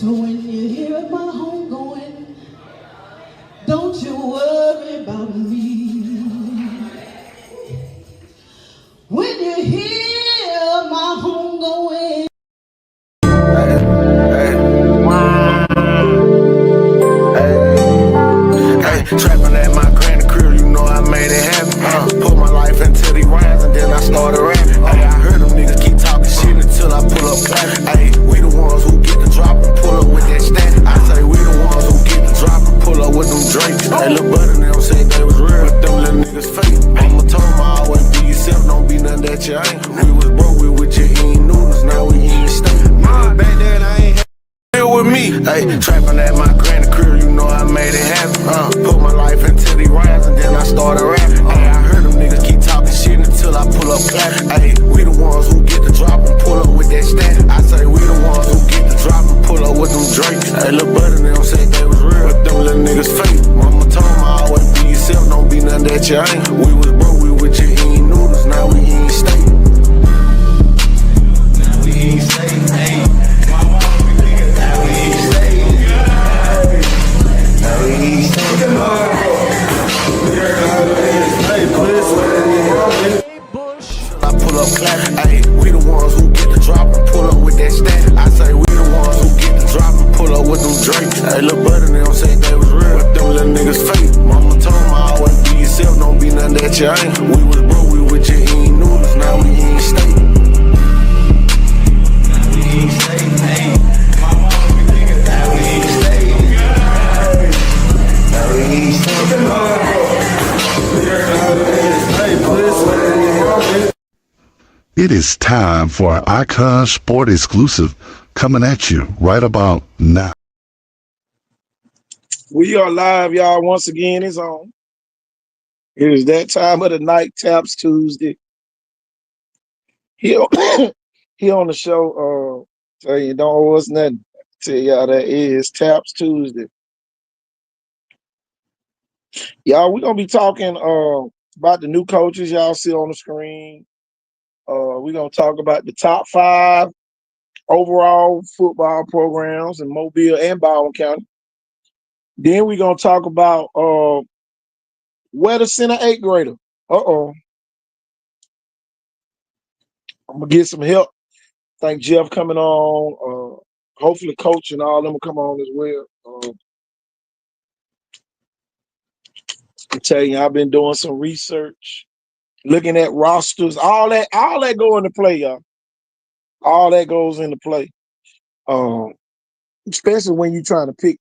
So when you hear my home going, don't you worry about me. When you hear my home going. Trapping at my granny crib, you know I made it happen. Put my life into these rhymes and then I started rapping. I heard them niggas keep talking shit until I pull up clapping. We the ones who get the drop and pull up with that stack. I say we the ones who get the drop and pull up with them drinks. Lil' buddy, they don't say they was real, but them little niggas fake. Mama told me always be yourself, don't be nothing that you ain't. We was broke, we with your eating noodles, now we eating steak. Back then I ain't with me. Trapping at my granny crib, you know I made it happen. Put my life into these rhymes and then I started rapping. I heard them niggas keep talking shit until I pull up clapping. We the ones who get the drop and pull up with that stack. I say we the ones who get the drop and pull up with them drinks. Lil' buddy, they don't say they was real, but them little niggas fake. Mama told me always be yourself, don't be nothing that you ain't. We was broke, we with your eating noodles, now we eating steak. Now we eating steak, I pull up clapping, we the ones who get the drop and pull up with that stack. I say we the ones who get the drop and pull up with them drinks. Lil' buddy, they don't say they was real, but them little niggas fake. Mama told me always be yourself, don't be nothing that you ain't. We was broke, we with your eating noodles, now we eating steak. Now we eating steak, my mama be thinking now we eating steak. Now we eating steak. It is time for an Icon Sport exclusive coming at you right about now. We are live, y'all. Once again, it's on. It is that time of the night, Taps Tuesday. He on, he on the show. Tell you, don't owe us nothing. Tell y'all that is Taps Tuesday. Y'all, we're gonna be talking about the new coaches y'all see on the screen. We're gonna talk about the top 5 overall football programs in Mobile and Baldwin County. Then we're gonna talk about where to send an 8th grader. I'm gonna get some help. Thank Jeff coming on. Hopefully Coach and all them will come on as well. I tell you, I've been doing some research, looking at rosters, all that go into play, y'all. All that goes into play. Especially when you're trying to pick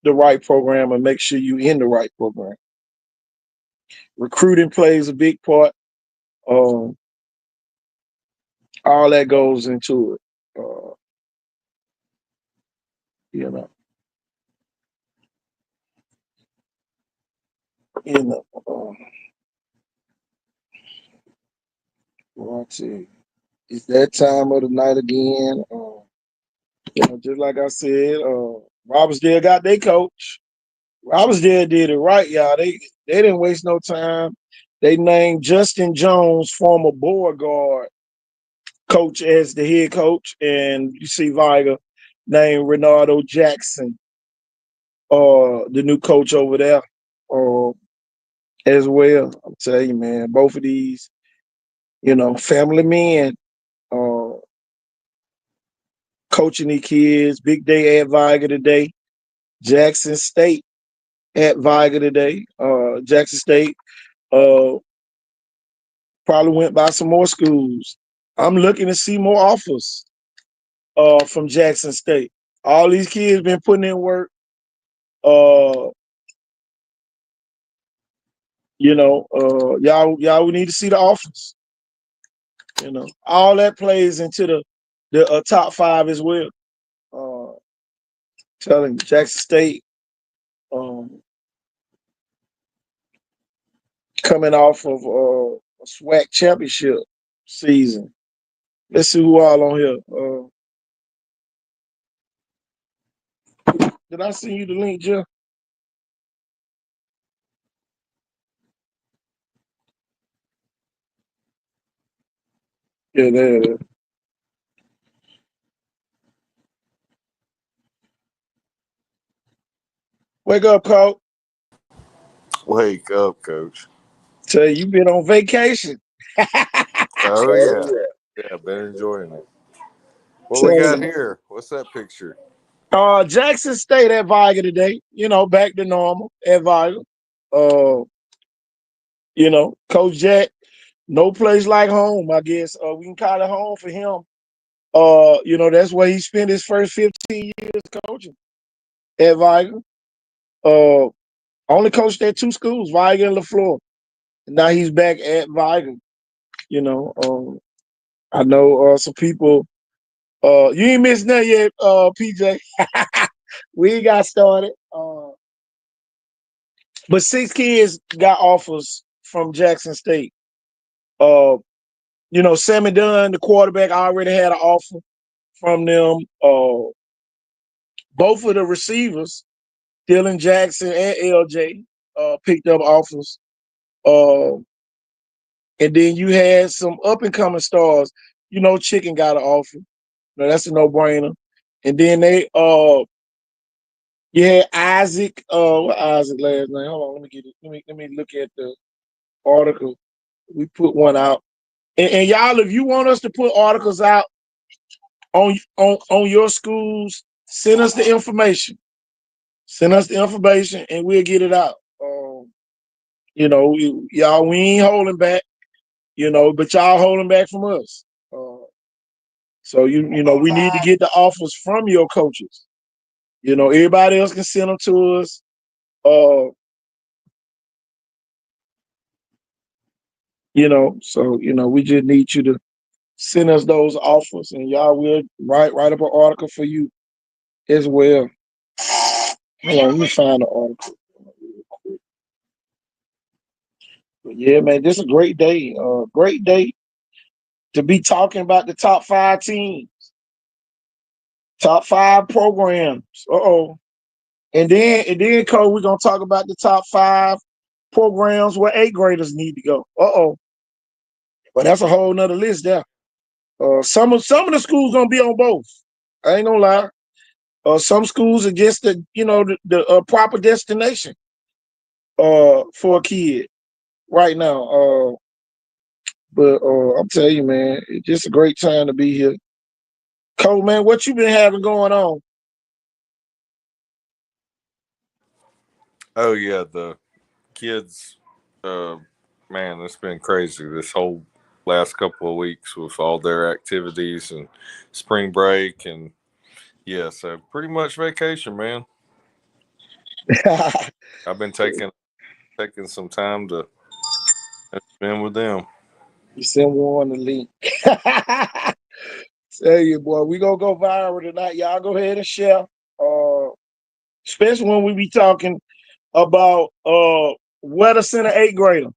the right program and make sure you're in the right program. Recruiting plays a big part. All that goes into it. You know. Let's see. It's that time of the night again. Just like I said, Robertsdale got their coach. Robertsdale did it right, y'all. They didn't waste no time. They named Justin Jones, former Beauregard coach, as the head coach, and you see Viger named Renardo Jackson, the new coach over there, as well. I'm telling you, man, both of these, family men, coaching the kids. Big day at Viger today. Jackson State at Viger today. Jackson State probably went by some more schools. I'm looking to see more offers from Jackson State. All these kids been putting in work. Y'all we need to see the offers. All that plays into the top 5 as well. Telling Jackson State coming off of a SWAC championship season. Let's see who all on here. Did I send you the link, Jeff? Yeah, there it is. Wake up, coach. Wake up, coach. Tell you been on vacation. Oh yeah. Yeah, been enjoying it. What we Tell got you. here? What's that picture? Jackson State at Viger today. Back to normal at Viger. Uh, Coach Jack, no place like home, I guess. We can call it home for him. That's where he spent his first 15 years coaching at Viger. Uh, only coached at two schools, Viger and LaFleur. Now he's back at Viger. I know some people. You ain't missed nothing yet, PJ. We ain't got started. But 6 kids got offers from Jackson State. Uh, Sammy Dunn, the quarterback, already had an offer from them. Both of the receivers, Dylan Jackson and LJ, picked up offers. Uh, and then you had some up and coming stars. Chicken got an offer. That's a no brainer. And then you had Isaac. What Isaac last name? Hold on, let me get it. Let me look at the article. We put one out. And y'all, if you want us to put articles out on your schools, send us the information. Send us the information, and we'll get it out. Y'all, we ain't holding back. But y'all holding back from us. So we need to get the offers from your coaches. Everybody else can send them to us. So we just need you to send us those offers, and y'all will write up an article for you as well. Hold on, let me find the article. But yeah, man, this is a great day. Great day to be talking about the top 5 teams, top 5 programs. And then, Cole, we're gonna talk about the top 5 programs where 8th graders need to go. But that's a whole nother list there. Some of the schools gonna be on both. I ain't gonna lie. Some schools are just the proper destination for a kid right now. But I'm telling you, man, it's just a great time to be here. Cole, man, what you been having going on? Oh yeah, the kids. Uh, man, it's been crazy this whole last couple of weeks with all their activities and spring break and yeah, so pretty much vacation, man. I've been taking some time to spend with them. You send one the link. Tell you, boy, we gonna go viral tonight. Y'all go ahead and share. Uh, Especially when we be talking about where to send an 8th grader.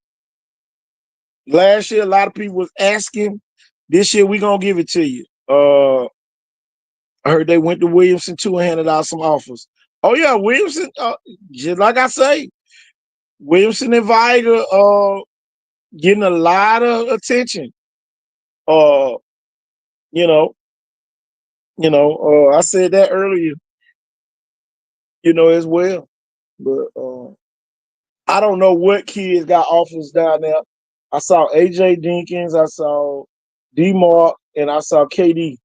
Last year, a lot of people was asking. This year, we gonna give it to you. I heard they went to Williamson too and handed out some offers. Oh yeah, Williamson. Just like I say, Williamson and Viger getting a lot of attention. Uh, you know, I said that earlier. As well. But I don't know what kids got offers down there. I saw AJ Jenkins, I saw D Mark, and I saw KD.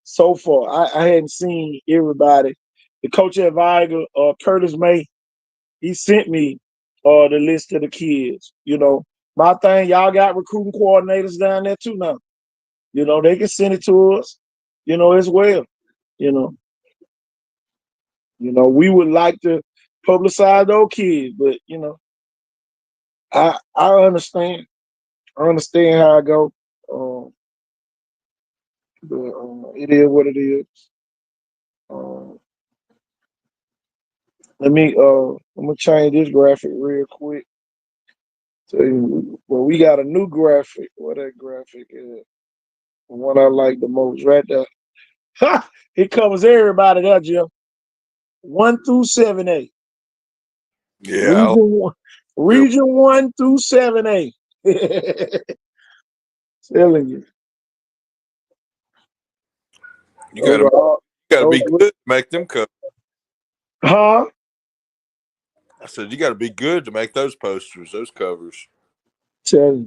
So far, I hadn't seen everybody. The coach at Viger, Curtis May, he sent me the list of the kids. My thing, y'all got recruiting coordinators down there too now. They can send it to us, as well. You know, we would like to publicize those kids, but I understand. I understand how I go. Um, but it is what it is. Um, I'm gonna change this graphic real quick. Well, we got a new graphic. What that graphic is? The one I like the most, right there. Ha! It covers everybody there, Jim. 1 through 7A. Yeah, Region one. feel Region 1 through 7A. Telling you. you Those are all gotta those be good to make them cut. huh? I said, you got to be good to make those posters, those covers. Tell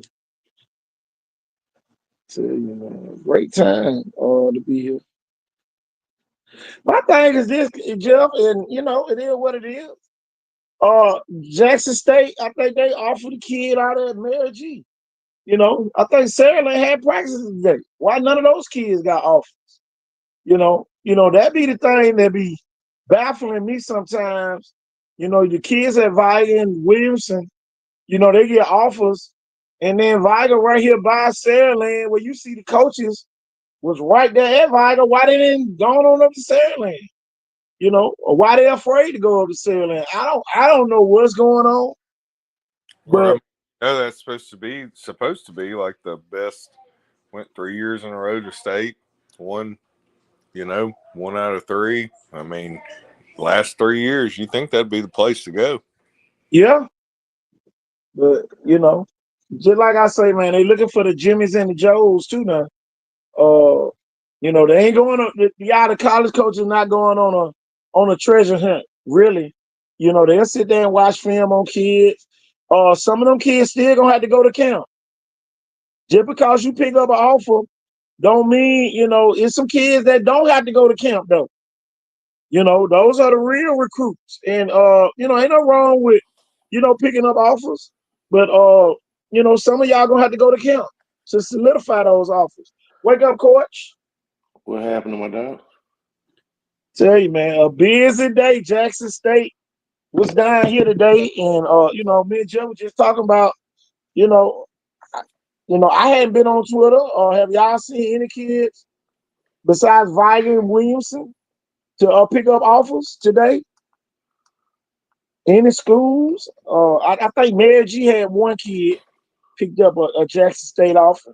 you, man, great time to be here. My thing is this, Jeff, and you know, it is what it is. Jackson State, I think they offered the kid out of Mary G. You know, I think Sarah Lynn had practices today. Why none of those kids got offers? That be the thing that be baffling me sometimes. You know, the kids at Viga and Williamson, you know, they get offers, and then Viga right here by Saraland, where you see the coaches was right there at Viga. Why they didn't go on up to Saraland? You know, or why they afraid to go up to Saraland? I don't know what's going on. Well, But that's supposed to be like the best. Went 3 years in a row to state. Won, 1 out of 3. I mean, last 3 years, you think that'd be the place to go. yeah, but you know, just like I say, man, they looking for the Jimmys and the Joes too now. They ain't going on. The college coach is not going on a treasure hunt, really. You know, they'll sit there and watch film on kids. Some of them kids still gonna have to go to camp. Just because you pick up an offer, don't mean, it's some kids that don't have to go to camp though. You know, those are the real recruits. And ain't no wrong with, picking up offers. But some of y'all gonna have to go to camp to solidify those offers. Wake up, coach. What happened to my dog? Tell you, man, a busy day. Jackson State was down here today, and me and Jim were just talking about, you know, I hadn't been on Twitter. Or have y'all seen any kids besides Viga and Williamson to pick up offers today? Any schools? I think Mary G had one kid picked up a Jackson State offer.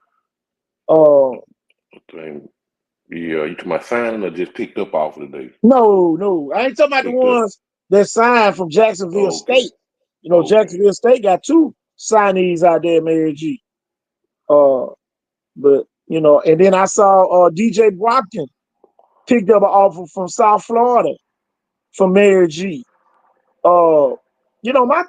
Yeah, you talking about signing or just picked up off of the day? No, I ain't talking about the Picked up. ones that signed from Jacksonville Oh, okay. State. Jacksonville State got 2 signees out there, Mary G. But and then I saw DJ Brockton picked up an offer from South Florida from Mary G. My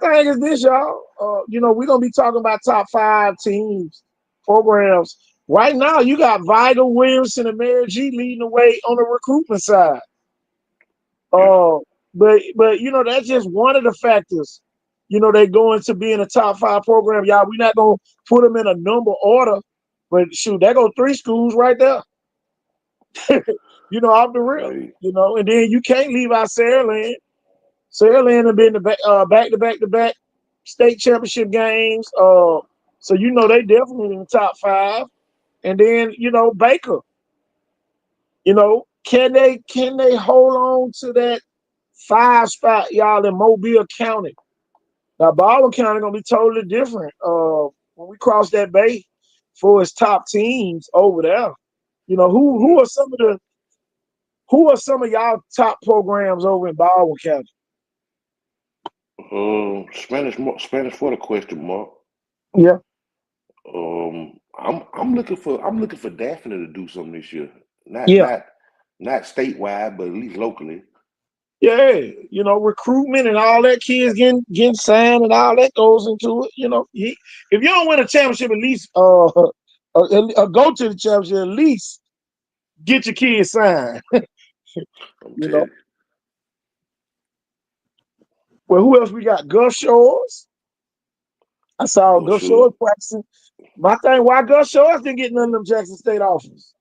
thing is this, y'all. We're gonna be talking about top 5 teams, programs. Right now, you got Viga, Williamson, and Mary G leading the way on the recruitment side. But that's just one of the factors. They go into being a top 5 program. Y'all, we're not gonna put them in a number order, but shoot, there go 3 schools right there. Off the rip. Right. And then you can't leave out Saraland. Saraland have been back-to-back state championship games. So they definitely in the top 5. And then Baker. Can they hold on to that 5 spot, y'all, in Mobile County? Now Baldwin County gonna be totally different when we cross that bay for its top teams over there. Who are some of y'all top programs over in Baldwin County? Spanish for the question mark. Yeah. I'm looking for Daphne to do something this year. Not Yeah. not statewide, but at least locally. Yeah, recruitment and all that, kids getting signed and all that goes into it. If you don't win a championship, at least go to the championship, at least get your kids signed. I'm telling you. Well, who else we got? Gus Shores. I saw For Gus sure. Shores practicing. My thing, why Gus Shores didn't get none of them Jackson State offers?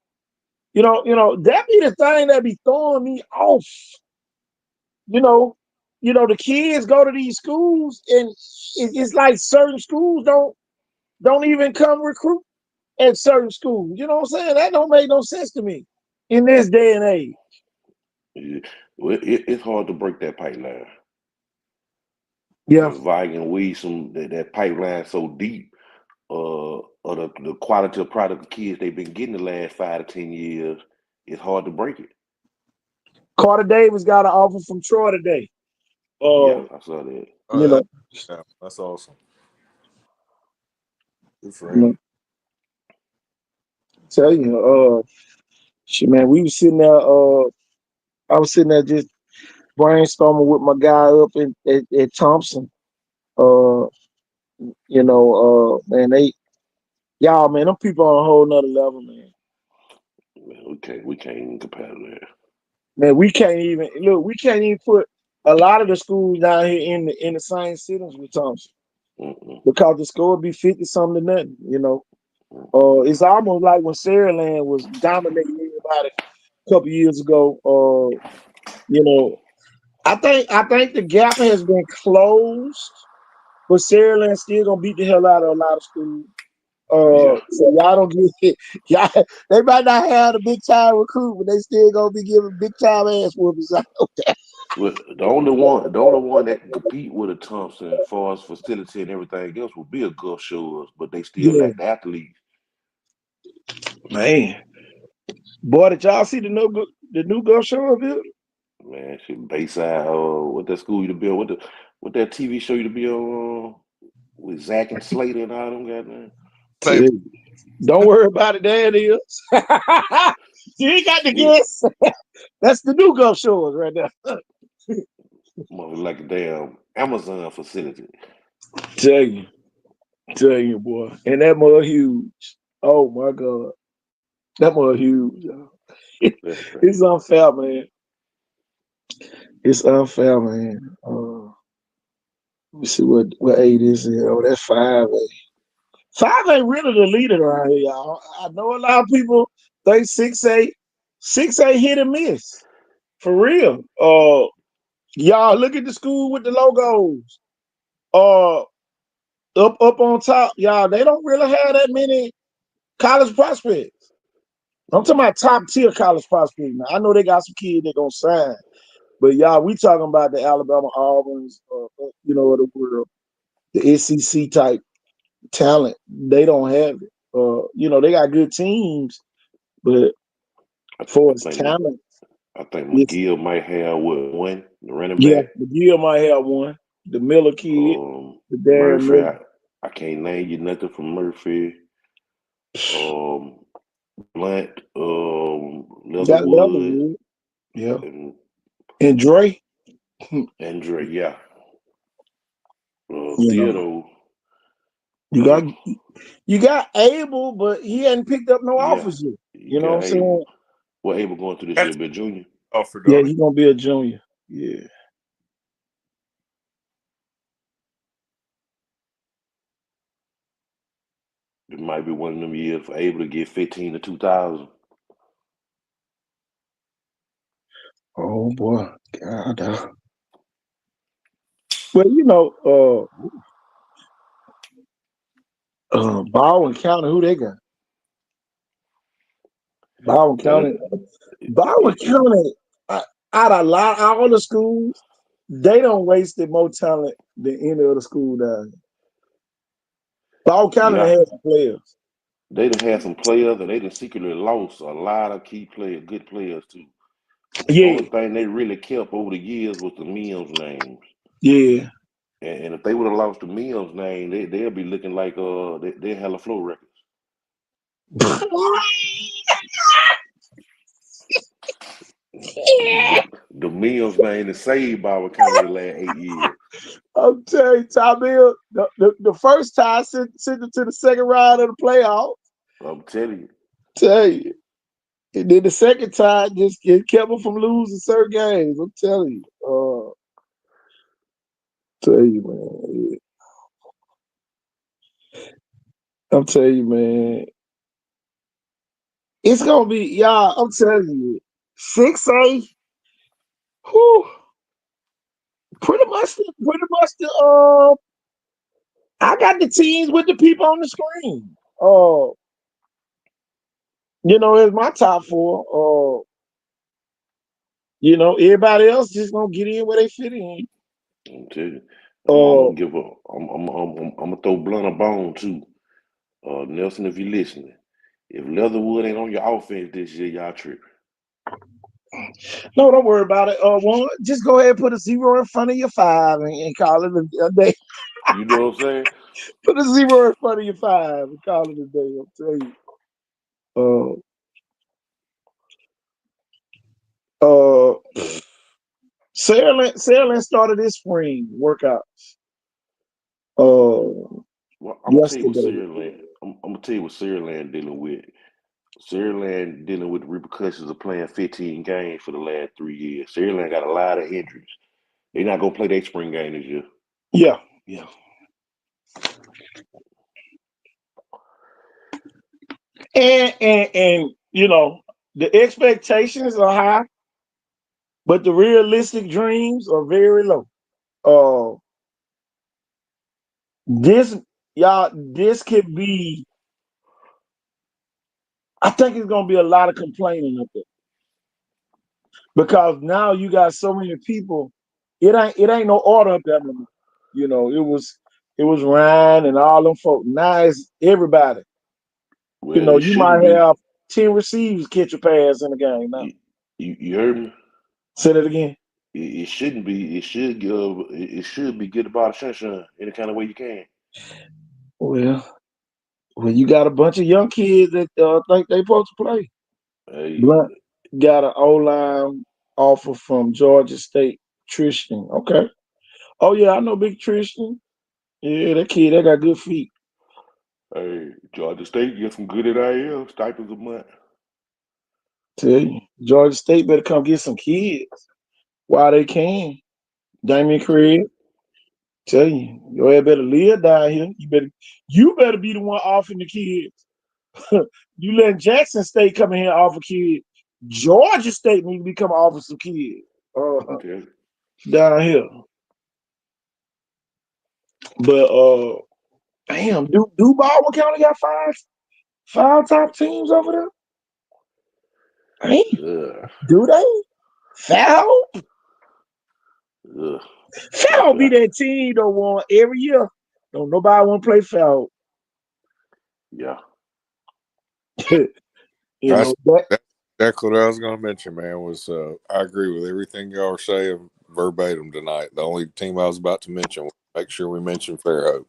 That be the thing that be throwing me off. The kids go to these schools, and it's like certain schools don't even come recruit at certain schools. You know what I'm saying? That don't make no sense to me in this day and age. Yeah. Well, it's hard to break that pipeline. Yeah. Viga and Wilson, that pipeline so deep. Or the quality of product of kids they've been getting the last 5 to 10 years, it's hard to break it. Carter Davis got an offer from Troy today. Yeah, I saw that. That's awesome. Good for you know, him. tell you, shit, man, we was sitting there. I was sitting there just brainstorming with my guy up at Thompson. Uh, man, y'all, man, them people on a whole nother level, man. Man, we can't even compare to that. Man, we can't even look. We can't even put a lot of the schools down here in the same cities with Thompson Mm-mm, because the score would be 50 something to nothing. mm-mm. It's almost like when Saraland was dominating everybody a couple years ago. You know, I think the gap has been closed, but Saraland still gonna beat the hell out of a lot of schools. Yeah. So y'all don't get it. Y'all, they might not have the big time recruit, but they still gonna be giving big time ass whoopings out there. Well, the only one that can compete with a Thompson as far as facility and everything else would be a Gulf Shores, but they still Yeah, lack the athletes. man. Boy, did y'all see the new Gulf Show building? Man, shit, Bayside, what that school you to be on, what that TV show you to be on with Zach and Slater and all them goddamn. Say, Don't worry about it. There it is. You ain't got to Yeah, guess. That's the new Gulf Shores right there. mother like a damn Amazon facility. Tell you, boy. And that mud huge. Oh my God. That mud huge. Y'all. That's It's crazy. unfair, man. It's unfair, man. Let me see what eight is here. Oh, that's 5A. 5 ain't really the leader around here, y'all. I know a lot of people think 6A, 6A hit and miss. For real. Y'all look at the school with the logos. Uh up on top, y'all, they don't really have that many college prospects. I'm talking about top tier college prospects. Now I know they got some kids that gonna sign, but y'all, we talking about the Alabama Auburns, of the world, the SEC type talent. They don't have it. They got good teams, but I, for I its think talent, I think it's McGill might have one, the running yeah. back. McGill might have one. The Miller kid, the Darren Murphy, Miller, I can't name you nothing from Murphy. Um, Blunt, got Leatherwood, Leatherwood, yeah, and and Dre. Andre. Yeah, You know, Theodore. you Uh, got you got Abel, but he hadn't picked up no yeah, offers yet. you You know what I'm got Abel. saying? What Abel going through this year? that's Be a junior. offer, Yeah, don't it? he's gonna be a junior. Yeah. It might be one of them years for Abel to get 15 to 2,000. Oh boy, God. Well, Baldwin County, who they got? Baldwin Man, County. Baldwin it, County. Out of all the schools, they don't waste more talent than any other school down here. Baldwin County they yeah, have some players. they done had some players and they done secretly lost a lot of key players, good players too. Only Yeah, thing they really kept over the years was the Mills names. yeah. And if they would have lost the Mills name, they'll be looking like they hella flow records. The Mills name is saved by what kind of the last 8 years. I'm telling you, Tom Hill, the first time sent it to the second round of the playoffs. I'm telling you. Tell you. And then the second time just it kept them from losing certain games. I'm telling you. Tell you, man. I'm telling you, man. It's gonna be y'all. I'm telling you, 6A. Whew, pretty much the. I got the teams with the people on the screen. It's my top four. Everybody else just gonna get in where they fit in. I'm telling you. I'm Uh, gonna give a. I'm gonna throw Blunt a bone too. Nelson, if you're listening, if Leatherwood ain't on your offense this year, y'all tripping. no, don't worry about it. One, just go ahead and put a zero in front of your five and call it a day. You know what I'm saying? Put a zero in front of your five and call it a day. I'm telling you. Uh, Sailing started this spring workouts. Well, I'm gonna tell you what Yesterday. Sierra I'm gonna tell you what Sierra dealing with. Sierra dealing with the repercussions of playing 15 games for the last 3 years. Sierra got a lot of injuries. They're not gonna play their spring game this year. Yeah, yeah. And you know, the expectations are high, but the realistic dreams are very low. Uh this this could be I think it's gonna be a lot of complaining up there. Because now you got so many people, it ain't no order up there no more. You know, it was Ryan and all them folk. Now it's everybody. You Well, know, it you shouldn't might be. have 10 receivers catch a pass in the game now. You heard me? Say that again. It shouldn't be. It should be good about sunshine any kind of way you can. Well, you got a bunch of young kids that think they supposed to play. Hey, Blunt got an O line offer from Georgia State. Tristan. Okay. Oh yeah, I know Big Tristan. Yeah, that kid, that got good feet. Georgia State get some good NIL stipends a month. Tell you, Georgia State better come get some kids while they can. Damian Tell Craig, tell you, your ass better live down here. You better be the one offering the kids. You letting Jackson State come in here and offer kids. Georgia State need to become offer some kids tell you. down here. But damn, do Baldwin County got five top teams over there? Hey, Ugh, do they? Foul? ugh. Foul be Okay. that team that won every year. Don't nobody want to play foul. Yeah. You That's know that. that's exactly what I was going to mention, man. Was I agree with everything y'all are saying verbatim tonight. The only team I was about to mention was make sure we mention Fairhope.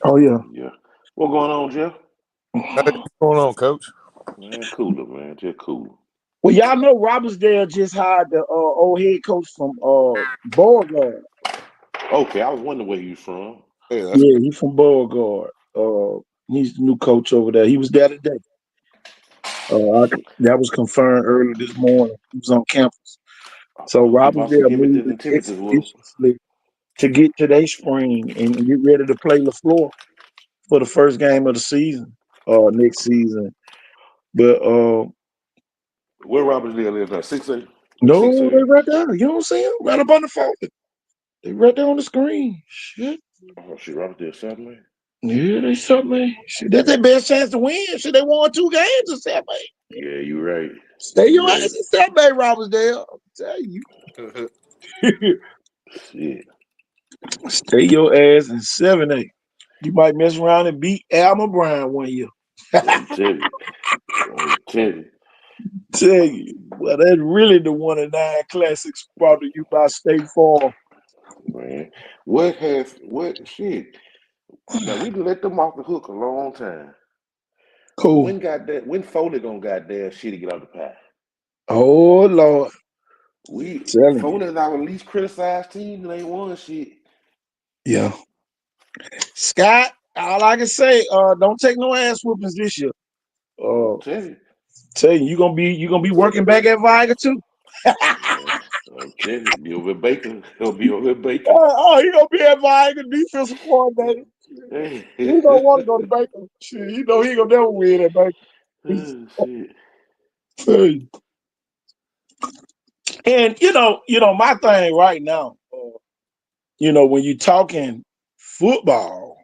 Oh yeah. Yeah. What going on, Jeff? Hey, what's going on, Coach? Man, cooler, man. Just cool. Well, y'all know Robertsdale just hired the old head coach from Beauregard. Okay, I was wondering where you from. Hey, that's Yeah, good. he's from Beauregard. He's the new coach over there. He was there today. That was confirmed early this morning. He was on campus. So Keep on some Robertsdale giving moved this temperatures, well. expeditiously to get to their spring and get ready to play LaFleur for the first game of the season, next season. But Where Robertsdale is now? 6A? Or no, they 6A? right there. You don't see them right up on the phone. They right there on the screen. Shit. Oh, shit, Robertsdale Saturday? Yeah, they something. Shit, that's their best chance to win. Shit, they won 2 games in South Bay. Yeah, you right. Stay You your right. ass in South Bay, Robertsdale. I'm telling you. Shit. Stay your ass in 7A. You might mess around and beat Alma Brown one year. I'm telling you. I'm telling you. Tell you. Well, that's really the 1-9 classics brought to you by State Farm. Man. What shit? Now we done let them off the hook a long time. Cool. When Foley gonna goddamn shit to get out the pie? Oh, Lord. Telling you. Foley is our least criticized team and ain't won shit. Yeah. Scott, all I can say, don't take no ass whoopings this year. Uh, I'm telling you. tell you gonna be working back at Viga too. Man, I'm telling you. Be over at Baker. He'll be over at Baker. He gonna be at Viga defensive coordinator. Hey. He don't want to go to Baker. Shit, he know he ain't gonna never win at Baker. Oh, shit. Tell you. And my thing right now, when you're talking football,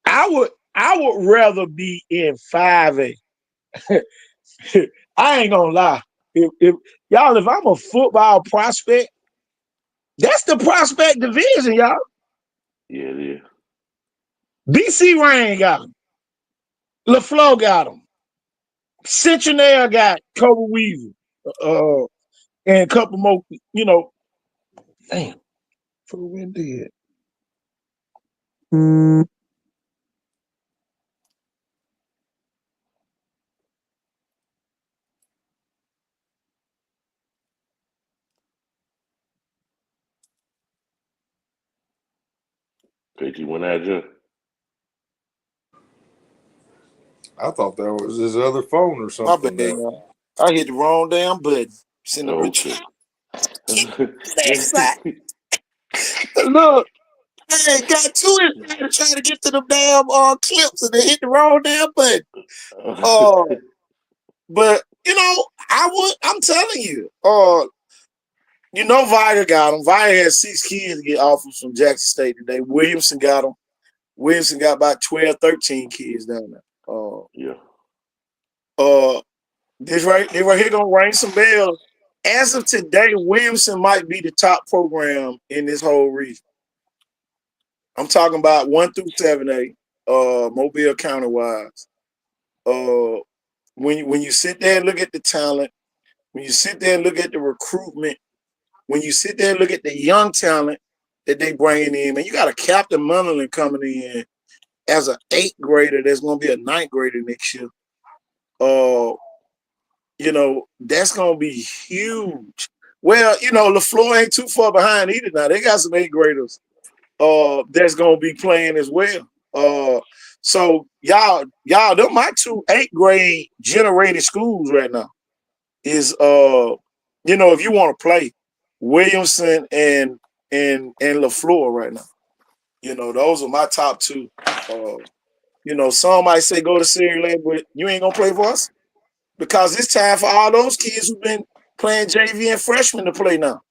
I would rather be in 5A. I ain't gonna lie. If I'm a football prospect, that's the prospect division, y'all. Yeah, it is. BC Rain got him. LaFleur got him. Cincinnati got Kobe Weaver. And a couple more, damn, for the win did. KT went out there. I thought that was his other phone or My something. bad, y'all. I hit the wrong damn button. Send a Okay. excited. Look, I got too excited trying to get to them damn clips and they hit the wrong damn button. But I'm telling you, Viger got him. Viger had 6 kids to get offers from Jackson State today. Williamson got them. Williamson got about 12, 13 kids down there. Yeah. This right here gonna ring some bells. As of today, Williamson might be the top program in this whole region. I'm talking about 1 through 7A, Mobile County wise. When you sit there and look at the talent, when you sit there and look at the recruitment, when you sit there and look at the young talent that they bringing in, man, you got a Captain Munderland coming in as an 8th grader that's going to be a 9th grader next year. That's going to be huge. Well, LaFleur ain't too far behind either now. They got some 8th graders that's going to be playing as well. So y'all, them my 2 8th grade generated schools right now is, if you want to play Williamson and LaFleur right now, those are my top 2. Some might say go to Syria, but you ain't gonna play for us because it's time for all those kids who've been playing JV and freshmen to play now.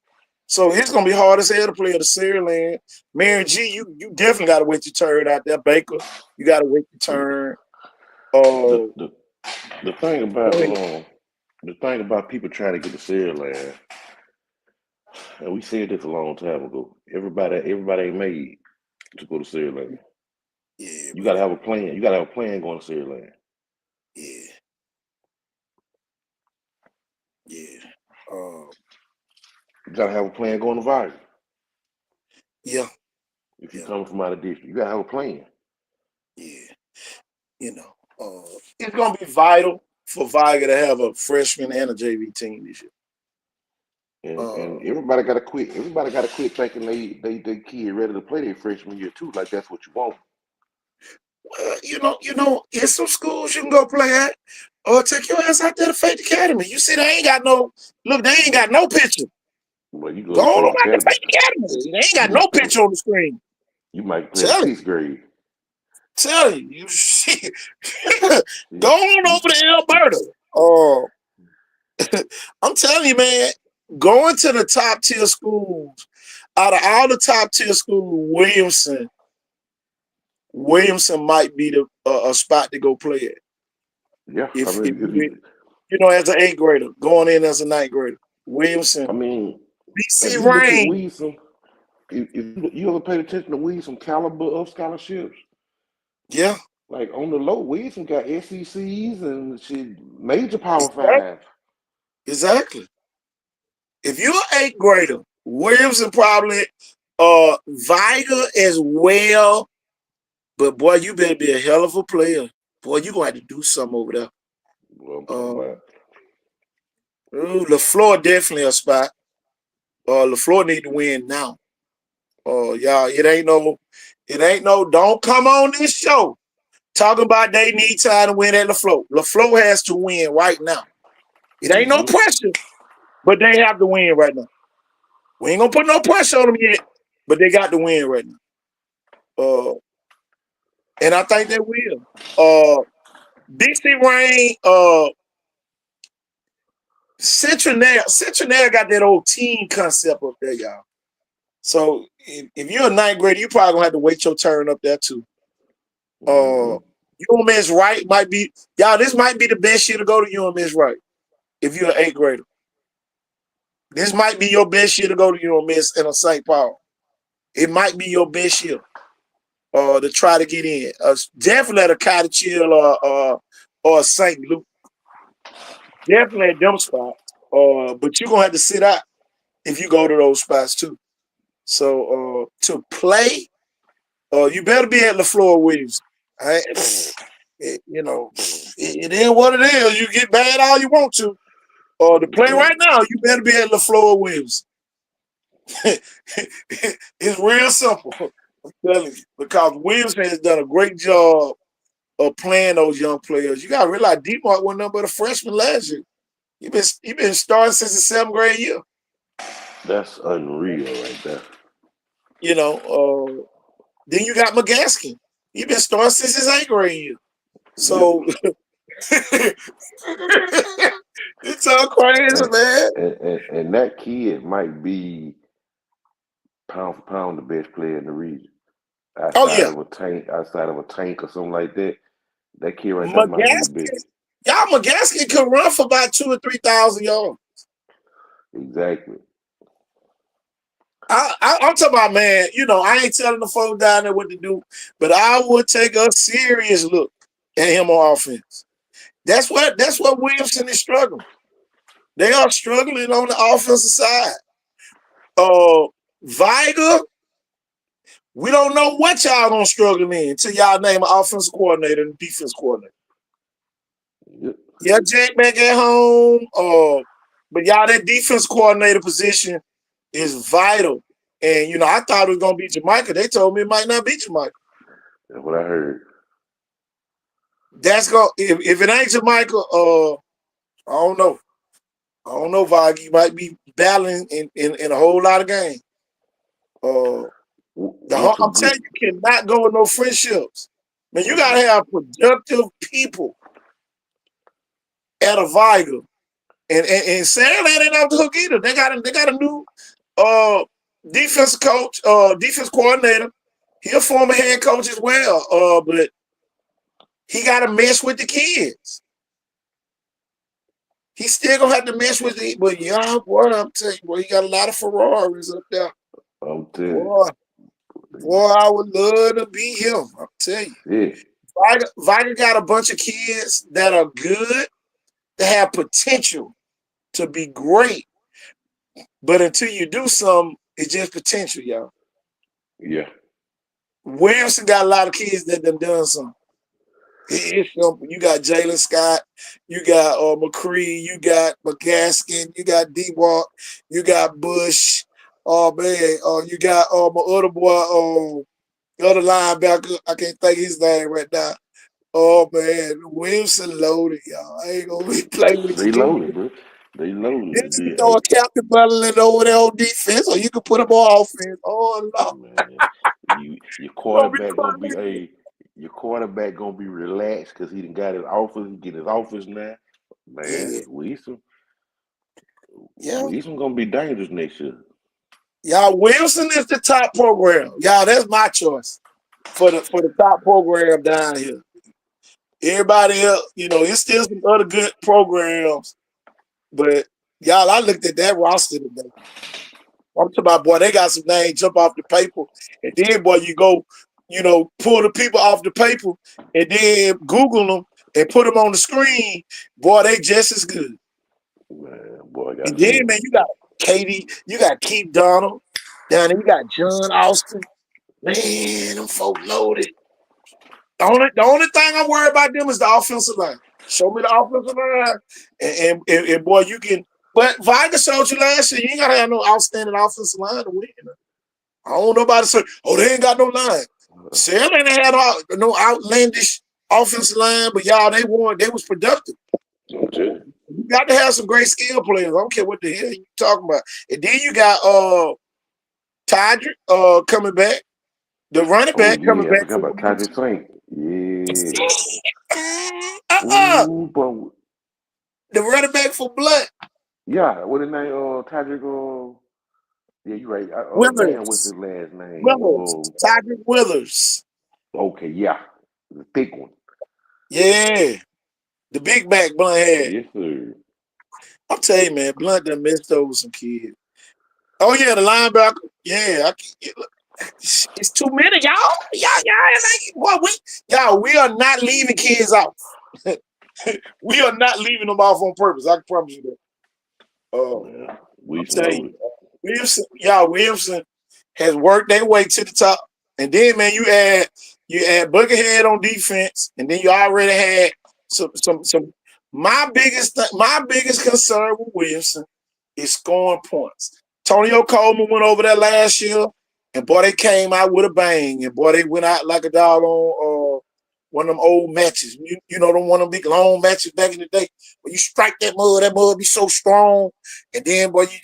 So it's gonna be hard as hell to play at the Syria. Mary G, you definitely gotta wait your turn out there. Baker, you gotta wait your turn. The thing about people trying to get to Syria land, and we said this a long time ago. Everybody ain't made to go to Syria land. Yeah, you gotta have a plan. You gotta have a plan going to Syria land. Yeah. You gotta have a plan going to Viger. Yeah. If you're coming from out of district, you gotta have a plan. Yeah. It's gonna be vital for Viger to have a freshman and a JV team this year. And everybody gotta quit. Everybody gotta quit thinking they kid ready to play their freshman year too. Like that's what you want. Well, in some schools you can go play at, or take your ass out there to Faith Academy. You see, they ain't got no picture. Well, you go Go to on Faith back to Academy. Faith Academy. They ain't got no picture on the screen. You might play in 6th grade. Tell you shit. Go on over to Alberta. I'm telling you, man, going to the top tier schools, out of all the top tier schools, Williamson might be a spot to go play at. Yeah, If as an 8th grader, going in as a 9th grader. Williamson. If BC you look at Rain. Williamson, if you ever paid attention to Williamson caliber of scholarships, yeah, like on the low, Williamson got SECs and shit, major Power 5. Exactly. If you're an 8th grader, Williamson probably Viger as well. But boy, you better be a hell of a player. Boy, you're gonna have to do something over there. What I'm talking about. LaFleur definitely a spot. LaFleur need to win now. Y'all, it ain't no, don't come on this show talking about they need time to win at LaFleur. LaFleur has to win right now. It ain't no pressure, but they have to win right now. We ain't gonna put no pressure on them yet, but they got to win right now. And I think they will. BC Rain, Central got that old team concept up there, y'all. So if you're a 9th grader, you probably gonna have to wait your turn up there too. UMS Wright might be, y'all, this might be the best year to go to UMS Wright if you're an 8th grader. This might be your best year to go to UMS in a St. Paul. It might be your best year to try to get in. Definitely at a Cottage Hill or a St. Luke. Definitely at them spots. But you're gonna have to sit out if you go to those spots too. So to play, you better be at LaFleur Williams. Right? It is what it is. You get bad all you want to. To play right now, you better be at LaFleur Williams. It's real simple. telling you, because Williamson has done a great job of playing those young players. You gotta realize D-Mark wasn't nothing but a freshman last year. He been starting since the 7th grade year. That's unreal right there. You know, then you got McGaskin. He been starting since his 8th grade year. Yep. So it's all crazy, And, man. and that kid might be pound for pound the best player in the region. Oh yeah, Outside of a tank or something like that. That kid right there might be the best. McGaskin. Y'all McGaskin could run for about 2,000 or 3,000 yards. Exactly. I'm talking about, man, you know, I ain't telling the folks down there what to do, but I would take a serious look at him on offense. That's what Williamson is struggling. They are struggling on the offensive side. Viger, we don't know what y'all gonna struggle in until y'all name an offensive coordinator and defense coordinator. Yep. Yeah, Jack back at home. But y'all, that defense coordinator position is vital. And you know, I thought it was gonna be Jamaica. They told me it might not be Jamaica. That's what I heard. That's go if it ain't Jamaica, I don't know. I don't know, Vog. You might be battling in a whole lot of games. What's a I'm good? telling you, you cannot go with no friendships. Man, you gotta have productive people at a Viger. And Sarah ain't out the hook either. They got a new defense coach, defense coordinator. He a former head coach as well. But he gotta mess with the kids. He still gonna have to mess with the but y'all, boy, I'm telling you, boy, he got a lot of Ferraris up there. I'm telling Boy, boy, I would love to be him. I'm telling you. you. Viger got a bunch of kids that are good, that have potential to be great. But until you do something, it's just potential, y'all. Yeah. Williamson got a lot of kids that done something. It's simple. You got Jalen Scott, you got McCree, you got McGaskin, you got D-Walk, you got Bush. Oh man, you got my other boy, the other linebacker. I can't think his name right now. Oh man, Williamson loaded, y'all. I ain't gonna be playing with They you. loaded, bro. They Then loaded. you can throw a Captain Butler over there on defense, or you can put him on offense. Oh Lord, Man, your gonna be quarterback gonna be crazy. your quarterback gonna be relaxed because he done got his office, he get his office now. Man, Yeah, yeah. Wilson gonna be dangerous next year. Y'all, Wilson is the top program. Y'all, that's my choice for the top program down here. Everybody else, you know, it's still some other good programs, but y'all, I looked at that roster today. I'm talking about, boy, they got some names jump off the paper, and then boy, you go, you know, pull the people off the paper, and then Google them and put them on the screen. Boy, they just as good. Man, boy, I And gotta then, see him. man, you got Katie, you got Keith Donald down there, you got John Austin. Man, them folk loaded. The only thing I'm worried about them is the offensive line. Show me the offensive line, and boy, you can. But Viger showed you last year, you ain't gotta have no outstanding offensive line to win. I don't want nobody to say, "Oh, they ain't got no line." Sam ain't had no outlandish offensive line, but y'all, they won. They was productive. I'm telling you. You got to have some great skill players. I don't care what the hell you talking about. And then you got Tydrick coming back, the running Oh back coming yeah, I back forgot from about Tajay Saint. Yeah. uh-uh. Ooh, but The running back for Blood. yeah, what his name? Tajay. Yeah, you right. Damn, what's Withers. his last name? Withers. Tydrick Withers. Okay, yeah, the thick one. Yeah. The big back Blunt had. Yes, sir. I'll tell you, man, Blunt done messed over some kids. Oh, yeah, the linebacker. Yeah, it's too many, y'all. We are not leaving kids off. We are not leaving them off on purpose. I can promise you that. Yeah, I'm Wilson telling loaded. you, Williamson has worked their way to the top. And then, man, you add Buckethead on defense, and then you already had some. My biggest concern with Williamson is scoring points. Tonio Coleman went over there last year. And boy, they came out with a bang. And boy, they went out like a dog on one of them old matches. You know, them one of them big long matches back in the day. When you strike that mud be so strong. And then, boy, you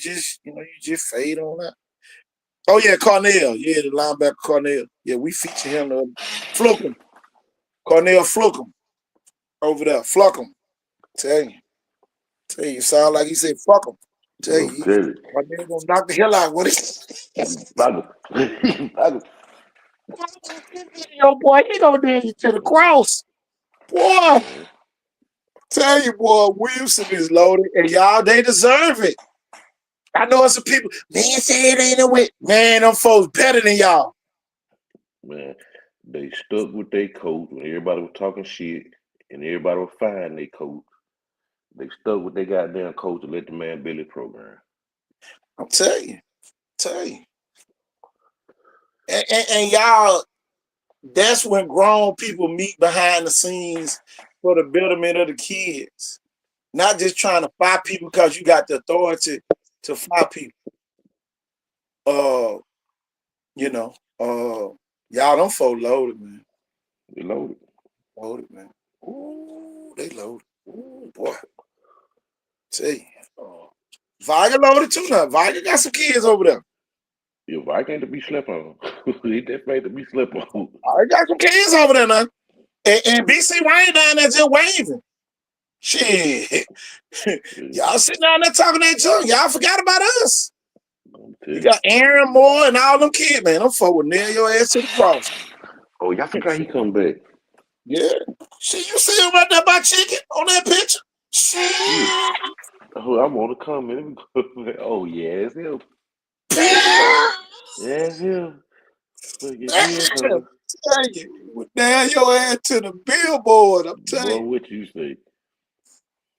just fade on that. Oh, yeah, Cornell. Yeah, the linebacker Cornell. Yeah, we feature him. Flukum. Cornell Flukum. Over there. Flukum. Tell you, sound like he said, fuck him. Tell I'm you, telling you. Cornell gonna knock the hell out. What is yo, boy, he gonna nail you to the cross. Boy, tell you, boy, Wilson is loaded, and y'all, they deserve it. I know it's some people, man, say it ain't no way. Man, them folks better than y'all. Man, they stuck with their coach when everybody was talking shit and everybody was firing their coach. They stuck with their goddamn coach and let the man build his program. I'm telling you. And y'all, that's when grown people meet behind the scenes for the betterment of the kids. Not just trying to fire people because you got the authority to fire people. Y'all them folk loaded, man. They loaded. Loaded, man. Ooh, they loaded. Ooh, boy. Tell you. Viger loaded too now. Viger got some kids over there. If I can't to be slept on, he definitely to be slept on. I got some kids over there now. And BC Wayne down there just waving. Shit. Y'all sitting down there talking that junk. Y'all forgot about us. You got Aaron Moore and all them kids, man. Them folk will nail your ass to the cross. Oh, y'all forgot he come back. Yeah. Shit, you see him right there by chicken on that picture? Shit. Oh, I want to comment. Oh, yeah, it's him. Yeah, it's him. Tell you, nail your ass to the billboard. I'm telling you. What you say?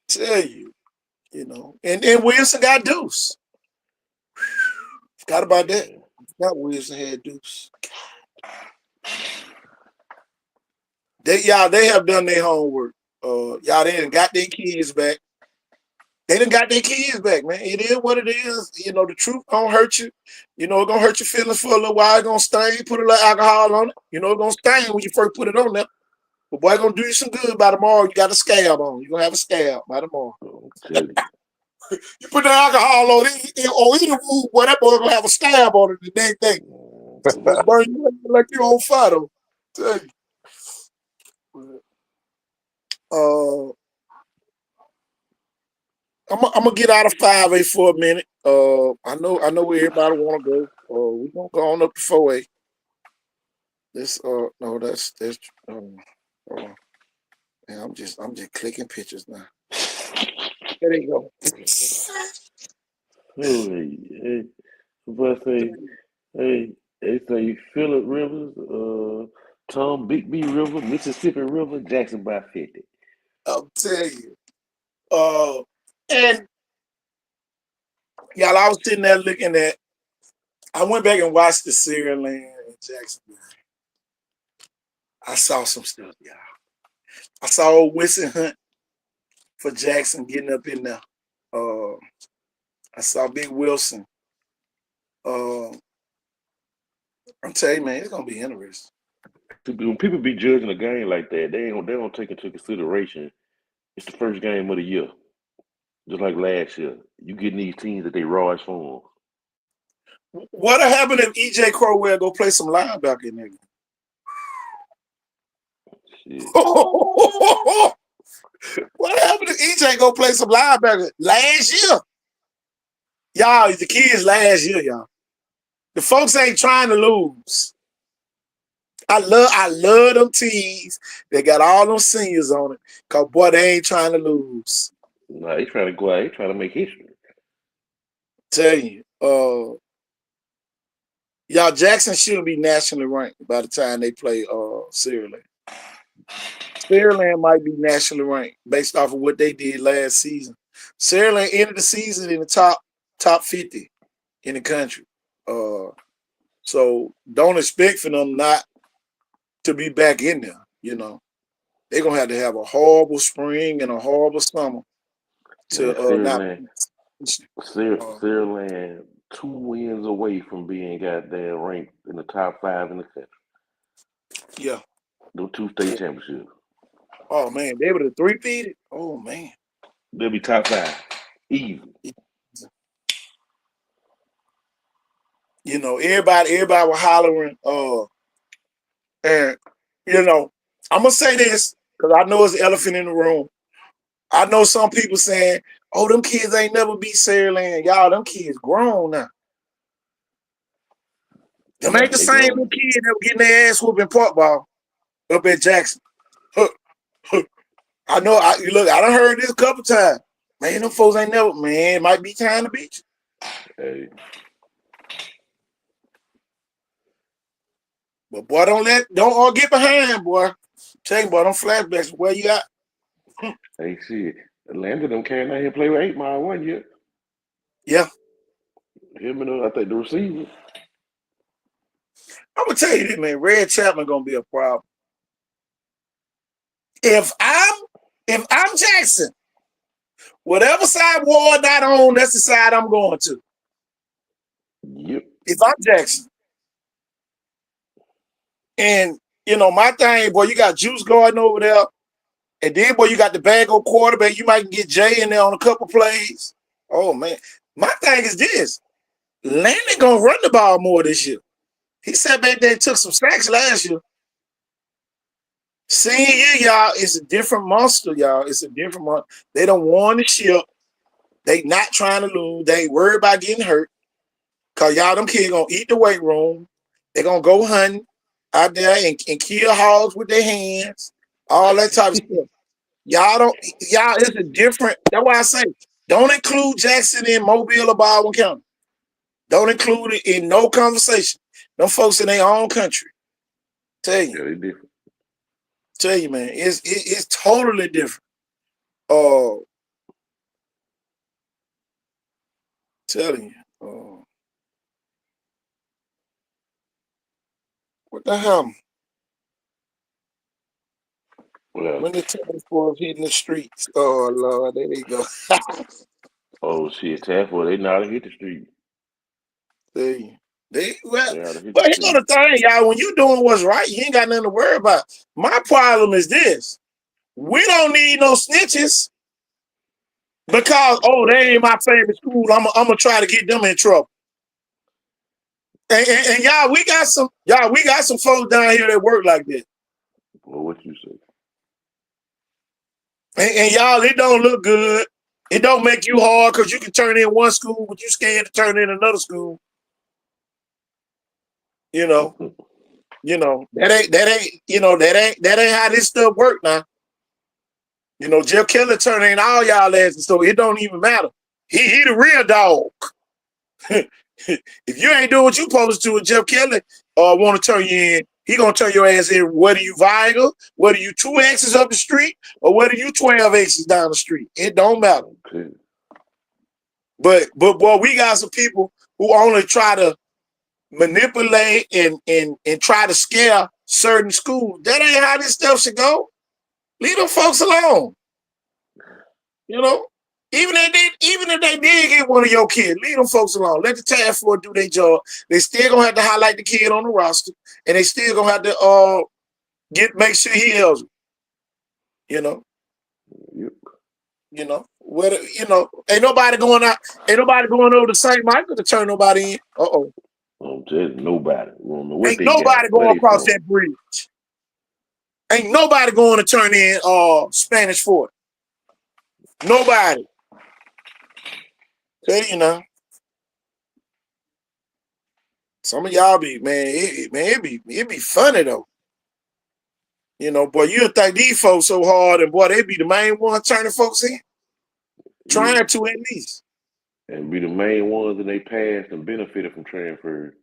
Tell you, And then Wilson got Deuce. Forgot about that. Forgot Wilson had Deuce. They have done their homework. Y'all, they done got their kids back. They done got their kids back, man. It is what it is. The truth gonna hurt you. It gonna hurt your feelings for a little while. It gonna stain. Put a little alcohol on it. It gonna stain when you first put it on there. But boy, gonna do you some good by tomorrow. You got a scab on. You're gonna have a scab by tomorrow. You put the alcohol on it, or either move, boy, that boy gonna have a scab on it the next day. Burn you like you on fire, though. Tell you. I'm gonna get out of 5A for a minute. I know where everybody want to go. We gonna go on up to 4A. Man, I'm just clicking pictures now. There they go. They say Phillip Rivers, Tom Bigby River, Mississippi River, Jackson by 50. I'll tell you. And y'all, I was sitting there looking at. I went back and watched the Sierra Land in Jacksonville. I saw some stuff, y'all. I saw old Winston Hunt for Jackson getting up in there. I saw Big Wilson. I'm telling you, man, it's gonna be interesting. When people be judging a game like that, they don't take into consideration it's the first game of the year. Just like last year. You getting these teams that they rawest form. What'll happen if EJ Crowell go play some linebacker in there? What happened if EJ go play some linebacker last year? Y'all, the kids last year, y'all. The folks ain't trying to lose. I love them teams. They got all them seniors on it. Cause boy, they ain't trying to lose. Nah, they trying to go out. They trying to make history. Tell you, y'all, Jackson should be nationally ranked by the time they play Sierra Land. Sierra Land might be nationally ranked based off of what they did last season. Sierra Land ended the season in the top 50 in the country. So don't expect for them not to be back in there. They're gonna have to have a horrible spring and a horrible summer to not. Sierra 2 wins away from being goddamn ranked in the top 5 in the country. Yeah. Those 2 state championships. Oh man, they were the 3-peated. Oh man. They'll be top 5. Easy. You know, everybody was hollering. And you know, I'm gonna say this because I know it's an elephant in the room. I know some people saying, "Oh, them kids ain't never beat Saraland." Y'all, them kids grown now. Them ain't the They same grown. little kids that were getting their ass whooping park ball up at Jackson. I know. Look, I done heard this a couple times. Man, them folks ain't never. Man, it might be time to beat you. Hey, But boy, don't all get behind, boy. Tell you, boy, them flashbacks. Where you at? hey, shit. Atlanta them came out here and play with 8 Mile one year. Yeah, Him and I think the receiver. I'm gonna tell you this, man. Red Chapman gonna be a problem. If I'm Jackson, whatever side Ward not on, that's the side I'm going to. Yep. If I'm Jackson, and you know my thing, boy, you got Juice Gordon over there, and then boy, you got the bag of quarterback. You might get Jay in there on a couple plays. Oh man, my thing is this: Landon gonna run the ball more this year. He sat back there and took some sacks last year. Senior year, y'all, it's a different monster, y'all. It's a different monster. They don't want the ship. They not trying to lose. They ain't worried about getting hurt. Cause y'all, them kids gonna eat the weight room. They gonna go hunting out there and kill hogs with their hands. All that type of stuff. Y'all, it's a different. That's why I say, don't include Jackson in Mobile or Baldwin County. Don't include it in no conversation. Them folks in their own country. Tell you. Yeah, they different. Tell you, man, it's totally different. Telling you. What the hell? Well, When the tennis balls hitting the streets. Oh Lord, there they go. oh shit, Tafford, they know how to hit the street. They They know how to hit but the here's the street. thing, y'all. When you doing what's right, you ain't got nothing to worry about. My problem is this: we don't need no snitches because they ain't my favorite school. I'm gonna try to get them in trouble. And y'all, we got some folks down here that work like that. Well, what you say? And y'all, it don't look good. It don't make you hard because you can turn in one school, but you scared to turn in another school. You know, that ain't how this stuff work now. You know, Jeff Kelly turn in all y'all asses, so it don't even matter. He the real dog. If you ain't doing what you supposed to, and Jeff Kelly want to turn you in, he gonna turn your ass in. Whether you Viagra, whether you 2 X's up the street, or whether you 12 X's down the street, it don't matter. Okay. But boy, we got some people who only try to manipulate and try to scare certain schools. That ain't how this stuff should go. Leave them folks alone. You know, even if they did get one of your kids, leave them folks alone. Let the task force do their job. They still gonna have to highlight the kid on the roster, and they still gonna have to make sure he eligible. You know. Yep. You know, ain't nobody going over to St. Michael to turn nobody in. I'm telling you, nobody. We don't know what Ain't they got nobody or where going they across from. that bridge. Ain't nobody going to turn in Spanish Fort. Nobody. Tell you now. Some of y'all be, man, it be funny though. You know, boy, you'll think these folks so hard, and boy, they be the main one turning folks in. Yeah. Trying to at least. And be the main ones in they past and benefited from transfers.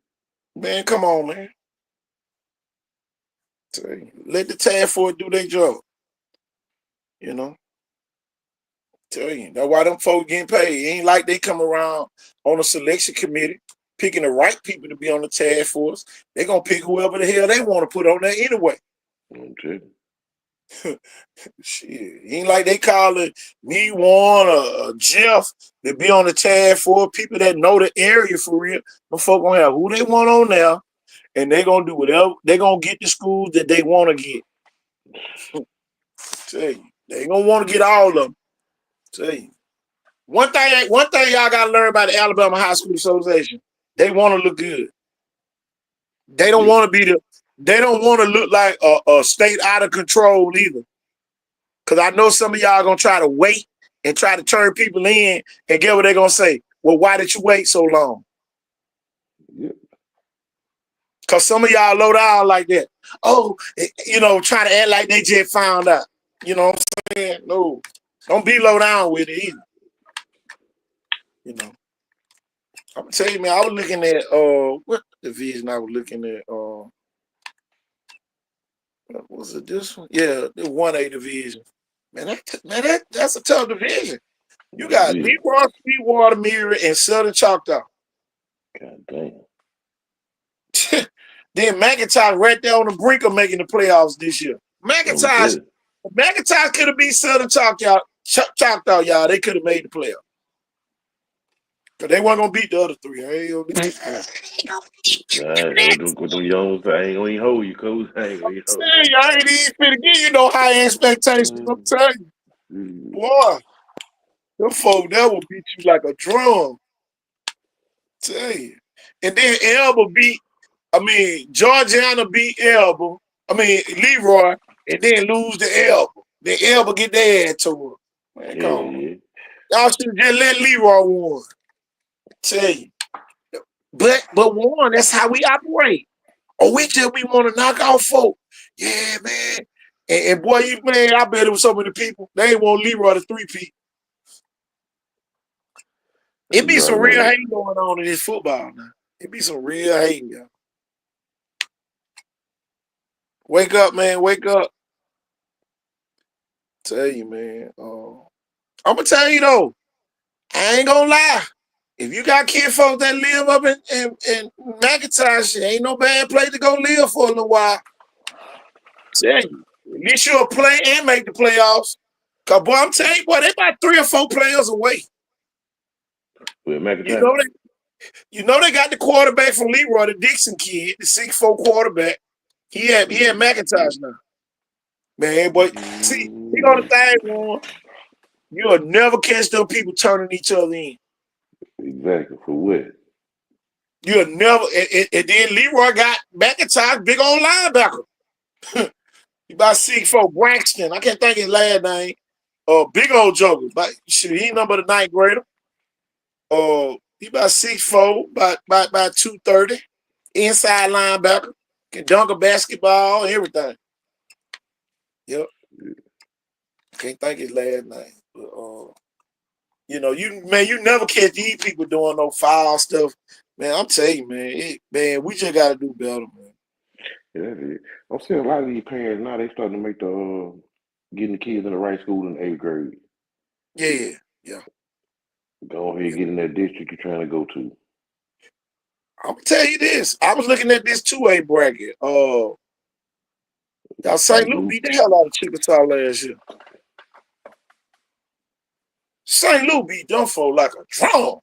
Man, come on, man. Tell you, let the task force do their job. You know. Tell you, that's why them folks getting paid. It ain't like they come around on a selection committee picking the right people to be on the task force. They gonna pick whoever the hell they want to put on there anyway. I'm telling you. Shit, ain't like they calling me Warren or Jeff to be on the tag for people that know the area for real. The folk gonna have who they want on there, and they gonna do whatever. They gonna get the schools that they want to get. Tell you, they gonna want to get all of them. Tell you, one thing y'all gotta learn about the Alabama High School Association. They want to look good. They don't Yeah. want to be the. They don't want to look like a state out of control either. Because I know some of y'all gonna try to wait and try to turn people in and get what they're gonna say. Well, why did you wait so long? Yeah. Because some of y'all low down like that. Oh, trying to act like they just found out. You know what I'm saying? No, don't be low down with it either. You know, I'm gonna tell you, man. I was looking at what division I was looking at. What was it? This one? Yeah, the 1A division. Man, that's a tough division. You got Yeah. Leroy, Sweetwater, Mirror, and Southern Choctaw. God damn. Then McIntyre right there on the brink of making the playoffs this year. Okay. McIntyre could have beat Southern Choctaw, y'all. They could have made the playoffs. Because they weren't going to beat the other three. With them young, I ain't gonna even hold you, coach. I ain't gonna even hold you. I ain't even finna give you no high expectations. I'm telling you. Boy, them folk that will beat you like a drum. Tell you. And then Georgiana beat Leroy, and then lose to Elba. Then Elba get their ass to her. Man, come on. Yeah. Y'all should just let Leroy win. Tell you. But Warren, that's how we operate. Or we want to knock out folk. Yeah, man. And boy, I bet it was so many people. They ain't want Leroy to 3-peat. It be You some already know real that. hate going on in this football now. It be some real hate, y'all. Wake up, man. Wake up. Tell you, man. I'm gonna tell you though. I ain't gonna lie. If you got kid folks that live up in McIntyre, ain't no bad place to go live for a little while. Tell you. At least you'll play and make the playoffs. Cause boy, I'm telling you, boy, they about 3 or 4 players away. With You McIntyre. know they got the quarterback from Leroy, the Dixon kid, the 6'4" quarterback. He had McIntyre now. Man, but see, he on the thing, one. You'll never catch them people turning each other in. Exactly. For what? You'll never. And then Leroy got McIntyre, big old linebacker. He about 6'4" Braxton. I can't think his last name. Big old joker. But shit, he number the 9th grader. He about 6'4", about 230. Inside linebacker. Can dunk a basketball, everything. Yep. Can't think his last name. But, you never catch these people doing no foul stuff. Man, I'm telling you, man, we just gotta do better, man. Yeah, that's it. I'm seeing a lot of these parents now. They starting to make getting the kids in the right school in the 8th grade. Yeah. Go ahead, get in that district you're trying to go to. I'm gonna tell you this. I was looking at this 2A bracket. Y'all St. Louis beat the hell out of Chickasaw last year. St. Louis beat them for like a drum.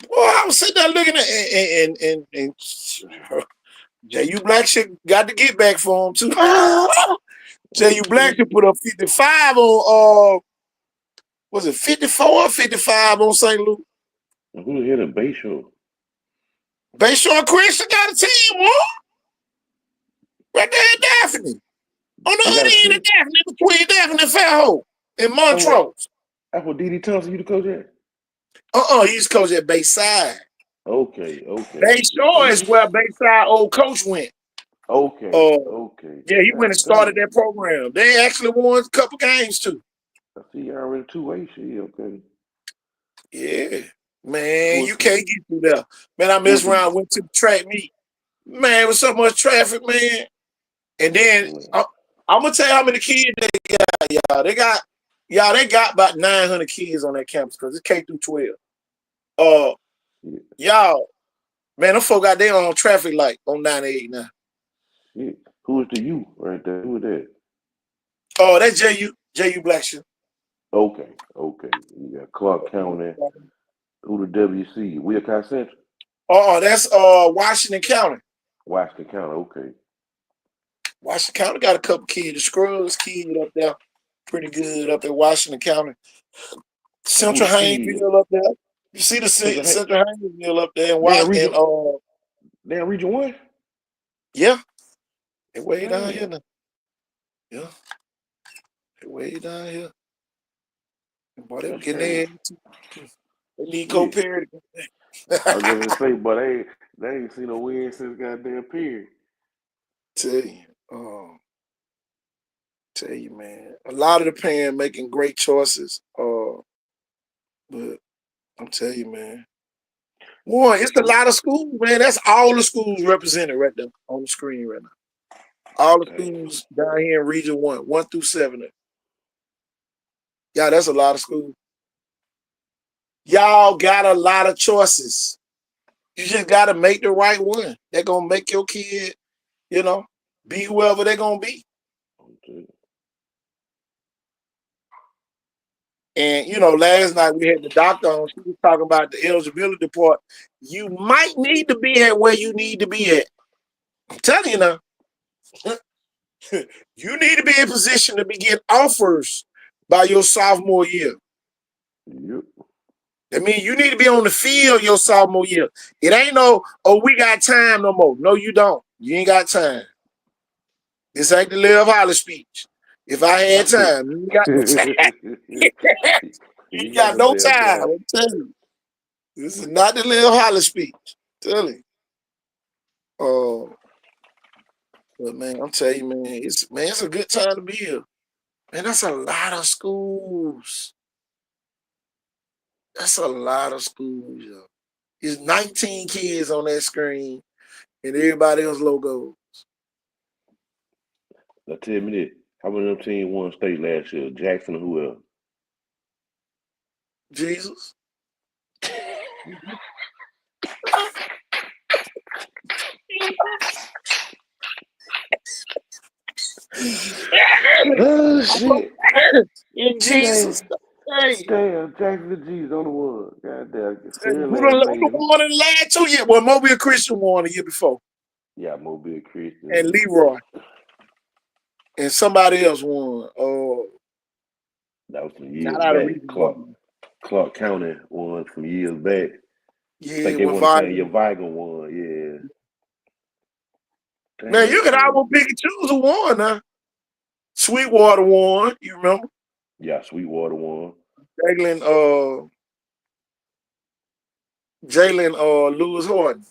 Boy, I was sitting there looking at and J.U. Black shit got to get back for him too. J.U. Black should put up 55 on was it 54 or 55 on St. Louis? Who the hell is Bayshore? Bayshore Christian got a team, what? Right there in Daphne. On the They got other a end of team. Daphne, between Daphne and Fairhope in Montrose. That's what D.D. Thompson you the coach at? He used to coach at Bayside. Okay. Bayshore is where Bayside old coach went. Okay. Yeah, he went and God started damn. that program. They actually won a couple games too. I see y'all already 2A shit. Okay. Yeah. Man, you Who can't get through there. Man, I messed around, went to the track meet. Man, it was so much traffic, man. And then I'm gonna tell you how many kids they got, y'all. They got about 900 kids on that campus because it's K through 12. Y'all, man, them folk got their own traffic light on 98 now. Yeah. Who is the U right there? Who is that? Oh, that's J.U. Blackshear. Okay, okay. You got Clark County. Who the WC? Wilcox Central. Oh, that's Washington County. Washington County. Okay. Washington County got a couple kids. The Scruggs kid up there, pretty good up in Washington County. Who Central the kid? Haynesville up there. You see the Central Central Haynesville up there in Damn Washington. region. Damn region 1. Yeah, they way down Damn. here now. Yeah, they way down here. Boy, they were That's getting crazy. there. They need Cole Shit. Perry. I was gonna say, but they ain't seen no win since goddamn period. Tell you, tell you, man. A lot of the parents making great choices. But I'm telling you, man. One, it's a lot of schools, man. That's all the schools represented right there on the screen right now. All the Damn. schools down here in Region 1 through 7. Yeah, that's a lot of schools. Y'all got a lot of choices. You just got to make the right one. They're going to make your kid, be whoever they're going to be. Okay. And, last night we had the doctor on. She was talking about the eligibility part. You might need to be at where you need to be at. I'm telling you now. You need to be in position to begin offers by your sophomore year. Yep. That means you need to be on the field your sophomore year. It ain't we got time no more. No, you don't. You ain't got time. This ain't the Liv Holly speech. If I had time, you ain't got no time. You You ain't got got no no damn time. time. I'm telling you. This is not the Liv Holly speech. I'm telling you. But man, I'm telling you, man, it's a good time to be here. Man, that's a lot of schools. That's a lot of schools, yo. It's 19 kids on that screen and everybody else logos. Now tell me this. How many of them teams won state last year? Jackson or who else? Jesus. Oh shit. In Jesus. Hey, Damn, Jackson the G's on the one. Goddamn, who done Sirianni made. won in the last 2 years? Well, Mobile Christian won the year before. Yeah, Mobile Christian. And Leroy. And somebody else won. That was some years Not out of back. region Clark one. Clark County won some years back. I Yeah, think they with won the same Vibe. year Vigon won. Yeah. Damn, Man, that's you could crazy. almost pick and choose who won now. Sweetwater won, you remember? Yeah, Sweetwater won. Jalen Lewis Horton.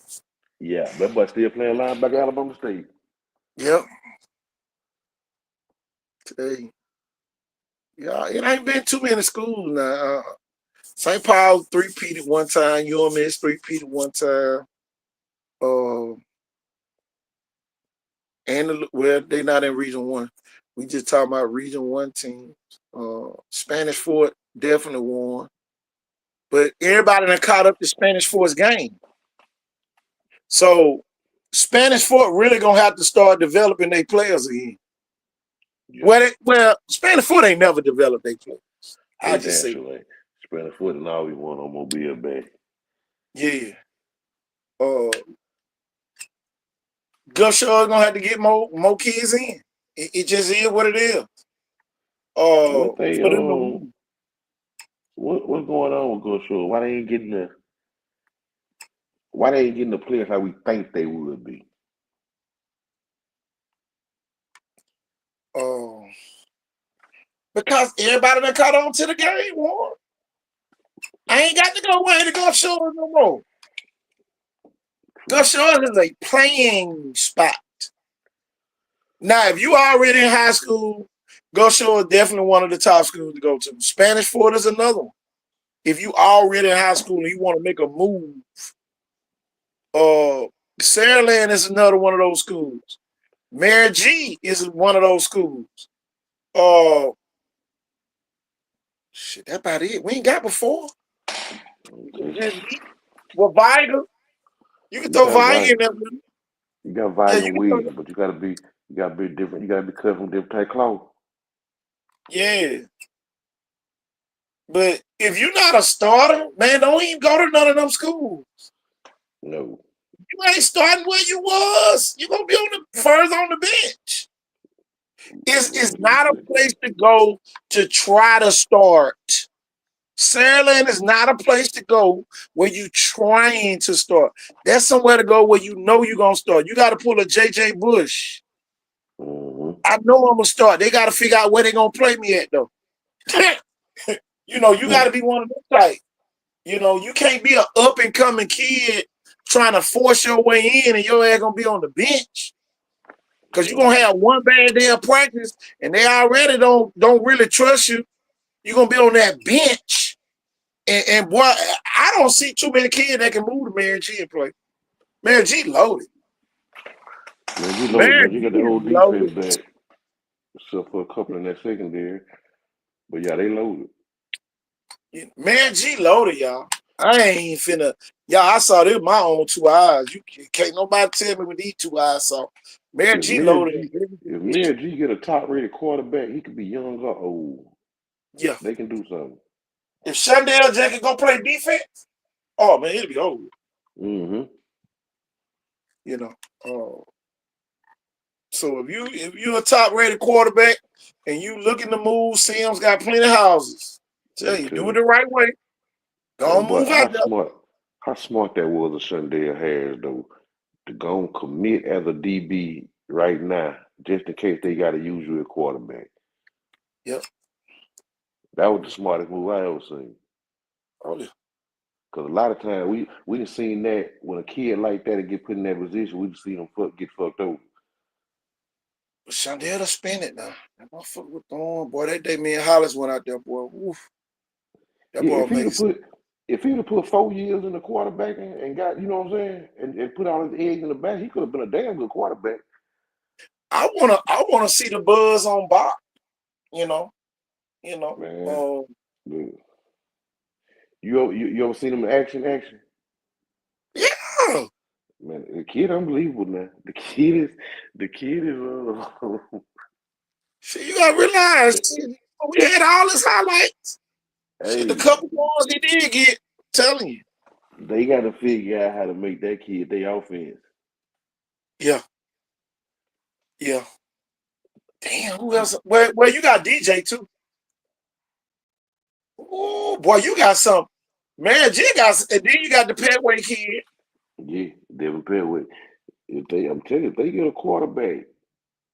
Yeah, that boy still playing linebacker at Alabama State. Yep. Hey. Yeah, it ain't been too many schools now. St. Paul three-peated one time. UMS three-peated one time. They're not in Region 1. We just talking about Region 1 teams. Spanish Fort definitely won. But everybody done caught up to Spanish Fort's game. So Spanish Fort really gonna have to start developing their players again. Yeah. Well, Spanish Fort ain't never developed their players. I They just damn say, sure ain't. Spread a foot and all we won on Mobile back. yeah. Gusher gonna have to get more kids in. It just is what it is. What they For them to win. what's going on with Go Shore? Why they ain't getting the players how we think they would be? Because everybody that caught on to the game, Warren. I ain't got to go away to Gulf Shores no more. Gulf Shores is a playing spot. Now, if you already in high school, Gulf Shores is definitely one of the top schools to go to. Spanish Fort is another one. If you already in high school and you want to make a move, Saraland is another one of those schools. Mary G is one of those schools. Shit, that's about it. We ain't got before. Well, Viger. You can throw Viger in there. You got Yeah, Vigan you can throw Williams, but you gotta be You gotta be different. You gotta be cut from different type cloth. Yeah. But if you're not a starter, man, don't even go to none of them schools. No. You ain't starting where you was. You're gonna be further on the bench. It's not a place to go to try to start. Saraland is not a place to go where you trying to start. That's somewhere to go where you know you're gonna start. You got to pull a JJ Bush. Mm-hmm. I know I'm gonna start. They got to figure out where they're gonna play me at though. You know, you got to be one of them type. You know, you can't be an up and coming kid trying to force your way in and your ass gonna be on the bench. Cause you're gonna have one bad day of practice and they already don't really trust you. You're gonna be on that bench. And boy, I don't see too many kids that can move to Mary G and play. Mary G loaded. Man, you loaded, Mary man. You got G the is whole loaded. defense back, except for a couple in that secondary. But yeah, they loaded. Mary G loaded, y'all. I ain't finna. Y'all, I saw this with my own 2 eyes. You can't nobody tell me with these 2 eyes saw. Mary If G Mary loaded. G, if Mary G get a top rated quarterback, he could be young or old. Yeah. They can do something. If Shundell Jackson go play defense, oh man, it'll be over. Mm-hmm. You know. So if you're a top rated quarterback and you looking to move, Sam's got plenty of houses. Tell you, do it the right way. Man, Don't boy, move out there. how smart that was of Shundell Harris though, to go and commit as a DB right now, just in case they got to use you at quarterback. Yep. That was the smartest move I ever seen. Oh, yeah. Because a lot of times we done seen that when a kid like that get put in that position, we've seen them get fucked over. But Shondell to spin it now. That motherfucker was throwing, boy. That day me and Hollis went out there, boy. Oof. That Yeah, boy made some. if he'd have put 4 years in the quarterback and got, you know what I'm saying, and put all his eggs in the back, he could have been a damn good quarterback. I wanna see the buzz on Bach, you know. You know. Man, dude. You ever seen him in action? Yeah. Man, the kid unbelievable now. The kid is See, you gotta realize we had all his highlights. Shit, the hey, couple ones he did get, I'm telling you. they gotta figure out how to make that kid their offense. Yeah. Yeah. Damn, who else? Well, you got DJ too. Oh boy, you got some. Man, G got, and then you got the Petway kid. Yeah, Devin Petway. I'm telling you, if they get a quarterback,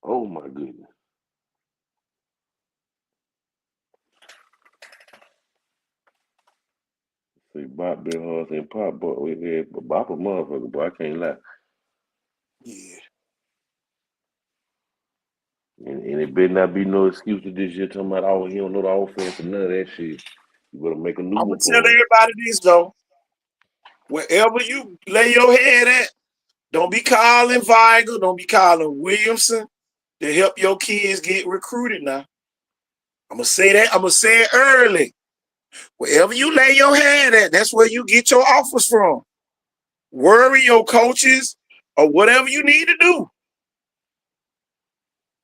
oh my goodness. See, Bob been hard and Pop, but we had Bop a motherfucker, boy. I can't lie. Yeah. And it better not be no excuses this year talking about, oh, he don't know the offense or none of that shit. You better make a new I'm gonna one tell for him. everybody this though. Wherever you lay your head at, don't be calling Weigel, don't be calling Williamson to help your kids get recruited now. I'm gonna say that. I'm gonna say it early. Wherever you lay your head at, that's where you get your offers from. Worry your coaches or whatever you need to do.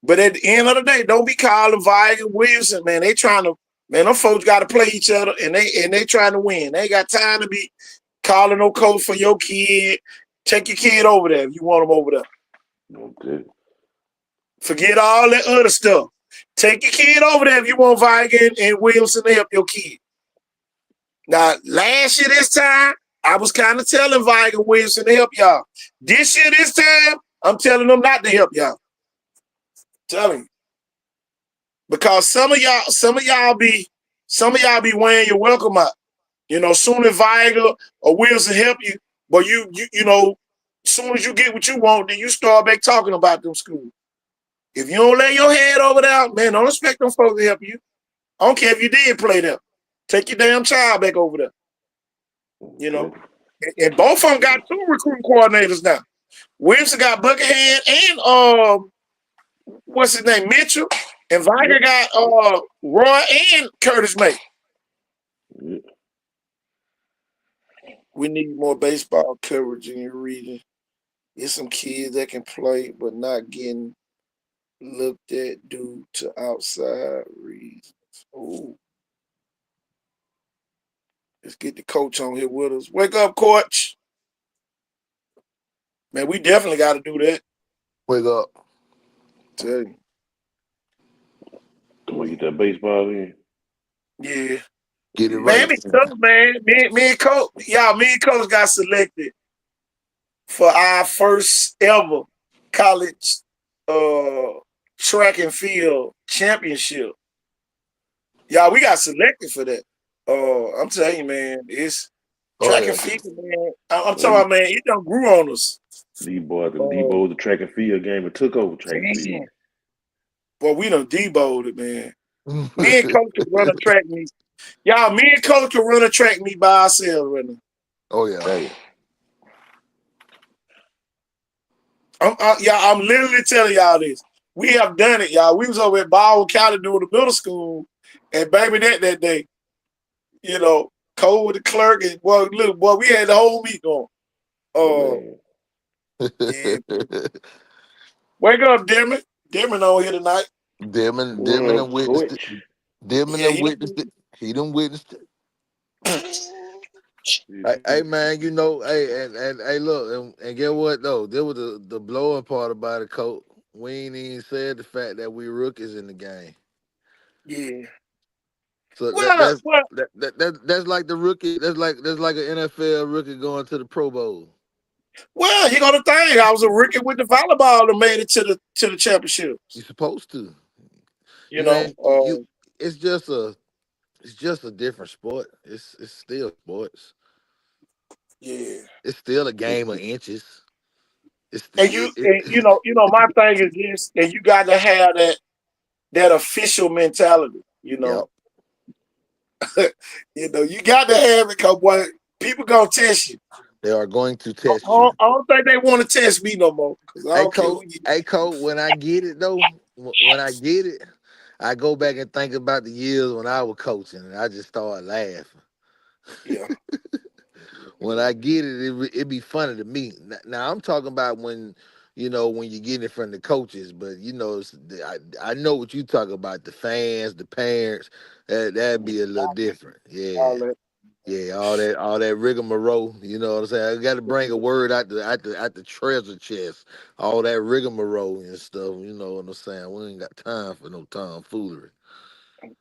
But at the end of the day, don't be calling Weigel, Williamson, man. They trying to, man, them folks got to play each other and they trying to win. They ain't got time to be calling no coach for your kid. Take your kid over there if you want them over there. Okay. Forget all that other stuff. Take your kid over there if you want Weigel and Williamson to help your kid. Now, last year this time, I was kind of telling Weigel Williamson to help y'all. This year this time, I'm telling them not to help y'all. Telling you. Because some of y'all be wearing your welcome out. You know, soon as Weigel or Wilson help you, but you know, soon as you get what you want, then you start back talking about them schools. If you don't lay your head over there, man, don't expect them folks to help you. I don't care if you did play them. Take your damn child back over there. You know, Okay. and both of them got 2 recruiting coordinators now. Williamson got Buckingham and what's his name, Mitchell, and Weigel Yep. got Roy and Curtis May. Yep. We need more baseball coverage in your region. Get some kids that can play, but not getting looked at due to outside reasons. Oh, let's get the coach on here with us. Wake up, coach. Man, we definitely got to do that. Wake up. Tell you. Come on, get that baseball in. Yeah. Get it Man, right. it's tough, man. Me and coach, me and coach got selected for our first ever college track and field championship. Y'all, we got selected for that. I'm telling you, man, it's Oh track yeah. and field, man. I'm Well, talking about, man, it done grew on us. Debo, the track and field game, and took over track and field. Damn. Boy, we done deboed it, man. Me and coach could run a track meet. Y'all, me and coach could run a track meet by ourselves right now. Oh yeah. Hey, I'm literally telling y'all this. We have done it, y'all. We was over at Baldwin County doing the middle school, and baby, that day, Cole with the clerk, and boy, we had the whole week on. oh Yeah. Wake up, Demon. Demon on here tonight. Demon man. and witnessed it. Coach. Demon Yeah, and witnessed it. He done witnessed it. Hey man, and hey look, and get what though? There was the blowing part about it, coach. We ain't even said the fact that we rookies in the game. Yeah. So What? What? that's like the rookie. That's like an NFL rookie going to the Pro Bowl. Well, you got to think. I was a rookie with the volleyball that made it to the championships. You're supposed to. You You know. ain't you. It's just a different sport. It's still sports. Yeah. It's still a game of inches. It's And my thing is this, and you got to have that official mentality. Yep. You got to have it because boy, people gonna test you. They are going to I test you. don't, I don't think they want to test me no more because I don't care who you. Hey, Coach, when I get it though, when I get it, I go back and think about the years when I was coaching, and I just start laughing. Yeah. When I get it, it be funny to me. Now I'm talking about when when you get it from the coaches, but I know what you talk about, the fans, the parents. That'd be a little different. All Yeah. that. Yeah, all that rigmarole, you know what I'm saying? I got to bring a word out the treasure chest, all that rigmarole and stuff. You know what I'm saying? We ain't got time for no tomfoolery.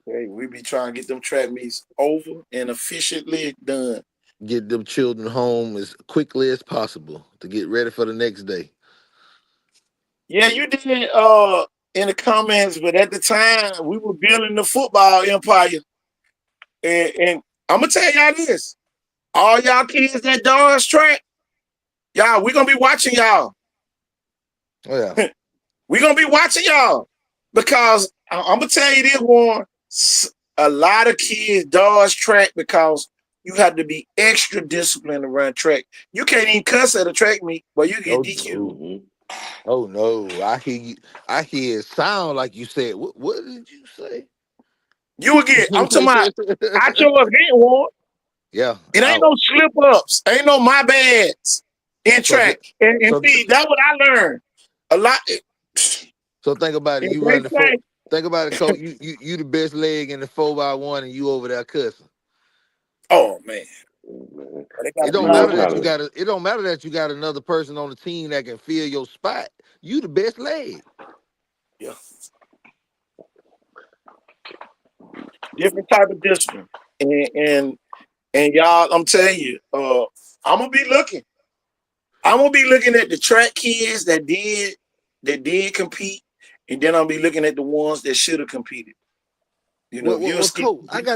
Hey, we be trying to get them track meets over and efficiently done. Get them children home as quickly as possible to get ready for the next day. Yeah, you did in the comments, but at the time we were building the football empire. And I'm gonna tell y'all this. All y'all kids that dance track, y'all, we gonna be watching y'all. Oh yeah, We gonna be watching y'all. Because I'm gonna tell you this, Warren. A lot of kids dodge track because you have to be extra disciplined to run track. You can't even cuss at a track meet, but you get oh DQ. no, Mm-hmm. oh no, I hear it sound like you said. What did you say? You will get, I'm talking about out your event, Warren. Yeah, It ain't out. no slip ups, ain't no my bads in So track. And so see, that's what I learned. A lot. so think about it. If You they run the four. say, Think about it, coach. You the best leg in the 4x1, and you over there cussing. oh man, Man. they got It a don't Zero matter problem. that you tolerance. got it don't matter that you got another person on the team that can fill your spot. You the best leg. Yeah, different type of discipline. And y'all, I'm telling you, I'm gonna be looking. I'm gonna be looking at the track kids that did compete, and then I'll be looking at the ones that should have competed. If you're Well, still coach, I go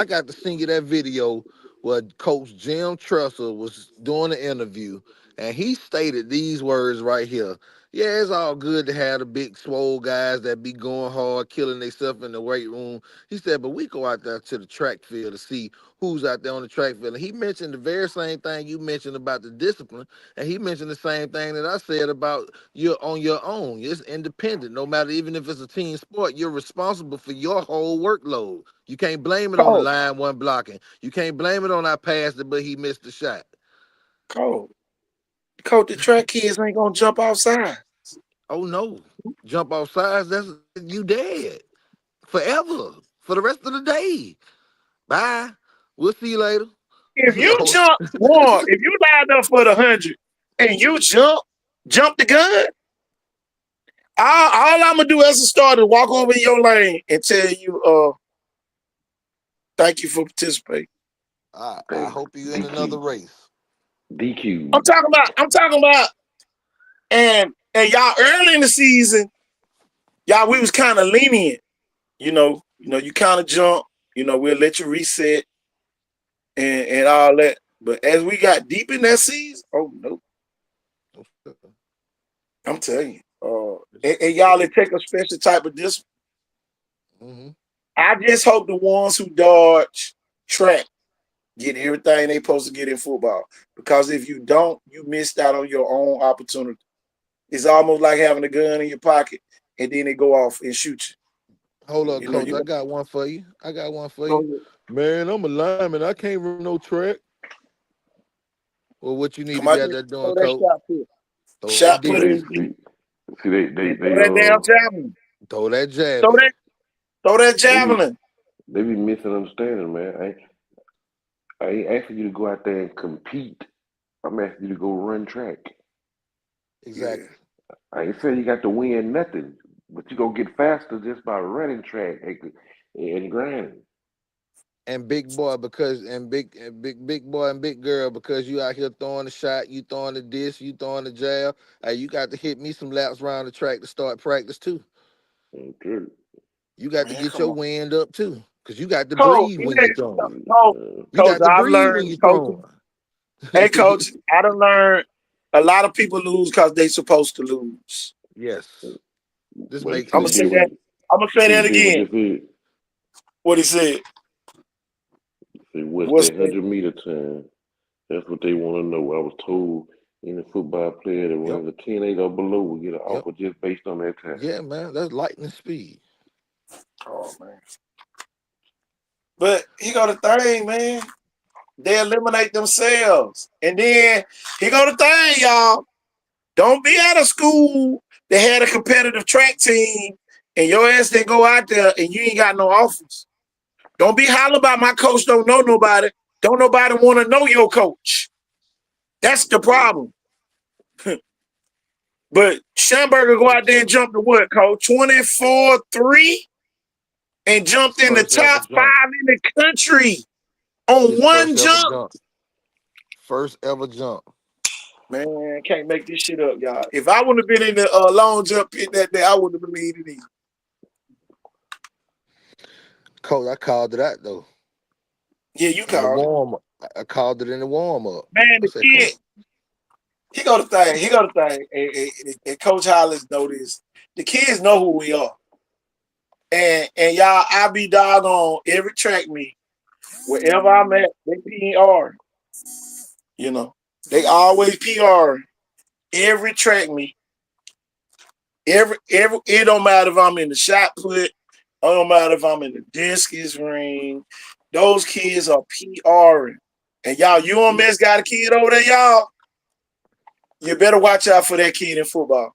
got to send you that video where Coach Jim Tressel was doing the interview, and he stated these words right here. Yeah, it's all good to have the big swole guys that be going hard, killing themselves in the weight room. He said, but we go out there to the track field to see who's out there on the track field. And he mentioned the very same thing you mentioned about the discipline, and he mentioned the same thing that I said about you're on your own. It's independent. No matter, even if it's a team sport, you're responsible for your whole workload. You can't blame it on the cold, line one blocking. You can't blame it on our passer, but he missed the shot. cold. Coach, the track kids ain't gonna jump outside. Oh no, jump off sides. That's you dead forever for the rest of the day. Bye. We'll see you later. If you jump one, if you lined up for the 100 and you jump the gun, all I'm gonna do as a starter is walk over in your lane and tell you, thank you for participating. I hope you in another race. DQ. I'm talking about, and y'all early in the season, y'all we was kind of lenient. You kind of jump. We'll let you reset and all that. But as we got deep in that season, oh no, I'm telling you, and y'all it take a special type of discipline. Mm-hmm. I just hope the ones who dodge track get everything they supposed to get in football. Because if you don't, you missed out on your own opportunity. It's almost like having a gun in your pocket and then they go off and shoot Hold up, you. coach. I got one for you. Man, I'm a lineman. I can't run no track. Well, what you need Come to be out out there, there doing, throw that coach? shot put. Throw that Shot put D. They in see, deep. they And throw that damn javelin. Throw that Throw jabbing. that, throw that they be javelin. they be misunderstanding, man. I ain't asking you to go out there and compete. I'm asking you to go run track. Yeah. Exactly. I ain't saying you got to win nothing, but you gonna get faster just by running track and grinding. And big boy because and big boy and big girl because you out here throwing the shot, you throwing the disc, you throwing the jab. Hey, you got to hit me some laps around the track to start practice too. Okay. You got to Man, get come your on. wind up too, because you got to Coach, breathe when yeah, you throwing. You coach, got to I've breathe when learned, you coach. throwing. Hey, coach, I done learned a lot of people lose because they supposed to lose. Yes, this But makes I'm gonna see, say sense. did what that. I'm gonna say see that did what again. they said. What he said. See what's What's that that? 100-meter time? That's what they want to know. I was told any football player that Yep, runs a 10.8 or below will get an yep. offer just based on that time. Yeah, man, that's lightning speed. Oh man. But he got the thing, man. They eliminate themselves. And then he go the thing, y'all. Don't be at a school that had a competitive track team and your ass didn't go out there and you ain't got no offers. Don't be hollering about my coach don't know nobody. Don't nobody want to know your coach. That's the problem. But Schamberger go out there and jump to what, coach? 24-3 and jumped in the First ever top jump. 5 in the country on His one first ever jump. jump. First ever jump. Man, can't make this shit up, y'all. If I wouldn't have been in the long jump pit that day, I wouldn't have believed it either. Coach, I called it out though. Yeah, you In the called it. warm up. I called it in the warm up. Man, I the said, kid, Coach, he go the thing. He go the thing. And Coach Hollis know this. The kids know who we are. And y'all, I be doggone every track meet. Wherever I'm at, they PR. You know, they always PR every track meet. Every it don't matter if I'm in the shot put, it don't matter if I'm in the discus ring. Those kids are PRing. And y'all, UMS got a kid over there, y'all. You better watch out for that kid in football.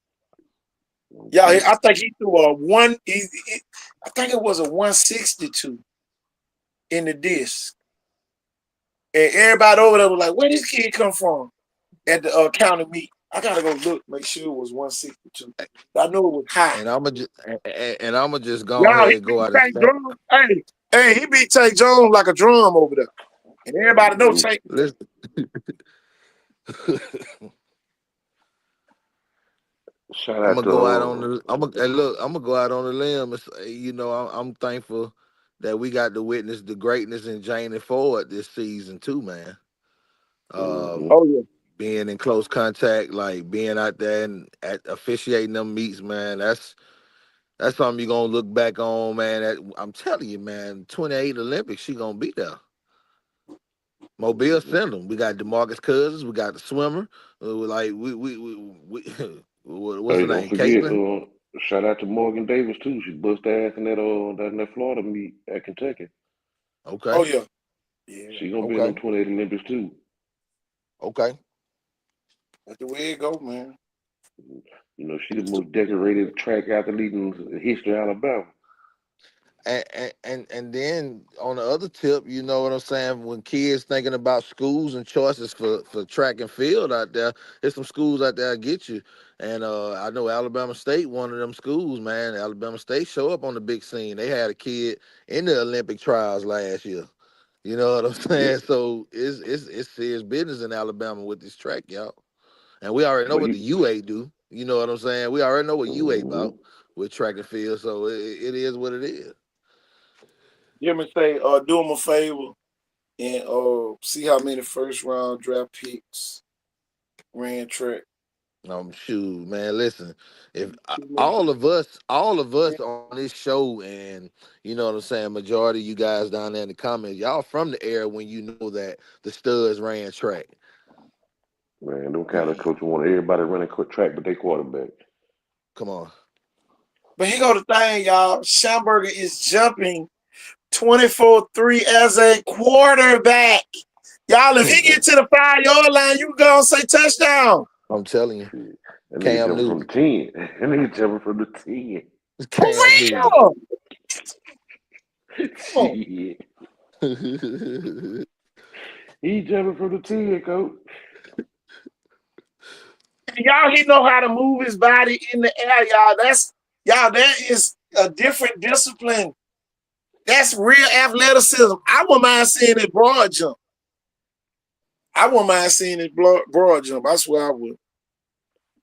Y'all, Okay. I think he threw a one. I think it was a 162 in the disc, and everybody over there was like, "Where this kid come from?" At the county meet, I gotta go look, make sure it was 162. I know it was high. and I'ma just go Y'all, ahead he and go beat out and Tank stat. Drum. Hey, he beat Tank Jones like a drum over there, and everybody know Tank. Listen. Shout I'm out gonna go out on to the. I'm gonna go out on the limb and say, I'm thankful that we got to witness the greatness in Janie Ford this season too, man. mm-hmm. Um, Oh yeah, being in close contact, like being out there and officiating them meets, man. That's something you're gonna look back on, man. I'm telling you, man. 28 Olympics, she gonna be there. Mobile Mm-hmm. send them. We got DeMarcus Cousins. We got the swimmer. Like we what's Hey, her don't name? forget, Caitlin. shout out to Morgan Davis too. She bust ass in that Florida meet at Kentucky. oh Okay. yeah, yeah. She gonna be in them Okay. 28 Olympics too. Okay. That's the way it go, man. You know, she the most decorated track athlete in the history of Alabama. And then on the other tip, you know what I'm saying? When kids thinking about schools and choices for track and field out there, there's some schools out there that get you. And I know Alabama State, one of them schools, man. Alabama State show up on the big scene. They had a kid in the Olympic trials last year. You know what I'm Yeah, saying? So it's serious business in Alabama with this track, y'all. And we already know but what you, the UA do. You know what I'm saying? We already know what UA mhm. about with track and field. So it is what it is. Hear me say, do them a favor and see how many first round draft picks ran track. Shoot, man. Listen, if Too many. all of us on this show, and you know what I'm saying, majority of you guys down there in the comments, y'all from the era when you know that the studs ran track. Man, them kind of coach want everybody running track, but they quarterback. Come on, But here go the thing, y'all. Schamberger is jumping 24-3 as a quarterback. Y'all, if he get to the 5-yard line, you go and say touchdown. I'm telling you, Shit. That nigga Cam jumping from the Newton, 10. That nigga jumping from the 10. For Cam Newton. real. Come on. Shit. He jumping from the 10, coach. Y'all, he know how to move his body in the air, y'all. That is a different discipline. That's real athleticism. I wouldn't mind seeing it broad jump. I wouldn't mind seeing it broad jump. I swear I would.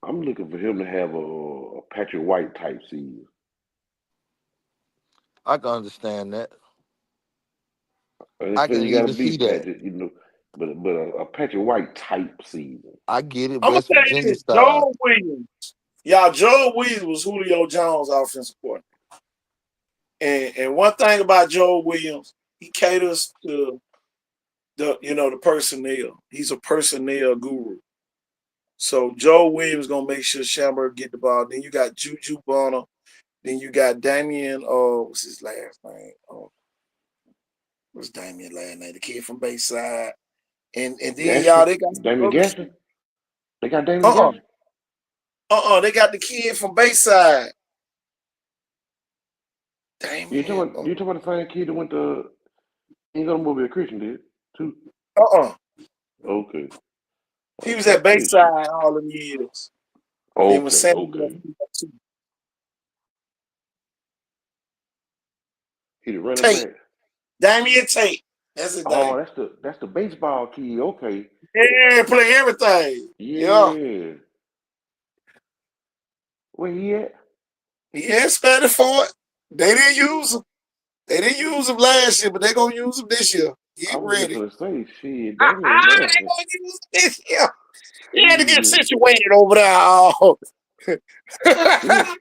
I'm looking for him to have a Patrick White type season. I can understand that. I ain't I saying can you got to even see beat that. Patrick, you know, but a Patrick White type season. I get it, I'm gonna West tell you Virginia this: style. Joe Williams. Y'all, Joe Williams was Julio Jones' offensive coordinator. And one thing about Joe Williams, he caters to the personnel. He's a personnel guru. So Joe Williams gonna make sure Schamberger get the ball. Then you got Juju Bonner. Then you got Damian. What's his last name? What's Damian last name? The kid from Bayside. And then y'all, Gaston, they got some Damian other Gaston. kids. They got Damian Uh Gaston. they got the kid from Bayside. Damian. You talking about the same kid that went to he ain't gonna move a Christian did too. Uh-uh. Okay. He was Okay, I at could see. Bayside all them years. Then was Okay, Samuel. okay. He the running Tate. back. Damian Tate. That's his Oh, name. that's the baseball kid. Okay. Yeah, play everything. Yeah. Yeah. Where he at? He had Spanish for it. They didn't use him. They didn't use him last year, but they're gonna use him this year. I Get was just ready. gonna say, shit, They're Damian, man. gonna use him this year. He had to get Shit. situated over there. Oh. He,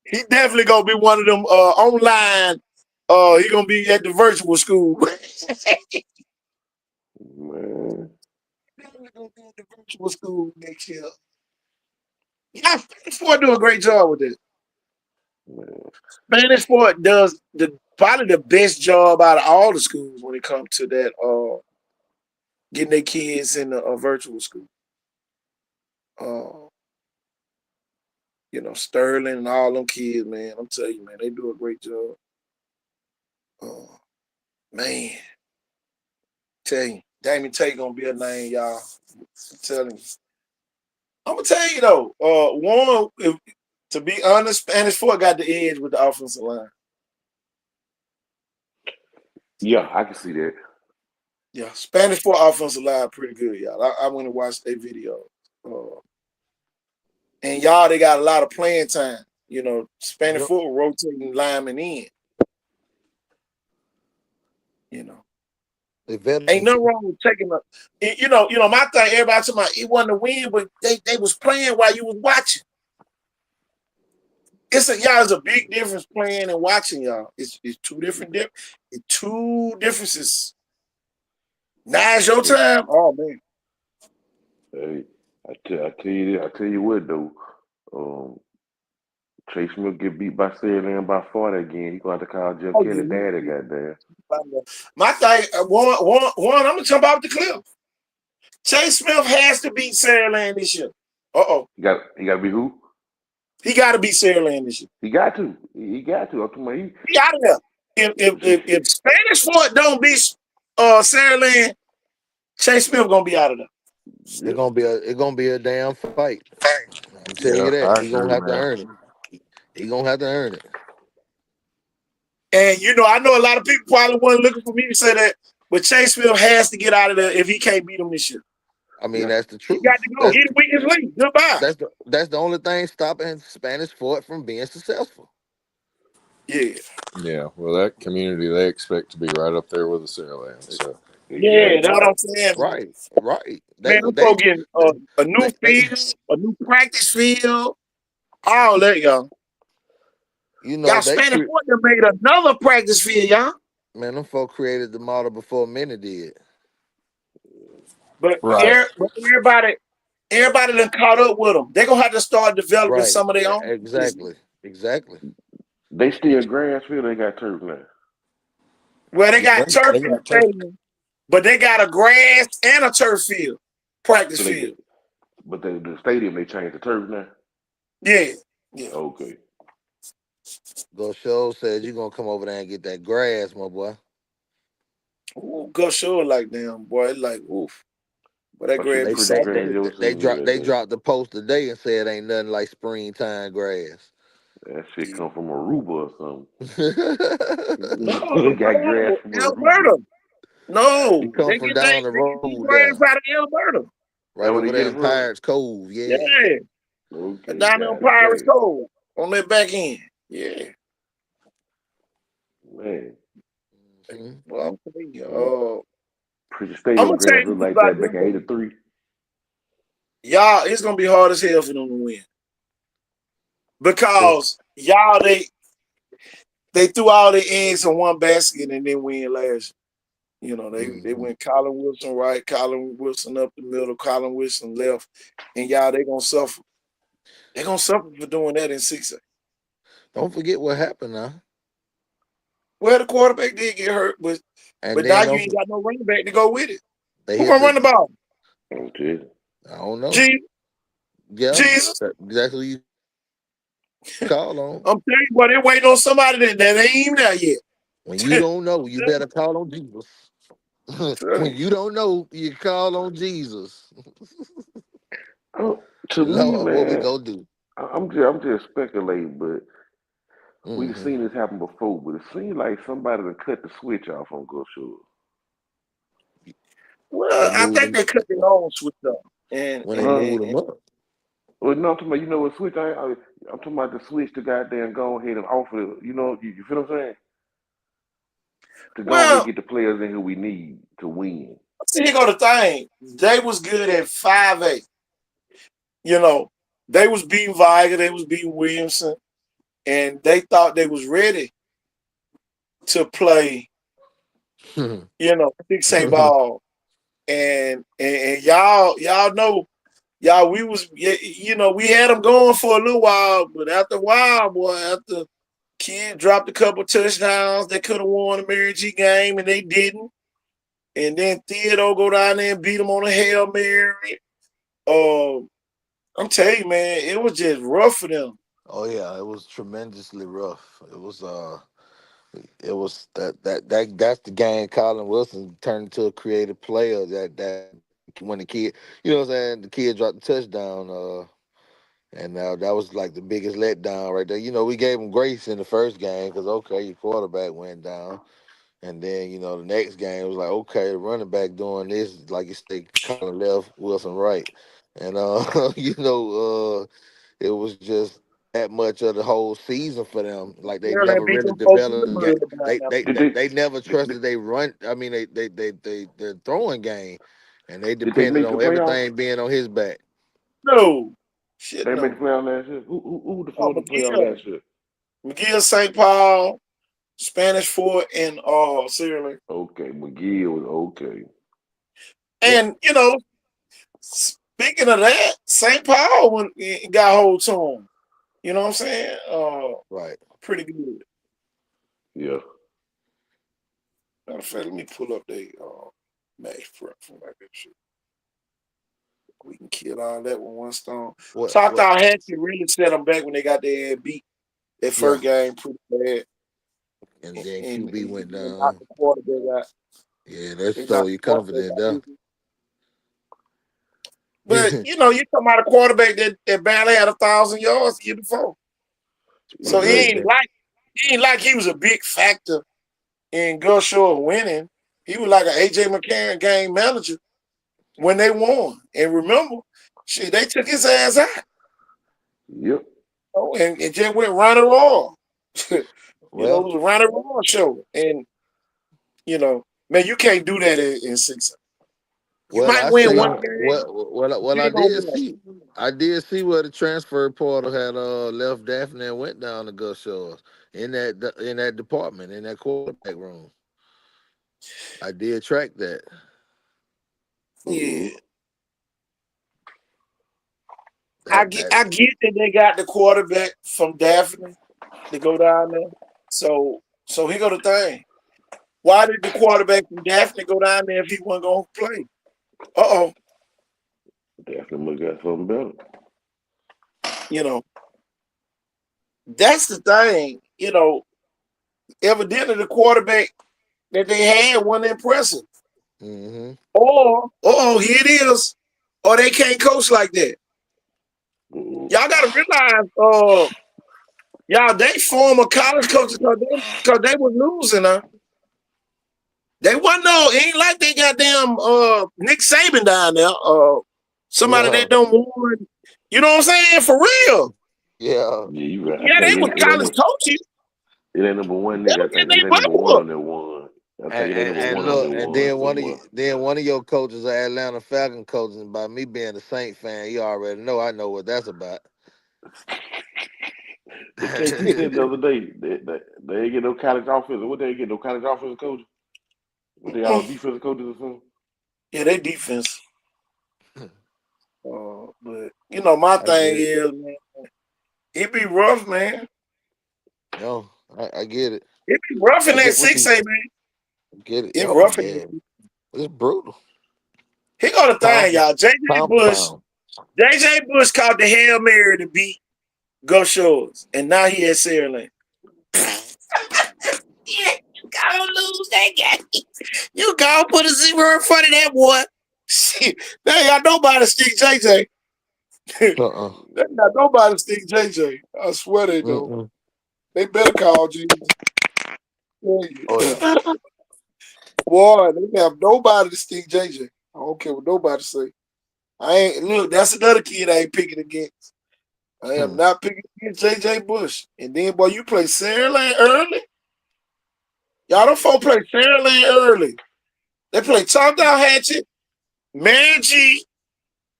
He definitely gonna be one of them online. He gonna be at the virtual school. man. Definitely gonna be at the virtual school next year. Yeah, Spanish Ford do a great job with it. Man. Spanish Ford does probably the best job out of all the schools when it comes to that getting their kids in a virtual school. Uh, Sterling and all them kids, man. I'm telling you, man, they do a great job. Man, tell you, Damien Tate gonna be a name, y'all. I'm telling you. I'm gonna tell you though, to be honest, Spanish Fort got the edge with the offensive line. Yeah, I can see that. Yeah, Spanish Fort offensive line pretty good, y'all. I went and watched their video. And y'all, they got a lot of playing time. Spanish Yep. Fort rotating linemen in. They Ain't veteran nothing too. wrong with taking a. My thing. Everybody talking about it wasn't a win, but they was playing while you was watching. It's a big difference playing and watching, y'all. It's two differences. Now it's your Hey, time. Oh man. hey, I tell you what though. Um, Chase Smith get beat by Sterling by 40 again. He gonna have to call Jim Oh Kelly daddy, yeah. goddamn. My thing, one, I'm gonna jump off the cliff. Chase Smith has to beat Sarah Land this year. He got to be who? He got to be Saraland this year. He got to. He got to. I'm talking about He out of there. If Spanish Fort don't beat Saraland, Chase Smith gonna be out of there. It's yeah. gonna be a damn fight. I'm telling Yeah, you that. I He gonna agree, have to man. earn it. He gonna have to earn it. And I know a lot of people probably weren't looking for me to say that, but Chase Smith has to get out of there if he can't beat him this year. I mean, Yeah. that's the He got truth. to go. He the weakest link. Goodbye. That's the only thing stopping Spanish Fort from being successful. Yeah. Yeah, well, that community they expect to be right up there with the Saraland. So Yeah, that's Exactly. what Right, I'm saying. right, right. Man, them folks getting a new They field, a new practice field, all that, y'all. you know Y'all they Spanish Fort done made another practice field, y'all. man, them folk created the model before many did. But, right, but everybody done caught up with them. They're going to have to start developing Right, some of their own systems. exactly. They still grass field. They got turf now. Well, they yeah, got turf they in the got turf. stadium, but they got a grass and a turf field, practice So they get, field. but the stadium they changed the turf now. Yeah, yeah. Okay. Go show said you gonna come over there and get that grass, my boy. Ooh, go show it like damn, boy. It's like, oof. But that That should grass be They be pretty they soft. they, grandiose they in dropped that they day. dropped the post today and said ain't nothing like springtime grass. That shit Yeah. come from Aruba or No, something. They them got grass Florida, from Aruba. Alberta. No, It come they from get down the they get their road there, grass out of Alberta. right That where over they get there it in from? Pirates Cove. Yeah. Yeah, Okay, down there on god Pirates damn. Cove on that back end. Yeah. Man. Mhm. Well, I'm telling you, Uh, Pretty I'm stadium gonna tell grass you look this like about that back them in though. '83. Y'all, it's gonna be hard as hell for them to win Yeah. because y'all they threw all their eggs in one basket and then win last. They Mhm. went Colin Wilson right, Colin Wilson up the middle, Colin Wilson left, and y'all they gonna suffer. They gonna suffer for doing that in 6A. Don't forget what happened now. Well, the quarterback did get hurt, but And now then you ain't got no running back to go with it. they Who hit gonna run the the ball? Okay. I don't know. Jesus, Yeah, Jesus. that's who you call on. I'm telling you, boy, they waiting on somebody that ain't even there yet. When you don't know, you better call on Jesus. When you don't know, you call on Jesus. To me, Lord, what we man, gonna do? I'm just speculating, but we've Hmm. seen this happen before. But it seems like somebody done cut the switch off on Go Shore. They Well, I moved think him they cut their own switch up, and when they and, Huh? and, moved him and up. Well, no, I'm talking about, you know what switch? I'm talking about the switch to goddamn go ahead and offer, you feel what I'm saying? To go ahead and well, get the players in who we need to win. see, here go the thing. They was good at 5A. You know, they was beating Viger, they was beating Williamson, and they thought they was ready to play, 6A ball. And y'all know, we had them going for a little while, but after a while, boy, after Kid dropped a couple touchdowns, they could have won the Mary G game, and they didn't. And then Theodore go down there and beat them on a Hail Mary. I'm telling you, man, it was just rough for them. Oh yeah, it was tremendously rough. It was that's the game. Colin Wilson turned into a creative player. That when the kid, what I'm saying, the kid dropped the touchdown. And now that was like the biggest letdown right there. We gave him grace in the first game because okay, your quarterback went down, and then the next game it was like okay, the running back doing this like you say, Colin left, Wilson right, and it was just that much of the whole season for them. Like they Maryland never beat really them folks in the developed. mud down They there. they Did they, they they never did, trusted they run. I mean, they their throwing game, and they did they depended make the on playoffs? everything being on his back. No. Shit, They make the no. playoffs last year? Who the Oh, four in the playoff last year? McGill, St. Paul, Spanish Fort, and Sierra Leone. Okay, McGee was okay. And speaking of that, St. Paul got hold to him. You know what I'm saying? Right. Pretty good. Yeah. Matter of fact, let me pull up the match prep from like that shit. We can kill all that with one stone. What? So I What? thought Hampton really set them back when they got their ass beat that Yeah. first game pretty bad. And then And QB went they knocked down. the quarterback out. Yeah, that They stole knocked the your quarterback confidence out. there. But you know, you talking about a quarterback that barely had 1,000 yards the year before. So he ain't Exactly. like he was a big factor in Gus Shore winning. He was like an AJ McCarron game manager when they won. And remember, shit, they took his ass out. Yep. And it just went round and roll. You know, it Well, was a round and roll show. And, you know, man, you can't do that in 6. You well, might I win one seen game, what you I ain't gonna did win. see. I did see where the transfer portal had left Daphne and went down to Gus Shores in that department in that quarterback room. I did track that. Yeah. Mm-hmm. That I get that they got the quarterback from Daphne to go down there. So here go the thing. Why did the quarterback from Daphne go down there if he wasn't gonna play? Uh-oh. Definitely got something better. You know, that's the thing. You know, evidently the quarterback that they had wasn't impressive. mm-hmm. Or, here it is. Or they can't coach like that. Mm-hmm. Y'all gotta realize, y'all, they former college coaches because they was losing, huh? They wasn't no, it ain't like they got damn Nick Saban down there. Somebody Yeah, that don't want, you know what I'm saying? For real. yeah. Yeah, you right. I Yeah, think they was college coaches. it ain't number one They nigga. was I think getting it their ain't number butt one on whooped. that one. I think And, it ain't and number and one on look, that and one somewhere. then one of your coaches, an Atlanta Falcon coach, and by me being a Saint fan, you already know I know what that's about. But check, you said the other day they ain't get no college offense. What they ain't get no college offensive coach? What they all Mm-mm. defensive coaches or something? Yeah, they defense. But you know, my I thing get it. is, man, it be rough, man. Yo, I get it. It be rough in I that get what 6A, you man. get it. It Oh rough in that. yeah, it's brutal. Here go the Pound thing, y'all. pound for pound. JJ Bush caught the Hail Mary to beat Go Shores, and now he at Saraland. Yeah, you gotta lose that game. You gotta put a zero in front of that boy. Shit, they ain't got nobody to stick JJ. Uh-uh. They ain't got nobody to stick JJ. I swear they don't. Mm-mm. They better call Jesus. Oh yeah. Boy, they have nobody to stick JJ. I don't care what nobody say. I ain't look. That's another kid I ain't picking against. I am Hmm. not picking against JJ Bush. And then, boy, you play Saraland early. Y'all don't folk play Saraland early. They play Top Down Hatchet, Man G.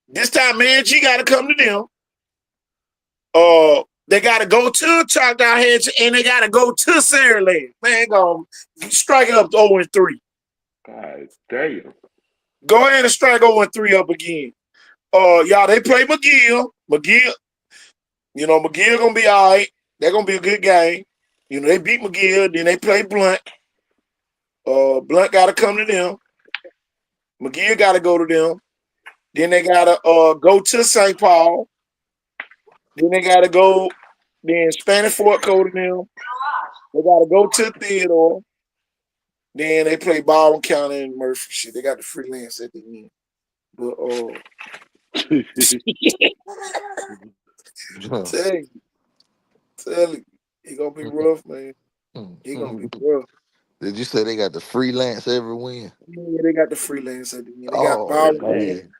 This time, Man G got to come to them. They got to go to Top Down Hatchet and they got to go to Saraland. Man, go strike it up to 0-3. God damn. Go ahead and strike 0-3 up again. Y'all, they play McGill. You know, McGill gonna be all right. They're gonna be a good game. You know, they beat McGill, then they play Blunt. Blunt gotta come to them. McGill gotta go to them. Then they gotta go to St. Paul. Then they gotta go, then Spanish Fort go to them. They gotta go to Theodore. Then they play Baldwin County and Murphy. Shit, they got the freelance at the end. But tell you, it gonna be rough, man. It gonna be rough. Did you say they got the freelance every win? Yeah, they got the freelance at the end. They got Oh Baldwin God. County. man,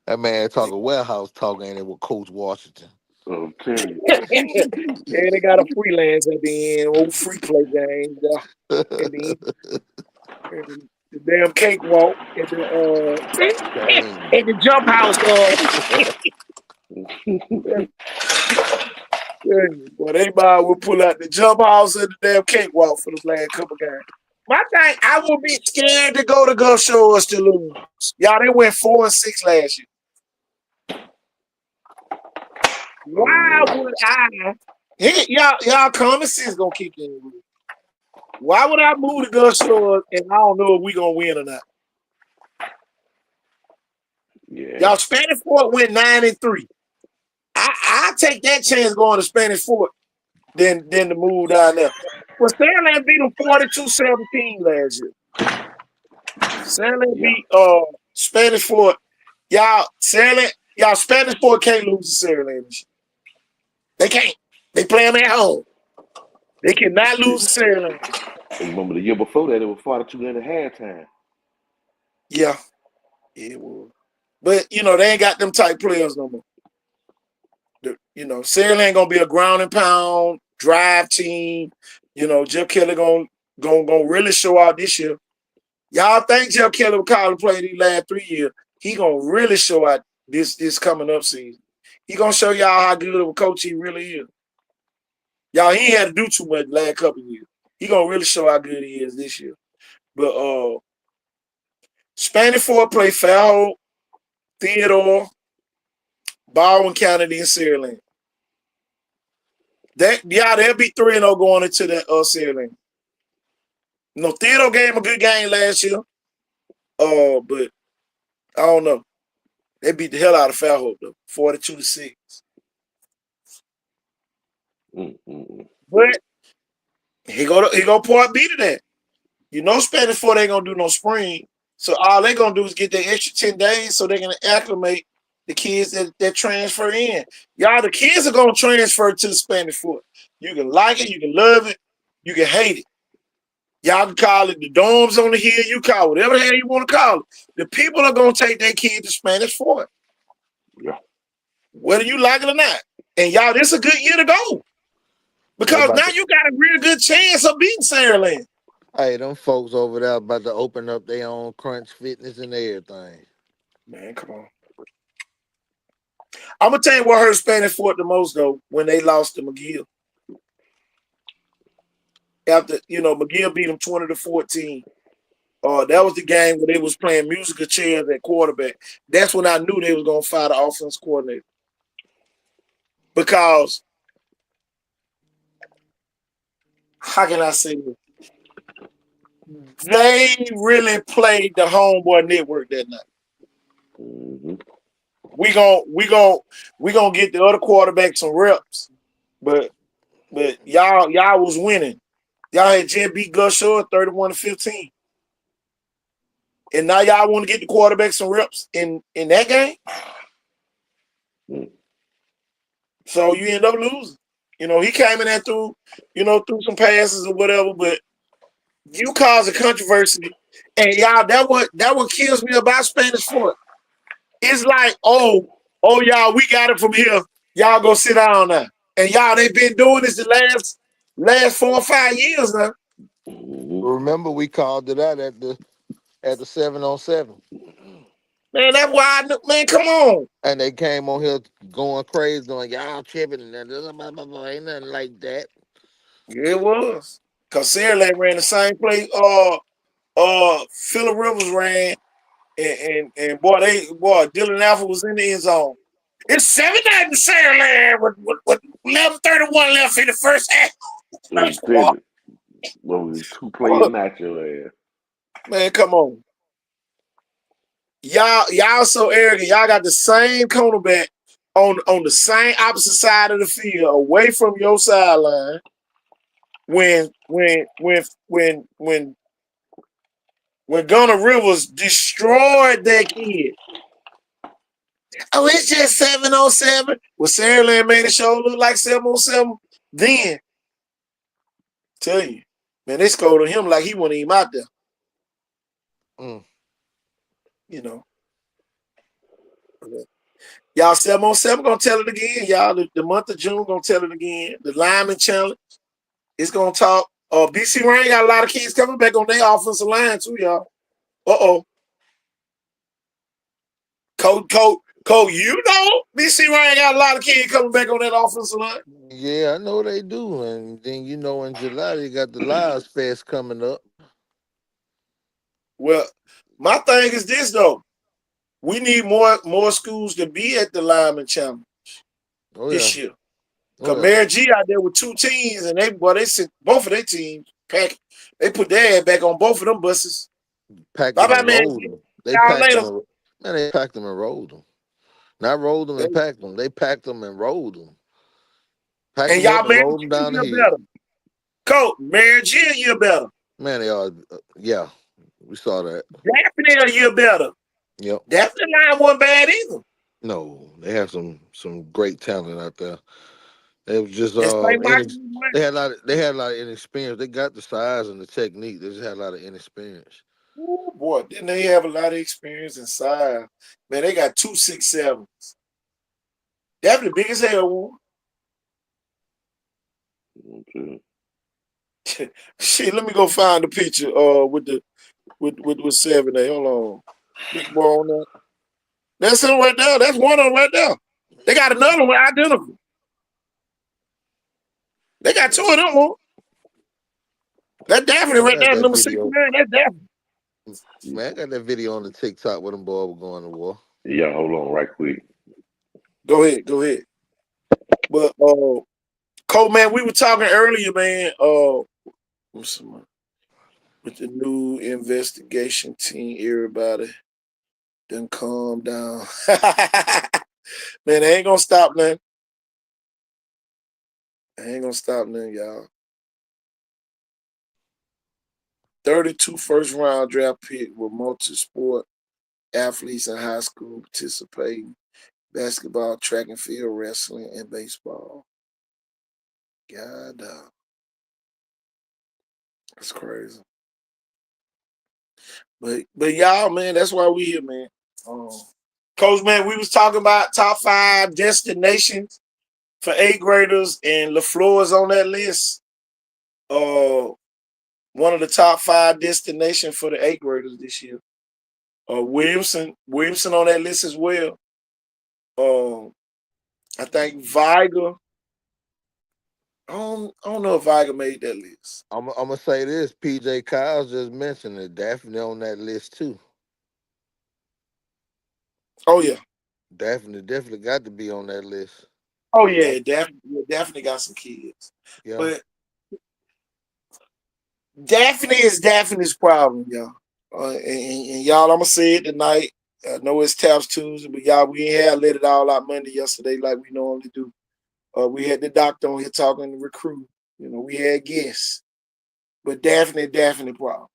that man talking warehouse talking ain't it with Coach Washington. I'm telling you. And they got a freelance at the end, old free play game at the end. And the damn cakewalk at Dang. the jump house. But everybody will pull out the jump house and the damn cakewalk for the last couple games. My thing, I would be scared to go to Gulf Shores to lose. Y'all, they went 4-6 last year. Oh Why man. would I? Y'all common sense gonna kick in. Why would I move to Gulf Shores and I don't know if we gonna win or not? Yeah. Y'all Spanish Fort went 9-3. I take that chance going to Spanish Fort than to move down there. Well, Sandland beat them 42-17 last year. Sandland Yeah. beat Spanish Fort. Y'all Spanish Fort can't lose to Sandland. They can't. They play them at home. They cannot lose to Sandland. And remember the year before that, it was 42 at halftime. Yeah, it was. But they ain't got them type players no more. Sandland gonna be a ground and pound drive team. Jeff Kelly gonna really show out this year. Y'all think Jeff Kelly will call and play these last 3 years? He gonna really show out this coming up season. He gonna show y'all how good of a coach he really is. Y'all, he ain't had to do too much the last couple of years. He gonna really show how good he is this year. But Spanish Fort play Falhope, Theodore, Baldwin County, and Sierra. They'll be 3-0 going into that Sierra. Theodore gave him a good game last year. But I don't know. They beat the hell out of Falhope though, 42-6. But he go part B to that. Spanish Fort ain't gonna do no spring. So all they gonna do is get their extra 10 days so they can acclimate the kids that transfer in. Y'all, the kids are gonna transfer to the Spanish Fort. You can like it, you can love it, you can hate it. Y'all can call it the dorms on the hill, you call it whatever the hell you want to call it. The people are gonna take their kids to Spanish Fort. Yeah. Whether you like it or not. And y'all, this is a good year to go. Because now you got a real good chance of beating Sandland. Hey, them folks over there about to open up their own Crunch Fitness and everything. Man, come on. I'm gonna tell you what hurt Spanish Fort the most though when they lost to McGill. After McGill beat them 20-14. That was the game where they was playing musical chairs at quarterback. That's when I knew they was gonna fire the offense coordinator because how can I say this? They really played the homeboy network that night. Mm-hmm. We gonna get the other quarterback some reps, but y'all was winning. Y'all had Jen beat Gus Shore 31-15, and now y'all want to get the quarterback some reps in that game. So you end up losing. He came in there through some passes or whatever, but you caused a controversy, and y'all that what kills me about Spanish Fort. It's like, oh y'all, we got it from here. Y'all go sit down now. And y'all, they've been doing this the last 4 or 5 years now. Remember, we called it out at the 7-on-7. Man, that's why man, come on. And they came on here going crazy, going, y'all tripping, and ain't nothing like that. Yeah, it was. Because Sarah Lake ran the same play Phillip Rivers ran, and boy, Dylan Alford was in the end zone. It's 7-9 to Sarah Lake with 11:31 left in the first half. Well, 2 plays not your ass. Man, come on. Y'all so arrogant. Y'all got the same cornerback on the same opposite side of the field, away from your sideline. When Gunnar Rivers destroyed that kid. Oh, it's just 7-on-7. Well, Sarah Land made the show look like 7-on-7. Then, tell you, man, they scored on him like he wasn't even out there. Y'all 7-on-7 gonna tell it again. Y'all, the month of June gonna tell it again. The lineman challenge is gonna talk. BC Rain got a lot of kids coming back on their offensive line too, y'all. Coach, BC Rain got a lot of kids coming back on that offensive line. Yeah, I know they do. And then in July they got the Lives Fest coming up. Well, my thing is this though. We need more schools to be at the lineman challenge this year. Because Mary G out there with 2 teams, and they sent both of their teams pack. They put their head back on both of them buses. Bye-bye, Mary G. They Man, they packed them and rolled them. Not rolled them and packed them. They packed them and rolled them. Packed And them up y'all, and Mary rolled them Jane down the year hill. better. Coach, Mary Jane year better. Man, they are. Yeah, we saw that. Daphne a year better. Yep. Daphne line wasn't bad either. No, they have some great talent out there. They was just And St. Michael went. they had a lot of inexperience. They got the size and the technique. They just had a lot of inexperience. Oh boy, didn't they have a lot of experience and size? Man, they got 267s. Daphne big as hell. Woman. Okay. Shit, let me go find the picture with 7A. Hold on. Big boy on that. That's him right there. That's one of them right there. They got another one identical. They got two of them. Huh? That Daphne I right got there, that number video. 69. That's Daphne. Man, I got that video on the TikTok where them boys were going to war. Yeah, hold on right quick. Go ahead. But Cole, man, we were talking earlier, man. With the new investigation team, everybody done calm down. Man, they ain't gonna stop nothing. They ain't gonna stop nothing, y'all. 32 first round draft pick with multi-sport athletes in high school participating basketball, track and field, wrestling, and baseball. God, that's crazy. But y'all, man, that's why we here, man. Coach, man, we was talking about top 5 destinations for 8th graders, and LaFleur is on that list. One of the top 5 destinations for the 8th graders this year. Williamson on that list as well. I think Viger. I don't know if Viger made that list. I'm gonna say this. PJ Kyles just mentioned it. Daphne on that list too. Oh yeah. Definitely got to be on that list. Oh yeah, Daphne got some kids. Yeah. But Daphne is Daphne's problem, y'all. And y'all, I'm gonna say it tonight. I know it's Taps Tuesday, but y'all, we ain't had let it all out Monday yesterday like we normally do. We had the doctor on here talking to recruit. You know, we had guests. But Daphne problem.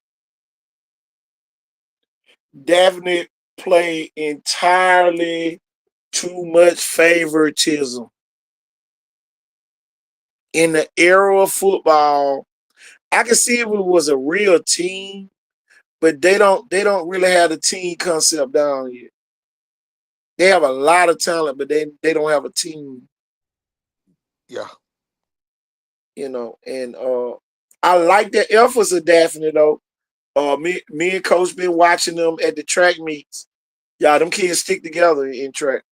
Daphne played entirely too much favoritism. In the era of football, I can see if it was a real team, but they don't really have the team concept down yet. They have a lot of talent, but they don't have a team. Yeah. You know, and I like the efforts of Daphne though. Me and Coach been watching them at the track meets. Y'all, them kids stick together in track.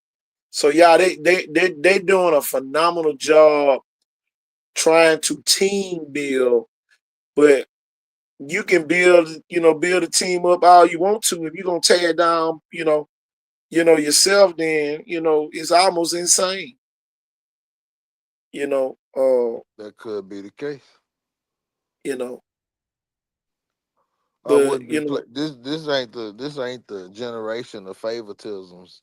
So y'all, they doing a phenomenal job trying to team build, but you can build a team up all you want to. If you're gonna tear it down, yourself, then it's almost insane. That could be the case. You know, I but wouldn't be this ain't the generation of favoritisms.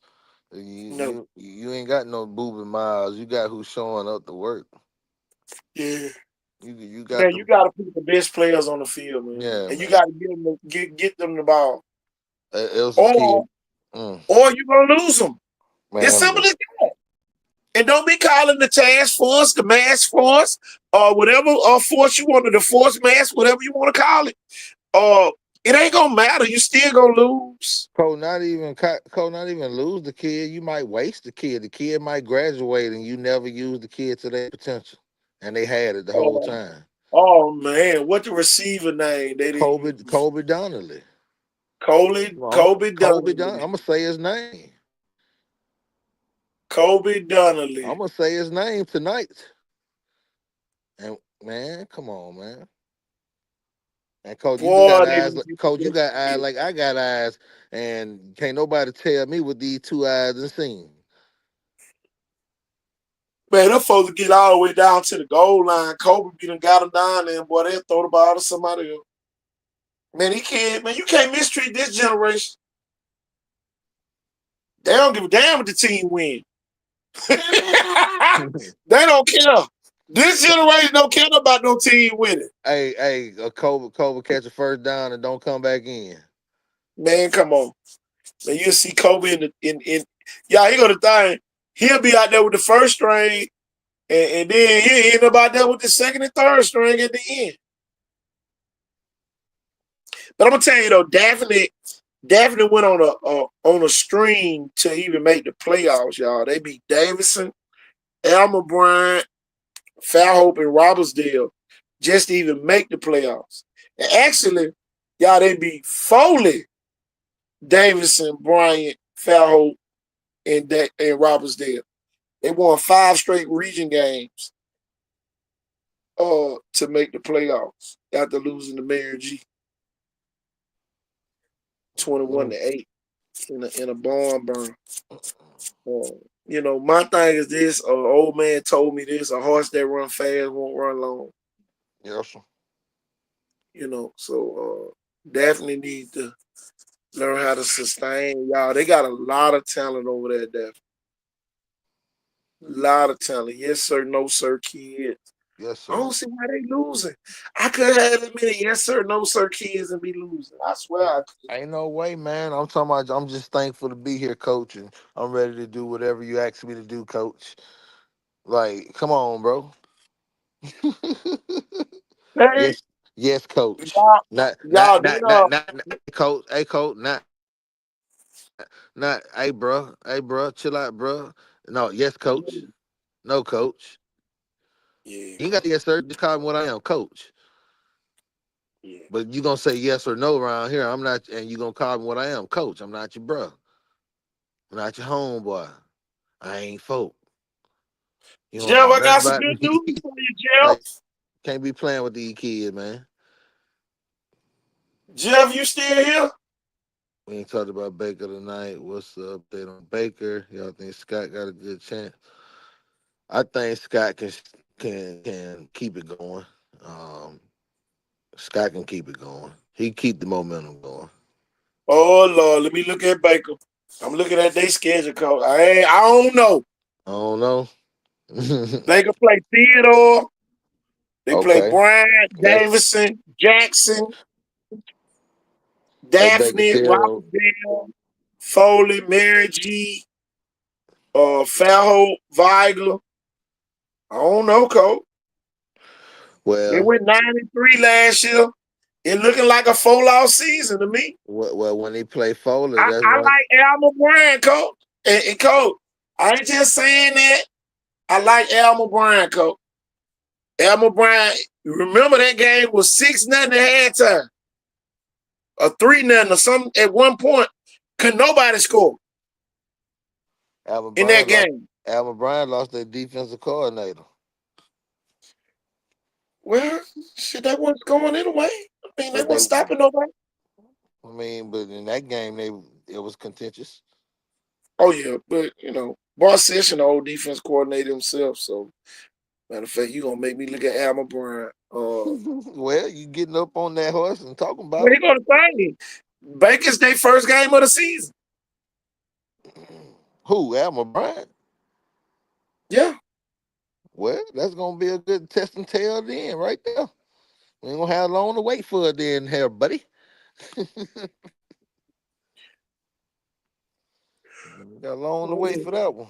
no, You ain't got no Booby Miles. You got who's showing up to work. yeah, You got man, you the got to put the best players on the field, man, yeah and you man. got to get them the ball, It was a or kid. Mm, you're gonna lose them. It's man, simple look, as that. And don't be calling the task force, the mask force, or whatever force you want to, the force mask, whatever you want to call it. It ain't gonna matter. You still gonna lose. Cole, not even lose the kid. You might waste the kid. The kid might graduate and you never use the kid to their potential. And they had it the whole Oh, time. oh man, what the receiver name they didn't use? Kobe Donnelly. Kobe I'm Donnelly. gonna say his name. Kobe I'm Donnelly. gonna say his name tonight. And man, come on, man. And coach, you Boy, got they eyes didn't like use coach, you that got eyes kid. like I got eyes, and can't nobody tell me what these two eyes and seen. Man, them folks get all the way down to the goal line. Kobe be done got him down there, and boy, they'll throw the ball to somebody else. Man, you can't mistreat this generation. They don't give a damn if the team win. They don't care. This generation don't care about no team winning. Hey, a Cobra catch a first down and don't come back in. Man, come on. Man, you'll see Kobe in y'all, he go to thing. He'll be out there with the first string, and then he'll end up out there with the second and third string at the end. But I'm gonna tell you though, Daphne went on a stream to even make the playoffs, y'all. They beat Davidson, Elmer Bryant, Fairhope, and Robertsdale just to even make the playoffs. And actually, y'all, they beat Foley, Davidson, Bryant, Fairhope, and Robertsdale. They won 5 straight region games to make the playoffs after losing to Mary G 21-8 in a barn burn. You know, my thing is this: an old man told me this: a horse that run fast won't run long. Yes, sir. You know, so definitely need to learn how to sustain. Y'all, they got a lot of talent over there, Daphne. A lot of talent. Yes, sir. No, sir, kids. Yes, I sir. don't see why they losing. I could have as many yes, sir, no, sir, kids and be losing. I swear I could. Ain't no way, man. I'm talking about. I'm just thankful to be here, coach, and I'm ready to do whatever you ask me to do, coach. Like, come on, bro. Hey, Yes, coach. y'all, Not, y'all, not, they not, not, not, not coach. Hey, coach. Not. Hey, bro. Chill out, bro. No, yes, coach. No, coach. yeah, You ain't got to yes, sir. Just call me what I am, coach. yeah. But you gonna say yes or no around here. I'm not, and you gonna call me what I am, coach. I'm not your bro. I'm not your homeboy. I ain't folk. You don't Jeff, know I nothing got some about good me. news for you, Jeff. Like, can't be playing with these kids, man. Jeff, you still here? We ain't talked about Baker tonight. What's the update on Baker? Y'all think Scott got a good chance? I think Scott can keep it going. Um, Scott can keep it going. He keep the momentum going. Oh Lord, let me look at Baker. I'm looking at their schedule, coach. I don't know. I don't know. Baker play Theodore. They play Okay, Bryant, that's Davison, Jackson, hey Baker Daphne, still. Rockdale, Foley, Mary G, Fairhope, Viger. I don't know, coach. They Well, went 9-3 last year. It looking like a 4-loss season to me. when he play Foley, I, that's I one. like Alma Bryant, coach. And coach, I ain't just saying that. I like Alma Bryant, coach. Alma Bryant, remember that game was 6-0 at halftime, or 3-0 or something at one point. Could nobody score Alvin in that Bryan lost. game? Alvin Bryan lost their defensive coordinator. Well, shit, that wasn't going anyway. I mean, they But weren't stopping nobody. but in that game, it was contentious. Oh yeah, but Boss Session, the old defense coordinator himself. So matter of fact, you gonna make me look at Alma Bryant. Well, you getting up on that horse and talking But about he gonna find me. Baker's their first game of the season. who? Alvin Bryan? Yeah. Well, that's gonna be a good test and tell then, right there. We ain't gonna have long to wait for it then, here, buddy. We got long to wait for that one.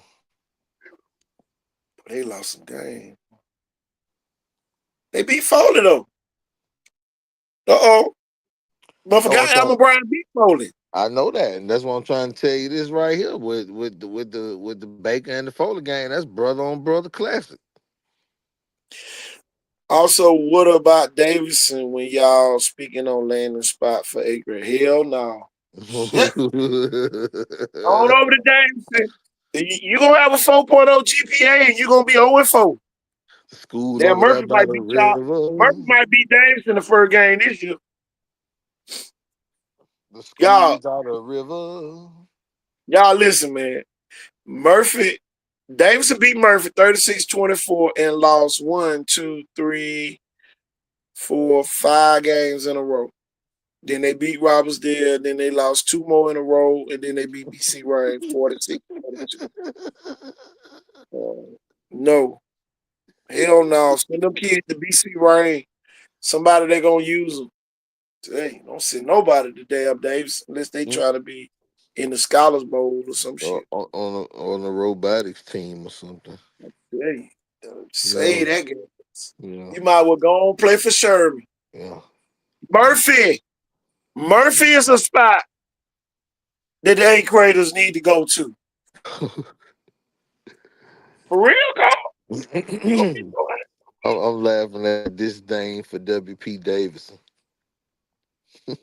They lost some game. They beat Foley though. Uh-oh. But Oh, forgot Alma Bryant beat Foley. I know that, and that's what I'm trying to tell you. This right here with the Baker and the Foley game. That's brother on brother classic. Also, what about Davidson when y'all speaking on landing spot for Acre? Hell no. Shit. On over to Davidson. You going to have a 4.0 GPA and you're going to be 0-4. School Then over there Murphy by might the beat y'all. river. Murphy might beat Davidson the first game this year. The Y'all, school by the river. y'all listen, man. Murphy, Davidson beat Murphy 36-24 and lost 1, 2, 3, 4, 5 games in a row. Then they beat Robbinsdale. Then they lost 2 more in a row, and then they beat BC Ryan 46-42. No, hell no. Send them kids to BC Ryan. Somebody they gonna use them. Hey, don't send nobody to damn Davis unless they try to be in the Scholars Bowl or some Or shit. on a robotics team or something. Hey, say Yeah, that game. yeah, You might well go on play for Sherman. yeah. Murphy. Murphy is a spot that the 8th graders need to go to. For real, Carl. You gonna be doing I'm laughing at disdain for WP Davidson. it.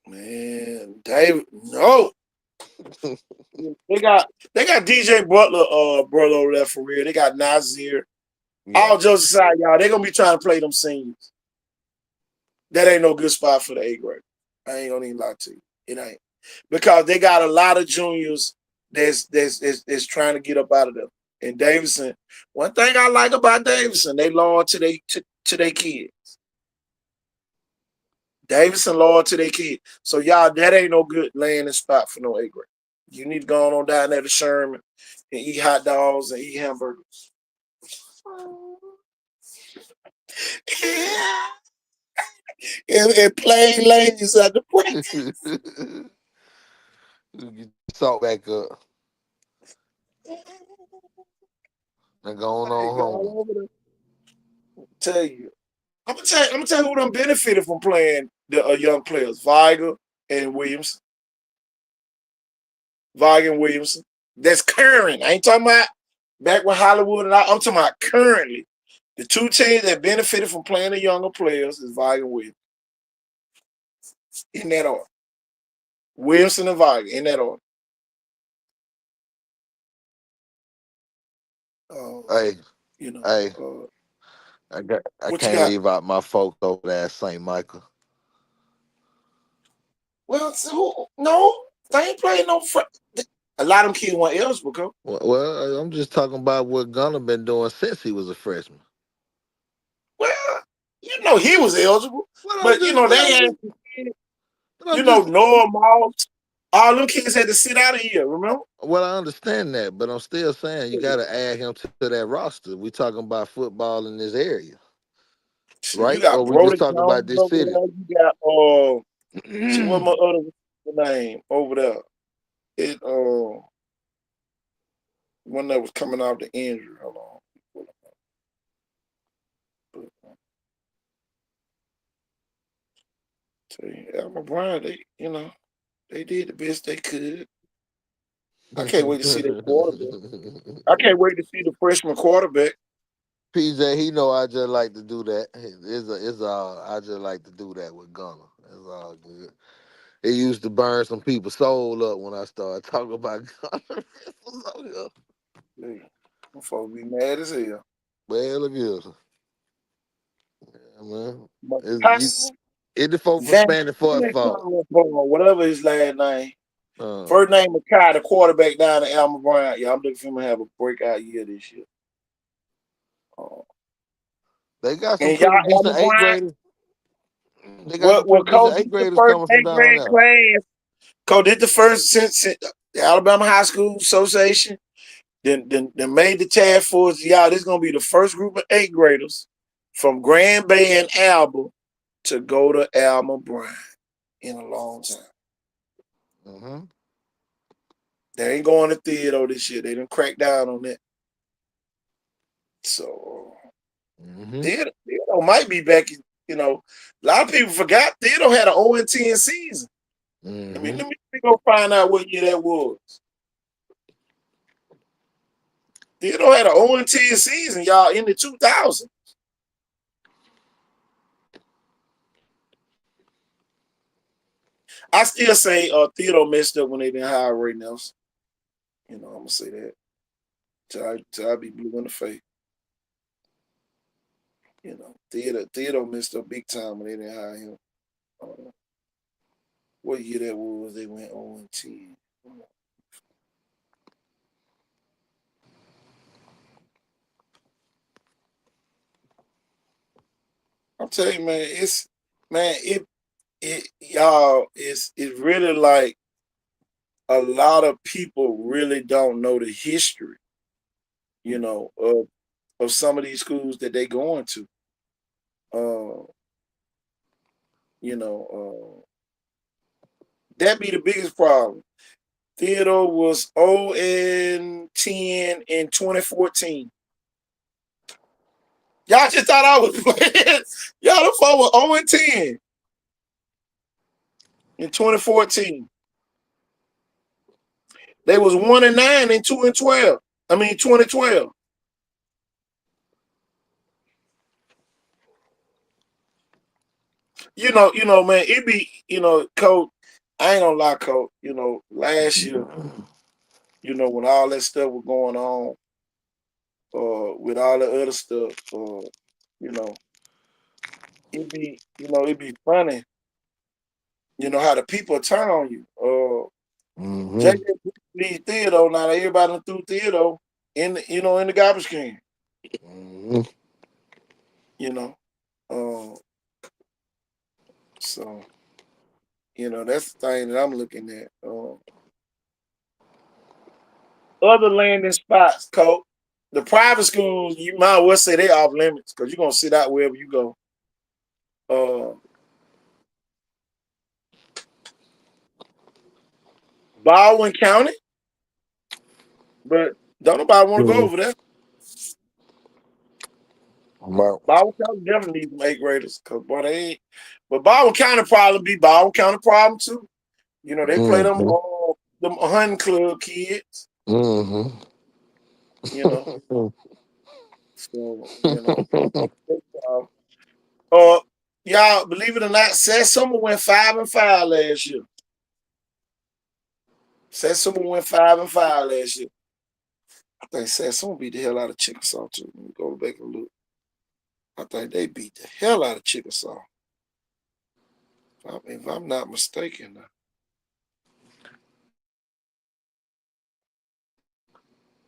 Man, David, no. They got DJ Butler brother over there for real. They got Nazir. Yeah. All jokes aside, y'all, they gonna be trying to play them seniors. That ain't no good spot for the 8th grade. I ain't gonna even lie to you. It ain't. Because they got a lot of juniors that's trying to get up out of them. And Davidson, one thing I like about Davidson, they loyal to their kids. Davidson loyal to their kids. So y'all, that ain't no good landing spot for no 8th grade. You need to go on down there to Sherman and eat hot dogs and eat hamburgers. and play lanes at the practice. Get salt back up and going Hey, on go home. all over the tell you. I'm gonna tell you who done benefited from playing the young players, Viger and Williamson. Viger and Williamson. That's current. I ain't talking about back with Hollywood and I'm talking about currently. The 2 teams that benefited from playing the younger players is Viger and Williamson. In that order. Williamson and Viger, in that order. Hey, You know. hey, I What you can't got? leave out my folks over there at St. Michael. Well, so, no, they ain't playing no a lot of them kids want eligible, bro. Well, I'm just talking about what Gunner been doing since he was a freshman. Well, he was eligible, Well, I'm but just, they but I'm had, just, but I'm just. Noah Moss, all them kids had to sit out of here. Remember? Well, I understand that, but I'm still saying you got to add him to that roster. We talking about football in this area, You right? got Or we just Brody talking about Jones this over city? there. You got see what my other name over there? It one that was coming off the injury. Hold on. Tell you, Alma Brown, they did the best they could. I can't wait to see their quarterback. I can't wait to see the freshman quarterback. PJ, he know I just like to do that. It's all I just like to do that with Gunner. It's all good. It used to burn some people's soul up when I started talking about Gunner. Hey, them folks be mad as hell. Man, look here. Yeah, man. But It the folk from Van Spanish Fort's fault. whatever his last name. Uh, First name Makai, the quarterback down in Alma Brown. Yeah, I'm looking for him to have a breakout year this year. they got some And y'all, pretty Alma decent eighth Brown, graders. They got some what pretty decent Coach eighth did the graders first coming from eighth down grade there. class. Coach did the first since the Alabama High School Association. Then made the task force. Y'all, this is gonna be the first group of 8th graders from Grand Bay and Alba to go to Alma Brown in a long time. Mm-hmm. They ain't going to Theodore this year. They didn't crack down on that. So Mm-hmm. Theodore might be back. A lot of people forgot Theodore had an 0-10 season. Mm-hmm. Let me go find out what year that was. Theodore had an 0-10 season, y'all, in the 2000s. I still say Theodore messed up when they didn't hire Ray Nelson. I'm gonna say that. Till I be blue in the face. Theodore messed up big time when they didn't hire him. What year that was? They went 0-10. I'm tell you, man, it y'all, it's really like a lot of people really don't know the history, of some of these schools that they going to. Uh, that be the biggest problem. Theodore was 0-10 in 2014. Y'all just thought I was playing. Y'all the phone was 0-10 in 2014. They was 1-9 in 2-12. I mean 2012. Man, it be, Coach. I ain't gonna lie, Coach. Last year, when all that stuff was going on, with all the other stuff, you know, it'd be funny, how the people turn on you. Mm-hmm. JJ leave Theodore, now everybody done threw Theodore in the garbage can, Mm-hmm. you know. So, that's the thing that I'm looking at. Other landing spots, Coach. The private schools, you might well say they off limits because you're gonna sit out wherever you go. Uh, Baldwin County, but don't nobody want to go over there. Well, Baldwin County definitely needs some eighth graders because boy, they ain't. But Baldwin County probably be Baldwin County problem too. They play mm-hmm. them hunting club kids. Mm-hmm. You know, so uh, y'all believe it or not, Satsuma went 5-5 last year. Satsuma went 5-5 last year. I think Satsuma beat the hell out of Chickasaw too. Let me go back and look. I think they beat the hell out of Chickasaw. If I'm not mistaken.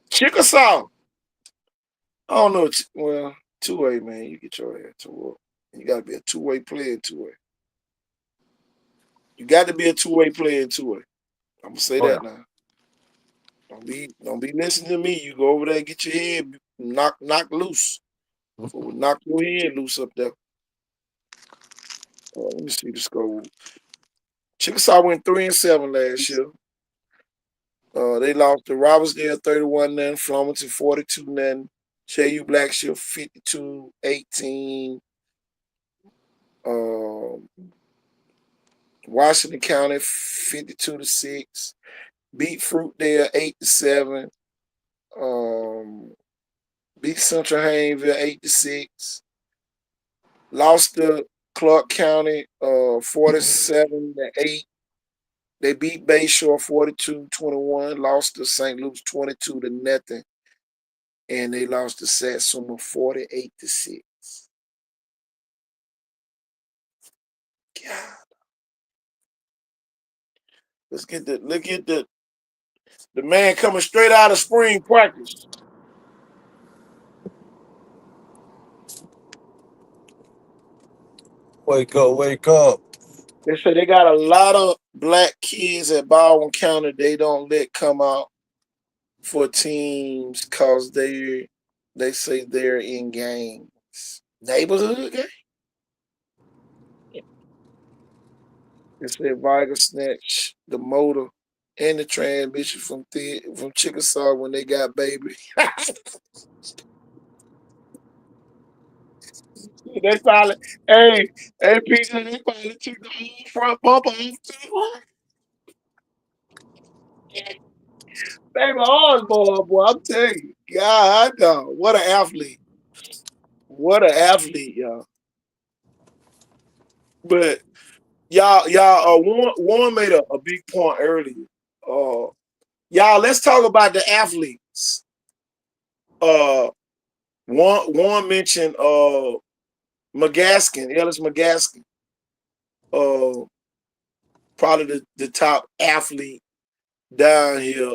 Chickasaw. I don't know. Well, two-way, man. You get your ass to work. You got to be a two-way player in two-way. You got to be a two-way player in two-way. I'm gonna say Oh yeah. that now. Don't be listening to me. You go over there and get your head knocked loose. So we knock your head loose up there. Let me see the score. Chickasaw went 3-7 last year. They lost to Robertsdale 31-0, Flomaton 42-0, JU Blackshield 52-18. Washington County 52-6. Beat Fruitdale 8-7. Beat Central Haynesville 8-6. Lost to Clark County 47-8. They beat Bayshore 42-21. Lost to St. Luke's 22-0. And they lost to Satsuma 48-6. God. Look at the man coming straight out of spring practice. Wake up, wake up. They say they got a lot of black kids at Baldwin County they don't let come out for teams because they say they're in gangs. Neighborhood gang? They said Viger snatched the motor and the transmission from Chickasaw when they got baby. They probably, hey, Peter, they probably took the whole front bumper off too. Baby Osborne, boy, I'm telling you, God, dog, what an athlete. What an athlete, y'all. But y'all, Warren made a big point earlier. Y'all, let's talk about the athletes. Uh, Warren mentioned McGaskin, Ellis McGaskin, probably the top athlete down here.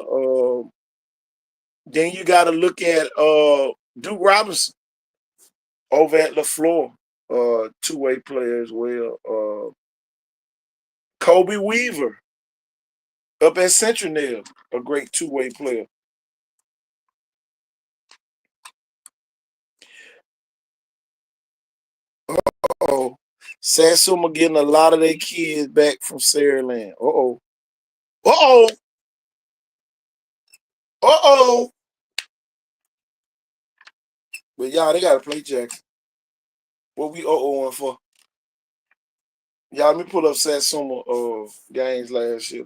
Then you got to look at Duke Robinson over at LaFleur. two-way player as well. Kobe Weaver up at Central, a great two-way player. Oh, Satsuma getting a lot of their kids back from Saraland. Uh-oh. Uh-oh. Uh-oh. But y'all, they gotta play Jackson. What we uh-ohing for? Y'all, let me pull up Satsuma games last year.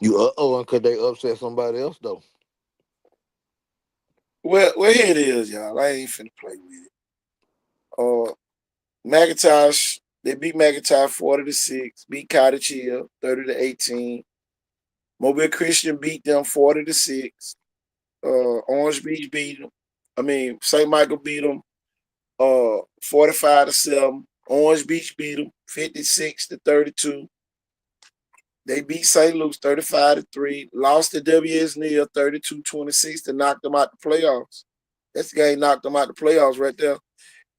You because they upset somebody else though. Well, here it is, y'all. I ain't finna play with it. McIntosh, they beat McIntosh 40-6, beat Cottage Hill 30-18. Mobile Christian beat them 40-6. Orange Beach beat them. St. Michael beat them 45-7. Orange Beach beat them 56-32. They beat St. Luke's 35-3. Lost to WS Neal 32-26 to knock them out the playoffs. That's the game knocked them out the playoffs right there.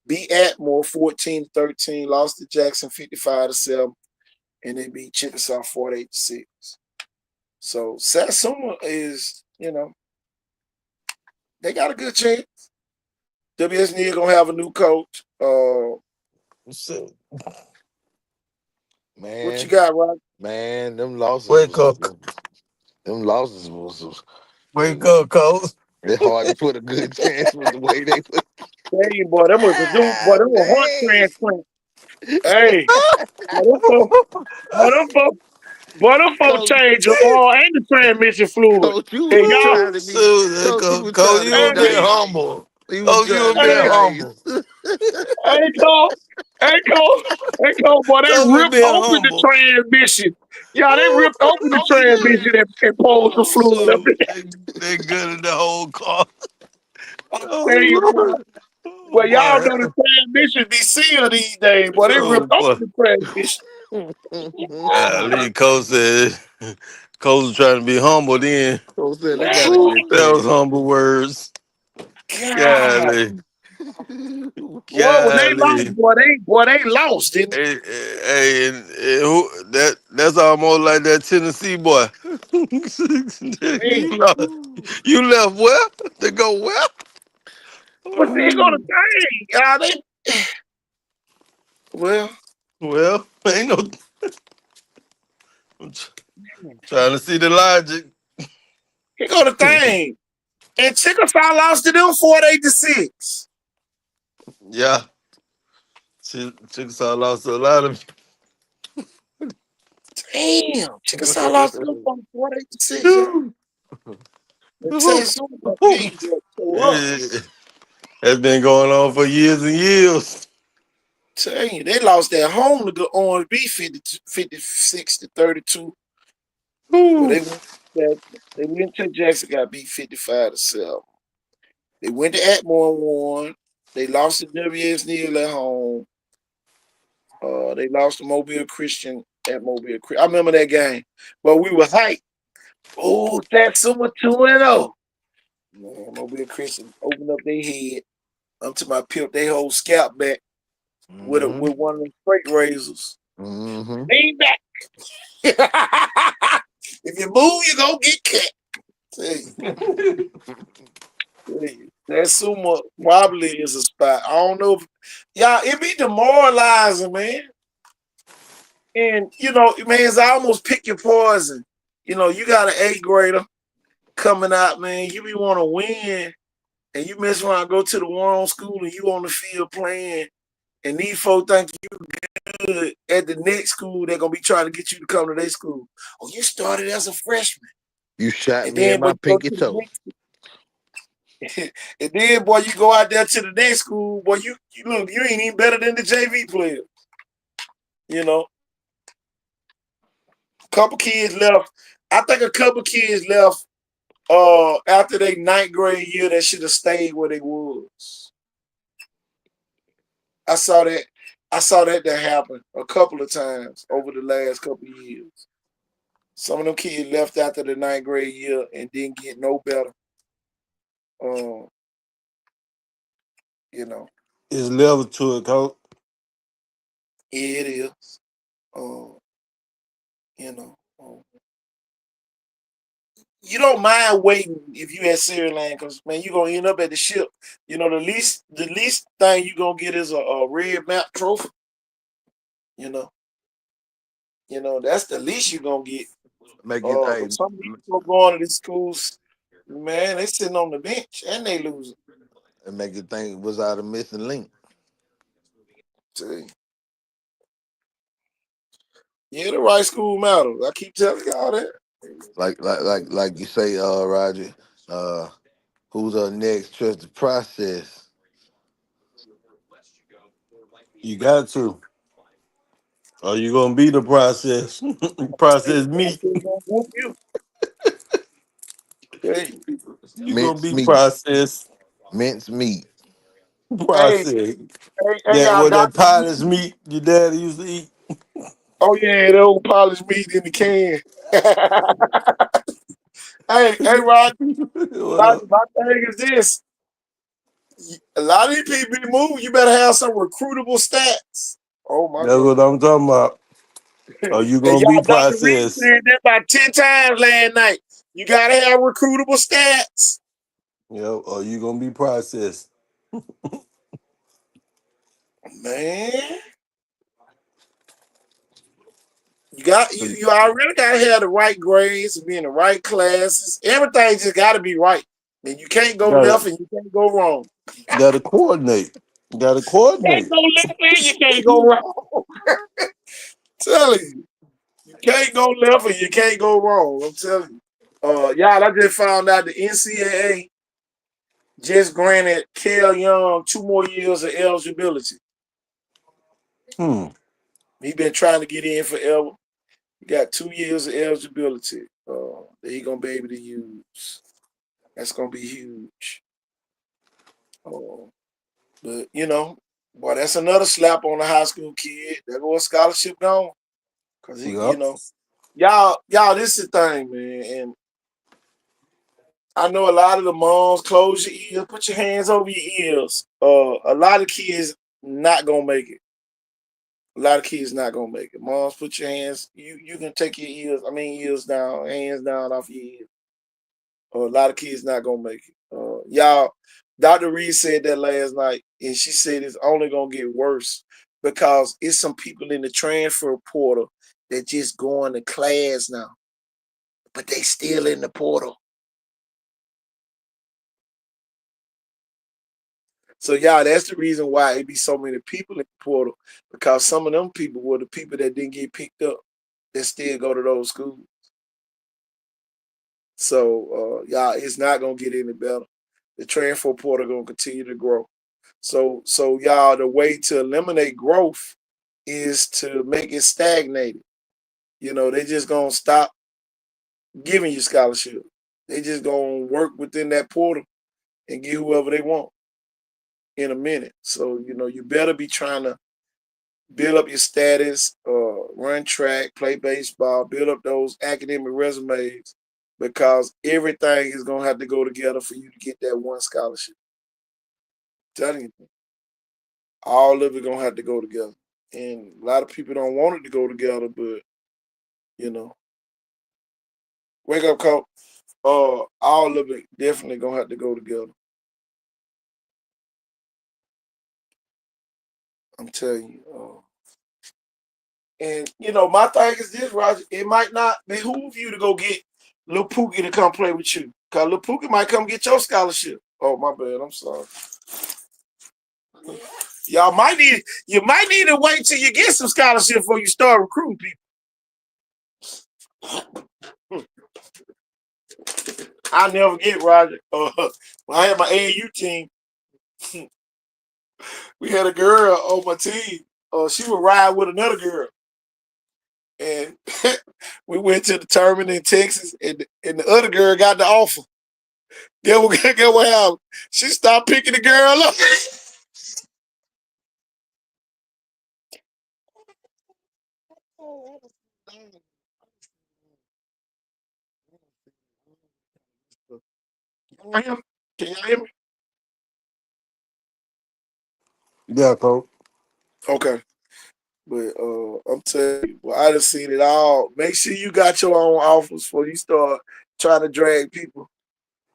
Beat Atmore 14-13. Lost to Jackson 55-7. And they beat Chickasaw 48-6. So Satsuma is, they got a good chance. WS Neal gonna have a new coach. Man, what you got, Rock? Man, them losses. Wake up. Them losses was Wake up, coach. it's hard to put a good chance with the way they put. Hey, boy, them was a heart transplant. Hey, boy, them folks Coach, changed and the transmission fluid. Coach, you Hey, was y'all, trying to be. Coach, you was Coach, trying to you be were being hey, nice. humble. He was Coach, you trying were to be being hey, humble. nice. hey, Cole, boy, they Coach, you ripped being open the humble. transmission. Yeah, they ripped open the transmission and pulled the Oh, fluid up so in there. they good in the whole car. I tell you, Oh, boy. Lord. Oh, Well, y'all know the boy. transmission be sealed these days, boy. They Oh, ripped boy. open the transmission. Lee Coach said, Coach was trying to be humble then. Coach said they got a Woo, good that was chance. humble words. God. Golly. Well, when they lost, Golly. they lost, didn't Hey, hey, and that's almost like that Tennessee boy. they? You left where? To go where? But they gonna change. Well, Well, ain't no. I'm trying to see the logic. he go to thing. And Chickasaw lost to them 48-6. Yeah, Chickasaw lost a lot of. Damn. Chickasaw lost to them 48-6, y'all. They say something about they show up. It has been going on for years and years. Tell you, they lost at home to the Orange B 56-32. But Whew. they went to Jackson, got beat 55-7. They went to Atmore and won. They lost to WS Neal at home. They lost to Mobile Christian at Mobile Christian. I remember that game. But we were hyped. Oh, that's Summer 2-0. Man, Mobile Christian opened up their head until my pimp they whole scalp back with Mm-hmm. with one of them straight razors. Mm-hmm. Lean back. If you move, you gonna get cut. Tell you. That Sumo probably is a spot. I don't know if y'all it be demoralizing, man. And man, it's almost pick your poison. You got an 8th grader coming out, man. You be want to win, and you mess around, go to the wrong school, and you on the field playing, and these folks think you good at the next school. They're gonna be trying to get you to come to their school. Oh, you started as a freshman, You shot and me in then my but you go pinky to the toe. next, and then boy, you go out there to the next school, boy. You look, you ain't even better than the JV player. Couple kids left. I think a couple kids left after their 9th grade year that should have stayed where they was. I saw that happen a couple of times over the last couple of years. Some of them kids left after the 9th grade year and didn't get no better. Um, you know. It's level to it, Coach. It is. Um, you know, you don't mind waiting if you at Siriland because man, you're gonna end up at the ship. You know, the least thing you're gonna get is a red map trophy. You know, that's the least you're gonna get. Make it, hey, But some people going to these schools, man, they sitting on the bench and they losing. make it think was out a missing link. See? Yeah, the right school matters. I keep telling y'all that. Like you say, Roger. Uh, who's up next? Trust the process. You got to. Or you gonna be the process. Process That's meat. still gonna whoop you. Hey, You gonna Mince be meat. processed. Mince meat. hey, Process. hey, That y'all, what that Doctor. pilot's meat your daddy used to eat. Oh yeah, the old polished meat in the can. Hey, Rod. What up? My thing is this: a lot of these people be moving. You better have some recruitable stats. Oh my That's god! what I'm talking about. Are you And gonna be y'all, Dr. Reed processed? said that about 10 times last night. You gotta have recruitable stats, Are you gonna be processed? man. You already gotta have the right grades and be in the right classes. Everything just gotta be right. And you can't go Gotta left and you can't go wrong. gotta coordinate. Gotta Can't coordinate. go left and you can't go wrong. Telling you. You can't go left and you can't go wrong. I'm telling you. Y'all, I just found out the NCAA just granted Kel Young 2 more years of eligibility. Hmm. He been trying to get in forever. He got 2 years of eligibility that he gonna be able to use. That's gonna be huge. Uh, but boy, that's another slap on the high school kid. There go a scholarship gone. Cause Yep. y'all, this is the thing, man. And I know a lot of the moms close your ears, put your hands over your ears. A lot of kids not gonna make it. A lot of kids not gonna make it. Moms, put your hands. You can take your ears down, hands down off your ears. A lot of kids not gonna make it. Y'all, Dr. Reed said that last night, and she said it's only gonna get worse because it's some people in the transfer portal that just going to class now, but they still in the portal. So y'all, that's the reason why it be so many people in the portal because some of them people were the people that didn't get picked up that still go to those schools. So y'all, it's not gonna get any better. The transfer portal gonna continue to grow. So y'all, the way to eliminate growth is to make it stagnated. They just gonna stop giving you scholarship. They just gonna work within that portal and get whoever they want in a minute. So you better be trying to build up your status, run track, play baseball, build up those academic resumes because everything is gonna have to go together for you to get that one scholarship. I'm telling you, all of it gonna have to go together. And a lot of people don't want it to go together, but you know, wake up, coach. All of it definitely gonna have to go together. I'm telling you. And my thing is this, Roger. It might not behoove you to go get Lil Pookie to come play with you, cause Lil Pookie might come get your scholarship. Oh my bad. I'm sorry. You might need to wait till you get some scholarship before you start recruiting people. I never get Roger. When I had my AAU team, we had a girl on my team. She would ride with another girl, and we went to the tournament in Texas, and the other girl got the offer. Get what happened? She stopped picking the girl up. Can y'all hear me? Yeah, coach. Okay. But I'm telling you, well, I done seen it all. Make sure you got your own offers before you start trying to drag people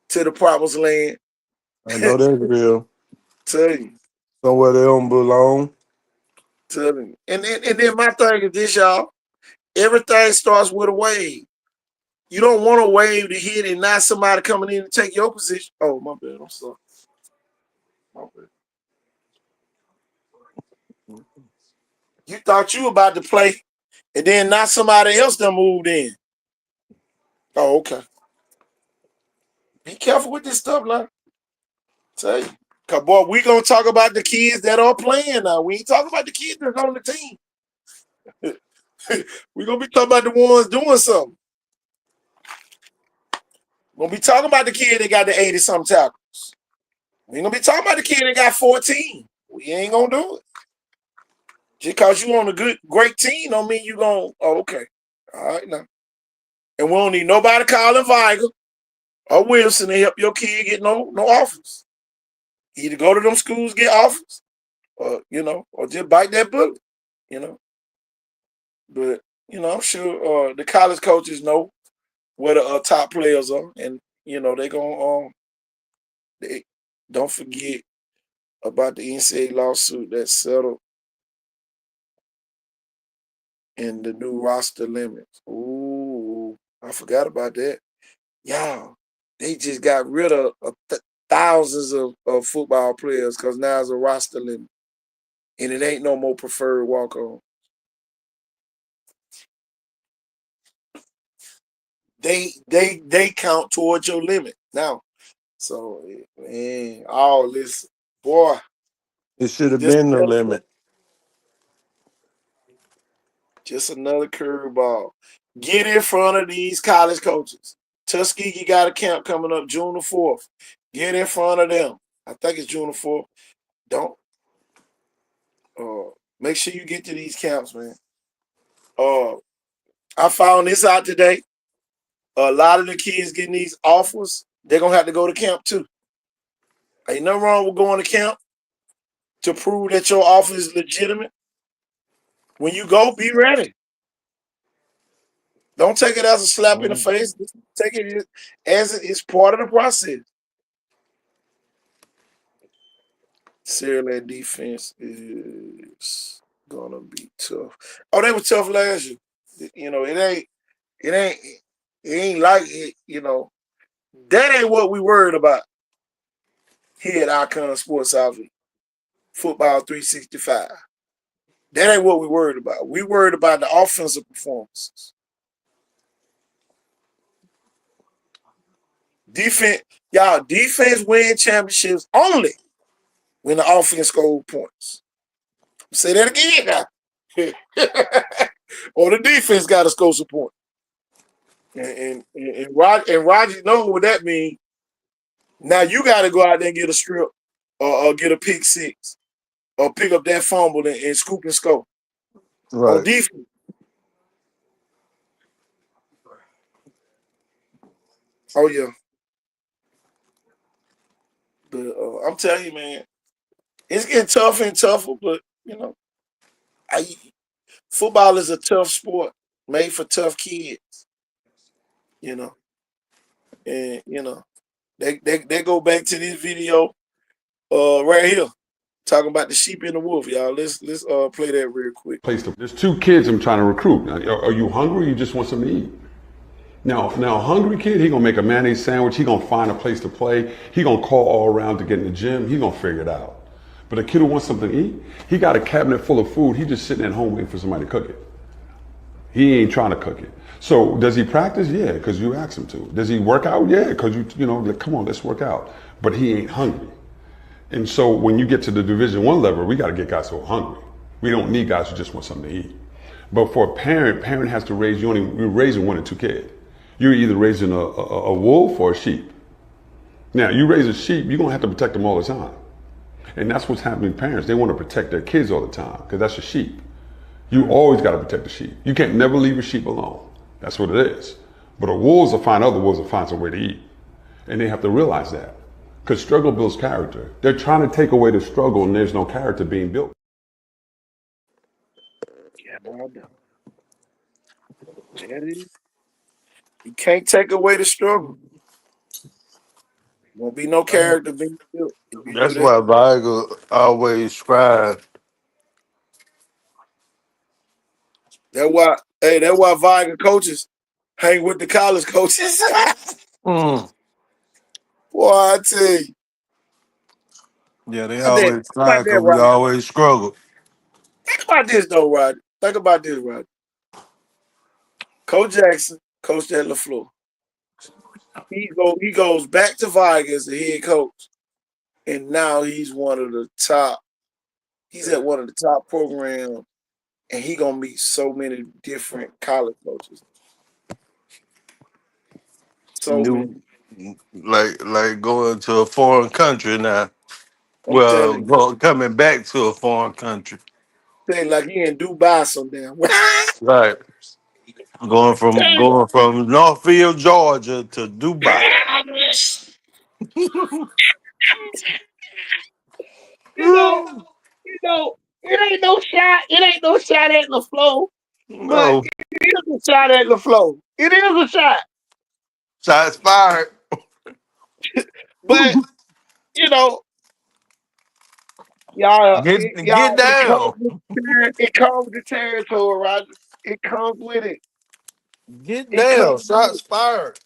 to the promised land. I know that's real. Tell you, Somewhere they don't belong. tell you. And then my thing is this, y'all. Everything starts with a wave. You don't want a wave to hit and not somebody coming in and take your position. Oh, my bad. I'm sorry. My bad. You thought you were about to play, and then not somebody else done moved in. Oh, okay. Be careful with this stuff, like. Tell you. Cause boy, we gonna talk about the kids that are playing now. We ain't talking about the kids that's on the team. We gonna be talking about the ones doing something. We're gonna be talking about the kid that got the 80-something tackles. We ain't gonna be talking about the kid that got 14. We ain't gonna do it. Just cause you on a great team don't mean you gonna, oh, okay. All right now. And we don't need nobody calling Viger or Wilson to help your kid get no offers. Either go to them schools, get offers, or or just bite that bullet, But I'm sure the college coaches know where the top players are, and they gonna they don't forget about the NCAA lawsuit that settled and the new roster limits. Ooh, I forgot about that. Y'all, they just got rid of thousands of football players because now it's a roster limit, and it ain't no more preferred walk-on. They count towards your limit now. So man, all this boy, It should have just been the limit. another curveball. Get in front of these college coaches. Tuskegee got a camp coming up June the 4th. Get in front of them. I think it's June the 4th. Don't make sure you get to these camps, man. I found this out today. A lot of the kids getting these offers, they're gonna have to go to camp too. Ain't nothing wrong with going to camp to prove that your offer is legitimate. When you go, be ready. Don't take it as a slap in the face. Take it as it's part of the process. Sierra defense is gonna be tough. Oh, they were tough last year. It ain't like it. That ain't what we worried about here at Icon Sports Outfit. Football 365. That ain't what we worried about. We worried about the offensive performances. Defense win championships only when the offense scores points. Say that again now. Or the defense got to score some points. And Roger knows what that means. Now you got to go out there and get a strip or get a pick six or pick up that fumble and scoop and score. Right. On defense. Oh, yeah. But I'm telling you, man, it's getting tougher and tougher, but, football is a tough sport made for tough kids, And, they go back to this video right here talking about the sheep and the wolf, y'all. Let's play that real quick. There's 2 kids I'm trying to recruit. Are you hungry or you just want something to eat? Now, a hungry kid, he gonna make a mayonnaise sandwich. He gonna find a place to play. He gonna call all around to get in the gym. He gonna figure it out. But a kid who wants something to eat, he got a cabinet full of food. He just sitting at home waiting for somebody to cook it. He ain't trying to cook it. So does he practice? Yeah, because you asked him to. Does he work out? Yeah, because come on, let's work out. But he ain't hungry. And so when you get to the Division I level, we got to get guys who are hungry. We don't need guys who just want something to eat. But for a parent has to raise, you're raising 1 or 2 kids. You're either raising a wolf or a sheep. Now, you raise a sheep, you're going to have to protect them all the time. And that's what's happening to parents. They want to protect their kids all the time because that's a sheep. You always got to protect the sheep. You can't never leave a sheep alone. That's what it is. But other wolves will find some way to eat. And they have to realize that. Because struggle builds character. They're trying to take away the struggle and there's no character being built. No, no. That is. You can't take away the struggle. Won't be no character being built if you do That's that. why Viger always strive. That's why Viking coaches hang with the college coaches. Mm. Boy, I tell you. Yeah, they How about that? always How about strive that, because we Rod? always struggle. Think about this though, Rod. Think about this, Rod. Coach Jackson coached at LaFleur. He goes back to Viking as the head coach, and now he's one of the top. He's at one of the top programs, and he gonna meet so many different college coaches. So New, many. like going to a foreign country now. I'm Well, telling you. coming back to a foreign country. Saying like he in Dubai some damn way. Right. Going from Northfield, Georgia to Dubai. you know, it ain't no shot. It ain't no shot at LaFleur, but No. it is a shot at LaFleur. It is a shot, Shots fired. but you know, y'all, Get down. it comes with the territory, Roger. It comes with it. Get It comes down. with Shots it. fired.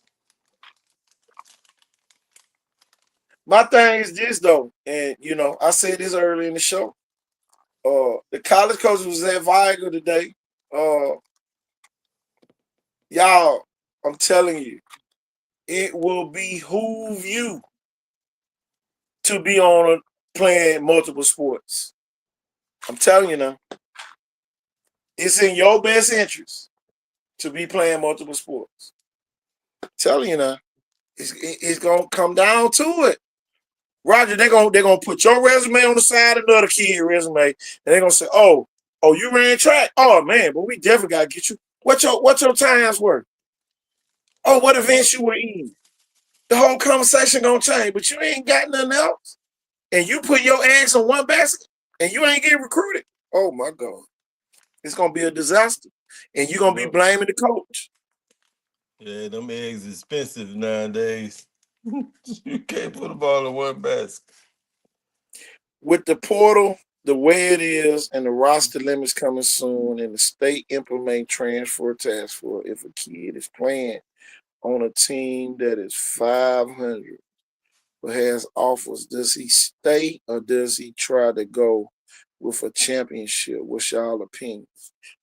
My thing is this though, and I said this early in the show. The college coach was at Viger today. Uh, y'all, I'm telling you, it will behoove you to be on playing multiple sports. I'm telling you now, it's in your best interest to be playing multiple sports. I'm telling you now, it's gonna come down to it. Roger, they're gonna put your resume on the side of another kid's resume, and they're gonna say, oh, you ran track. Oh man, but we definitely gotta get you. What your times were? Oh, what events you were in? The whole conversation gonna change, but you ain't got nothing else. And you put your eggs in one basket and you ain't getting recruited. Oh my God. It's gonna be a disaster. And you're gonna be Yep. blaming the coach. Yeah, them eggs expensive nowadays. You can't put them all in one basket. With the portal the way it is and the roster limits coming soon and the state implementing transfer task for if a kid is playing on a team that is 500 but has offers, does he stay or does he try to go with a championship? What's y'all opinion?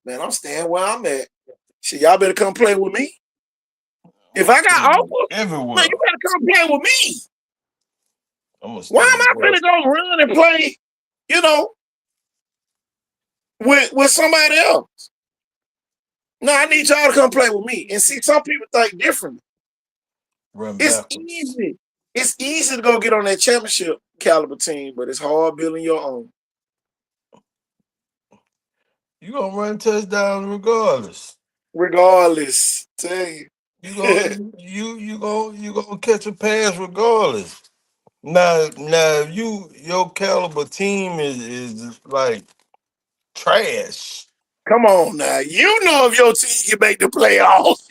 Man, I'm staying where I'm at. Shit, y'all better come play with me. If I got offers, man, Everywhere. you better come play with me. I'm gonna Why stay am I where. gonna go run and play, you know, with somebody else? No, I need y'all to come play with me. And see, some people think differently. Run It's backwards. easy. It's easy to go get on that championship caliber team, but it's hard building your own. You gonna run touchdowns regardless. Regardless, tell you. You gonna you gonna catch a pass regardless. Now if your caliber team is like trash. Come on now. You know if your team can make the playoffs.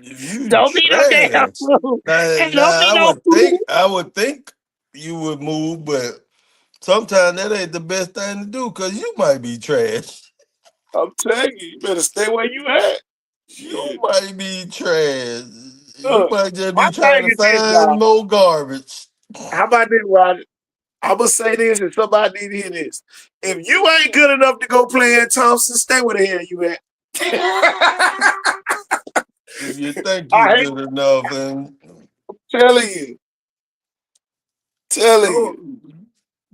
If you Don't be no damn trash. fool. Now, And don't now be no fool. I would think you would move, but sometimes that ain't the best thing to do because you might be trash. I'm telling you, you better stay where you at. You Shit. might be trash. You Look, might just my be trying thing to is this, find y'all. more garbage. How about this, Roger? I'm gonna say this, and somebody need to hear this. If you ain't good enough to go play at Thompson, stay where the hell you at. If you think you I hate good enough, and telling you, telling go, you.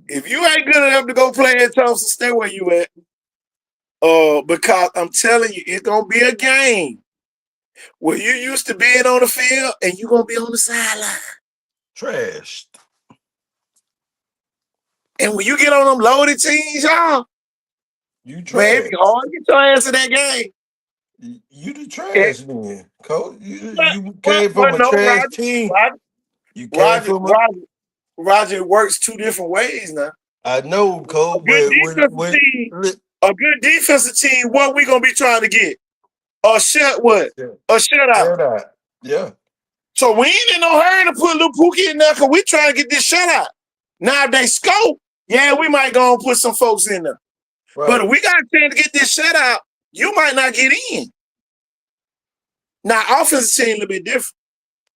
If you ain't good enough to go play at Thompson, stay where you at. Because I'm telling you, it's gonna be a game where you used to being on the field and you gonna be on the sideline. trash. And when you get on them loaded teams, y'all, You man, it trash. be hard to get your ass in that game. You the And, trash man, coach. You but, you but, came from but a no, trash team. Roger, You came Roger, from a. Roger, Roger works two different ways now. I know, A coach, good but defensive team, A good defensive team, what we gonna be trying to get? A shut what? Yeah. A shutout. Yeah. So we ain't in no hurry to put Lil Pookie in there because we trying to get this shutout. Now if they scope, yeah, we might go and put some folks in there. Right. But if we got a chance to get this shutout, you might not get in. Now, offensive team a little bit different.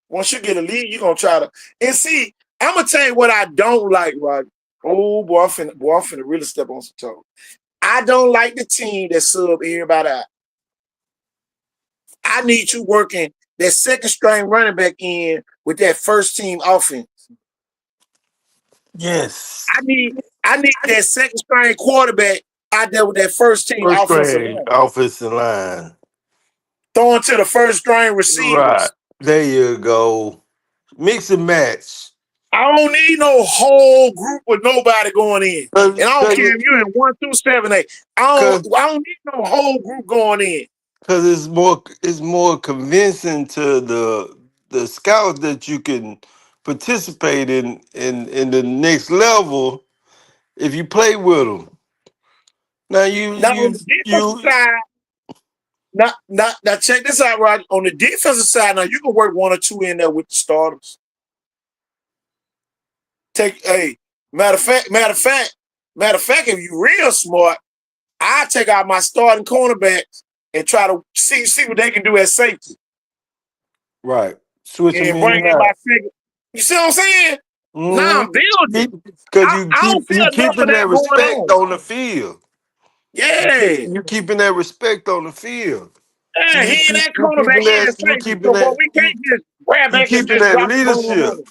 Once you get a lead, you're gonna try to and see. I'm gonna tell you what I don't like, Roger. Oh boy, I'm finna really step on some toes. I don't like the team that sub everybody out. I need you working that second string running back in with that first team offense. Yes. I need that second string quarterback out there with that first team First offensive string line. offensive line. Throwing to the first string Right. receivers. There you go. Mix and match. I don't need no whole group with nobody going in. Cause, And I don't cause, care if you're in 1 through 7, 8. I don't need no whole group going in. Cause it's more convincing to the scouts that you can participate in the next level if you play with them. Now Now on the defensive you side, now check this out, Rod. On the defensive side, now you can work 1 or 2 in there with the starters. Matter of fact, if you real smart, I take out my starting cornerbacks and try to see what they can do at safety. right switch them And in bring and in my out. second. You see what I'm saying? Now I'm building. Because you I don't keep see you enough of keeping that that going respect on. on the field. Yeah. You keeping that respect on the field. So Yeah, he ain't that you keeping cornerback in that you safety. keeping So, boy, that we can't just grab you back and keeping just that drop the ball on leadership. him.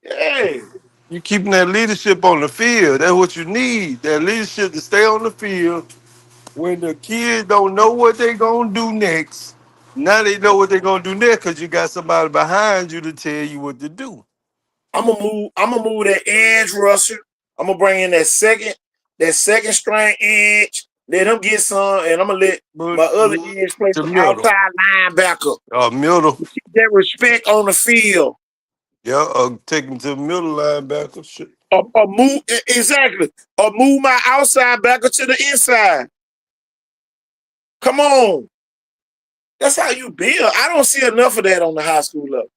Yeah. You keeping that leadership on the field. That's what you need. That leadership to stay on the field when the kids don't know what they're gonna do next. Now they know what they're gonna do next because you got somebody behind you to tell you what to do. I'm gonna move that edge rusher. I'm gonna bring in that second string edge. Let him get some, and I'm gonna let But my other edge play the some middle, outside linebacker. middle, Keep that respect on the field. yeah, take him to the middle linebacker. Shit. Or move exactly. Or move my outside backer to the inside. Come on. That's how you build. I don't see enough of that on the high school level.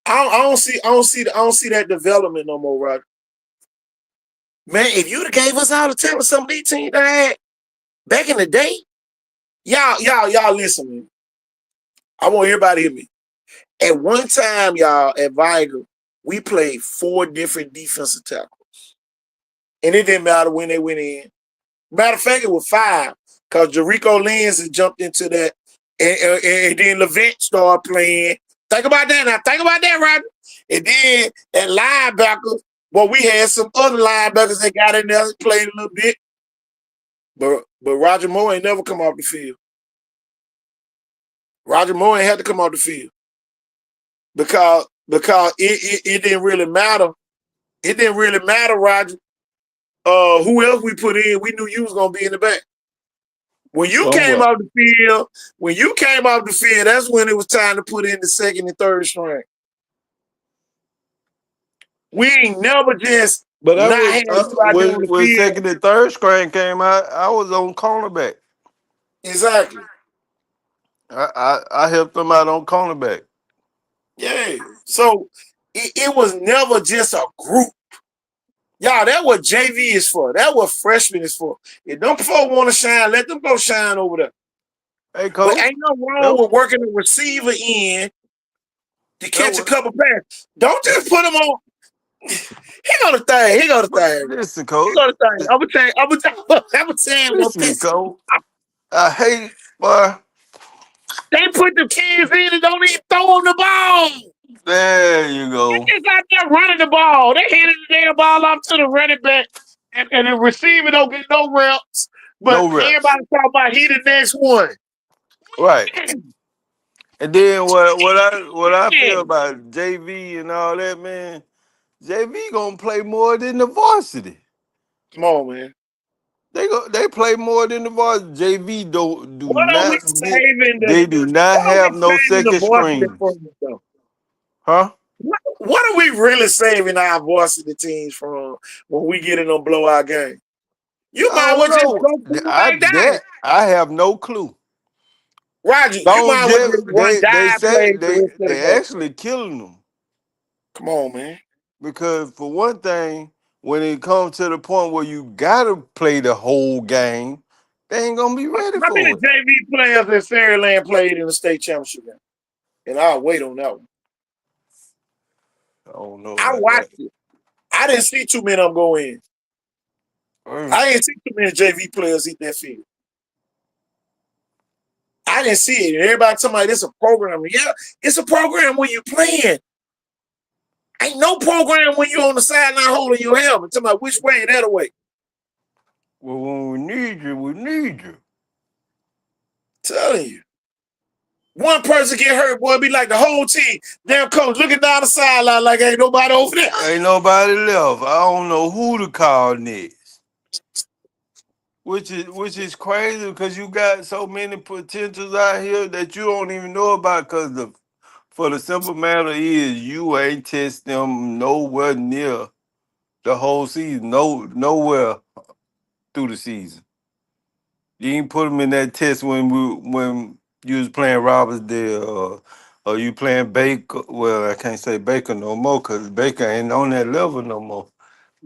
I don't see that development no more, Roger. Man, if you'd have gave us all the talent some of these teams that had back in the day, y'all listen, man. I want everybody to hear me. At one time, y'all, at Viger, we played 4 different defensive tackles. And it didn't matter when they went in. Matter of fact, it was 5 because Jericho Lenz had jumped into that, and then Levant started playing. Think about that now. Think about that, Roger. And then at linebacker, well, we had some other linebackers that got in there and played a little bit. But Roger Moore ain't never come off the field. Roger Moore ain't had to come off the field because it didn't really matter. It didn't really matter, Roger. Who else we put in? We knew you was gonna be in the back. When you came Somewhat. off the field, that's when it was time to put in the second and third string. We ain't never just But I not was had you out there on the when field. second and third string came out, I was on cornerback. Exactly. I helped them out on cornerback. Yeah. So it was never just a group. Y'all, that's what JV is for. That's what freshman is for. If them folks want to shine, let them go shine over there. Hey, But coach, ain't no wrong that, with working the receiver in to that catch a was couple passes. Don't just put him on. He go to thing. He go to thing. listen, He coach. go to thing. I'm saying what Listen, piss. coach. I hate, boy. They put the kids in and don't even throw them the ball. There you go. They just out there running the ball. They handed the damn ball off to the running back, and the receiver don't get no reps. But No reps. everybody talking about he the next one. Right. And then what I feel Man, about JV and all that, man. JV gonna play more than the varsity. come on, man. They play more than the varsity. JV do What are we not get. saving They do not what are we have no saving the second varsity screens, from though? huh? What are we really saving our varsity teams from when we get in them blowout games? You I might don't well just know. go quarterback dive. I have no clue. Roger, you Don't might well just run they dive say plays the rest of the they game. actually killing them Come on, man. because for one thing, when it comes to the point where you gotta play the whole game, they ain't gonna be ready How many for it. JV players in Fairyland played in the state championship game? And I'll wait on that one. I don't know I about that. watched it. I didn't see too many of them go in. I didn't see too many JV players hit that field. I didn't see it. Everybody talking about this a program. Yeah, it's a program when you playing. Ain't no program when you on the sideline holding your helmet. Talking about which way and that way. Well, when we need you, we need you. Telling you. One person get hurt, boy, it be like the whole team. Damn coach looking down the sideline like ain't nobody over there. Ain't nobody left. I don't know who to call next. Which is crazy because you got so many potentials out here that you don't even know about. Because for the simple matter is you ain't test them nowhere near the whole season. Nowhere through the season. You ain't put them in that test when you was playing Robertsdale or you playing Baker. Well, I can't say Baker no more because Baker ain't on that level no more.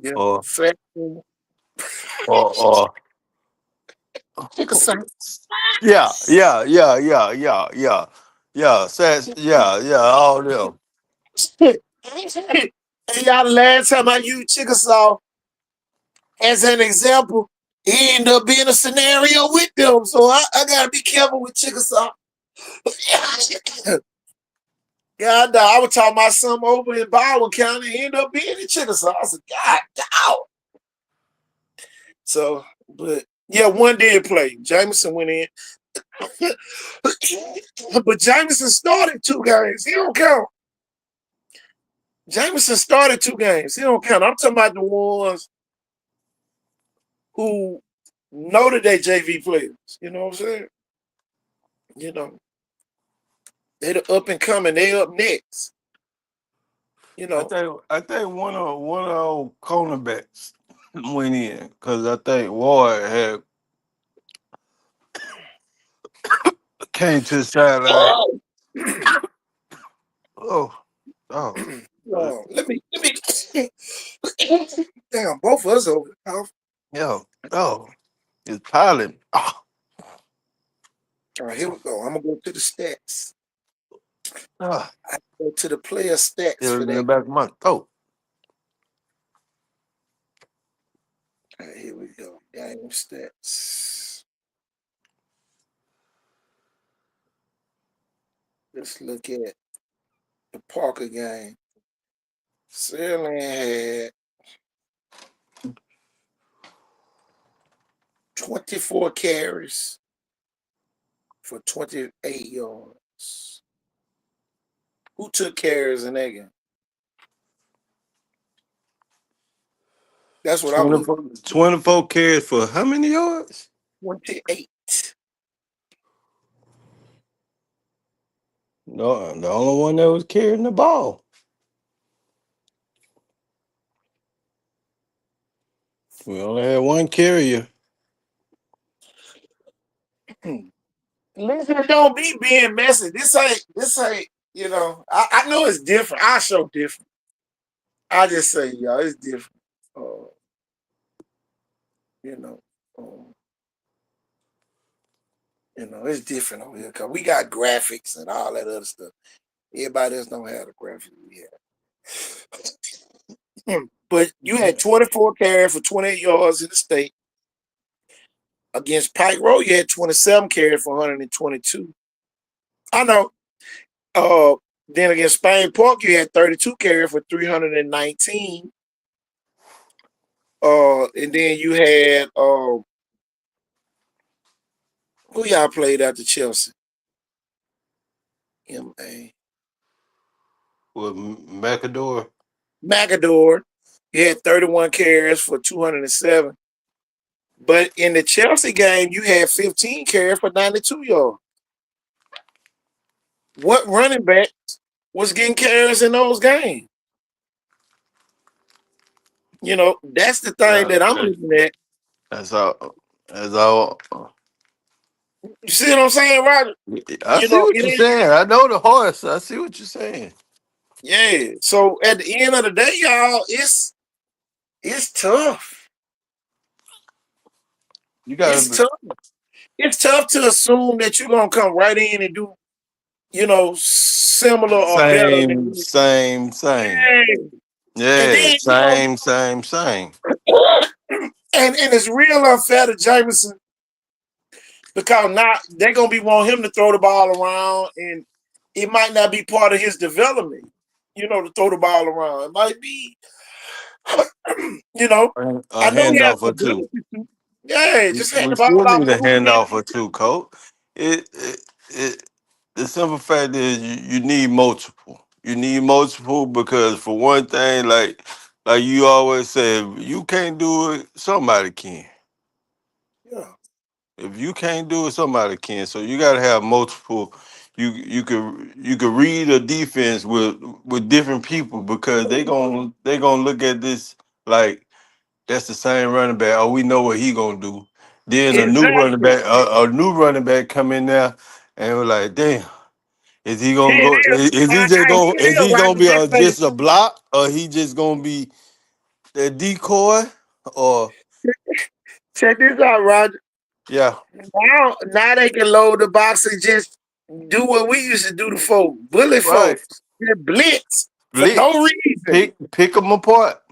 Yeah, Or fat. or Take a shot. yeah. All them. Hey, y'all, the last time I used Chickasaw as an example, he ended up being a scenario with them. So I gotta be careful with Chickasaw. Yeah, I was talking about something over in Baldwin County. He ended up being in Chickasaw. I said, God, damn. So, but yeah, one did play. Jameson went in. But Jameson started 2 games. He don't count. Jameson started 2 games. He don't count. I'm talking about the ones who know that they JV players. You know what I'm saying? You know, they the up and coming. They up next. You know. I think one of our cornerbacks went in because I think Ward had came to the sideline. Oh, Oh, oh, oh, let me damn, both of us over the house. yeah, oh, it's piling. Oh, All right, here we go. I'm gonna go to the stats. ah, I go to the player stats it for was in the that. back of my throat. All right, here we go. Game stats. Let's look at the Parker game. Sterling had 24 carries for 28 yards. Who took carries in that game? That's what I'm looking 24 carries for how many yards? at. 28. No, the only one that was carrying the ball. We only had one carrier. Listen, don't be being messy. This ain't, I know it's different. I show different. I just say, y'all, it's different. Uh, you know, um, it's different over here because we got graphics and all that other stuff. Everybody else don't have the graphics we have. But you had 24 carries for 28 yards in the state. Against Pike Road, you had 27 carries for 122. I know. Then against Spain Park, you had 32 carries for 319. And then you had who y'all played after Chelsea? M.A. With Macador. Macador. You had 31 carries for 207. But in the Chelsea game, you had 15 carries for 92 yards. What running back was getting carries in those games? That's the thing Yeah, that I'm looking at. That's all. That's all. You see what I'm saying, Roger? I see what It you're ain't. saying. I know the horse. I see what you're saying. Yeah. So at the end of the day, y'all, it's tough. You It's gotta tough. It's tough to assume that you're gonna come right in and do, similar or better than same, you. same, same. Yeah. And Yeah, then, same, same, same. and it's real unfair to Jameson because now they're gonna be wanting him to throw the ball around, and it might not be part of his development, to throw the ball around. It might be, you know, A I know he has handoff the or two. ability to. Yeah, just hand We the ball still off need to a who he needs handoff to. or two, coach. It the simple fact is you need multiple. You need multiple because for one thing, like you always say, if you can't do it, somebody can. Yeah, If you can't do it, somebody can. So you gotta have multiple. You could read a defense with different people because they gonna look at this like that's the same running back. Oh, we know what he gonna do. Then exactly. a new running back come in there, and we're like, damn, is he gonna Here it go? is. Is he just Here gonna? it Is is, he Roger. gonna be Just say, just a block, or he just gonna be that decoy? Or check this out, Roger. yeah, Now they can load the box and just do what we used to do to folks, bully right. folks, and blitz for no Blitz, reason. pick them apart.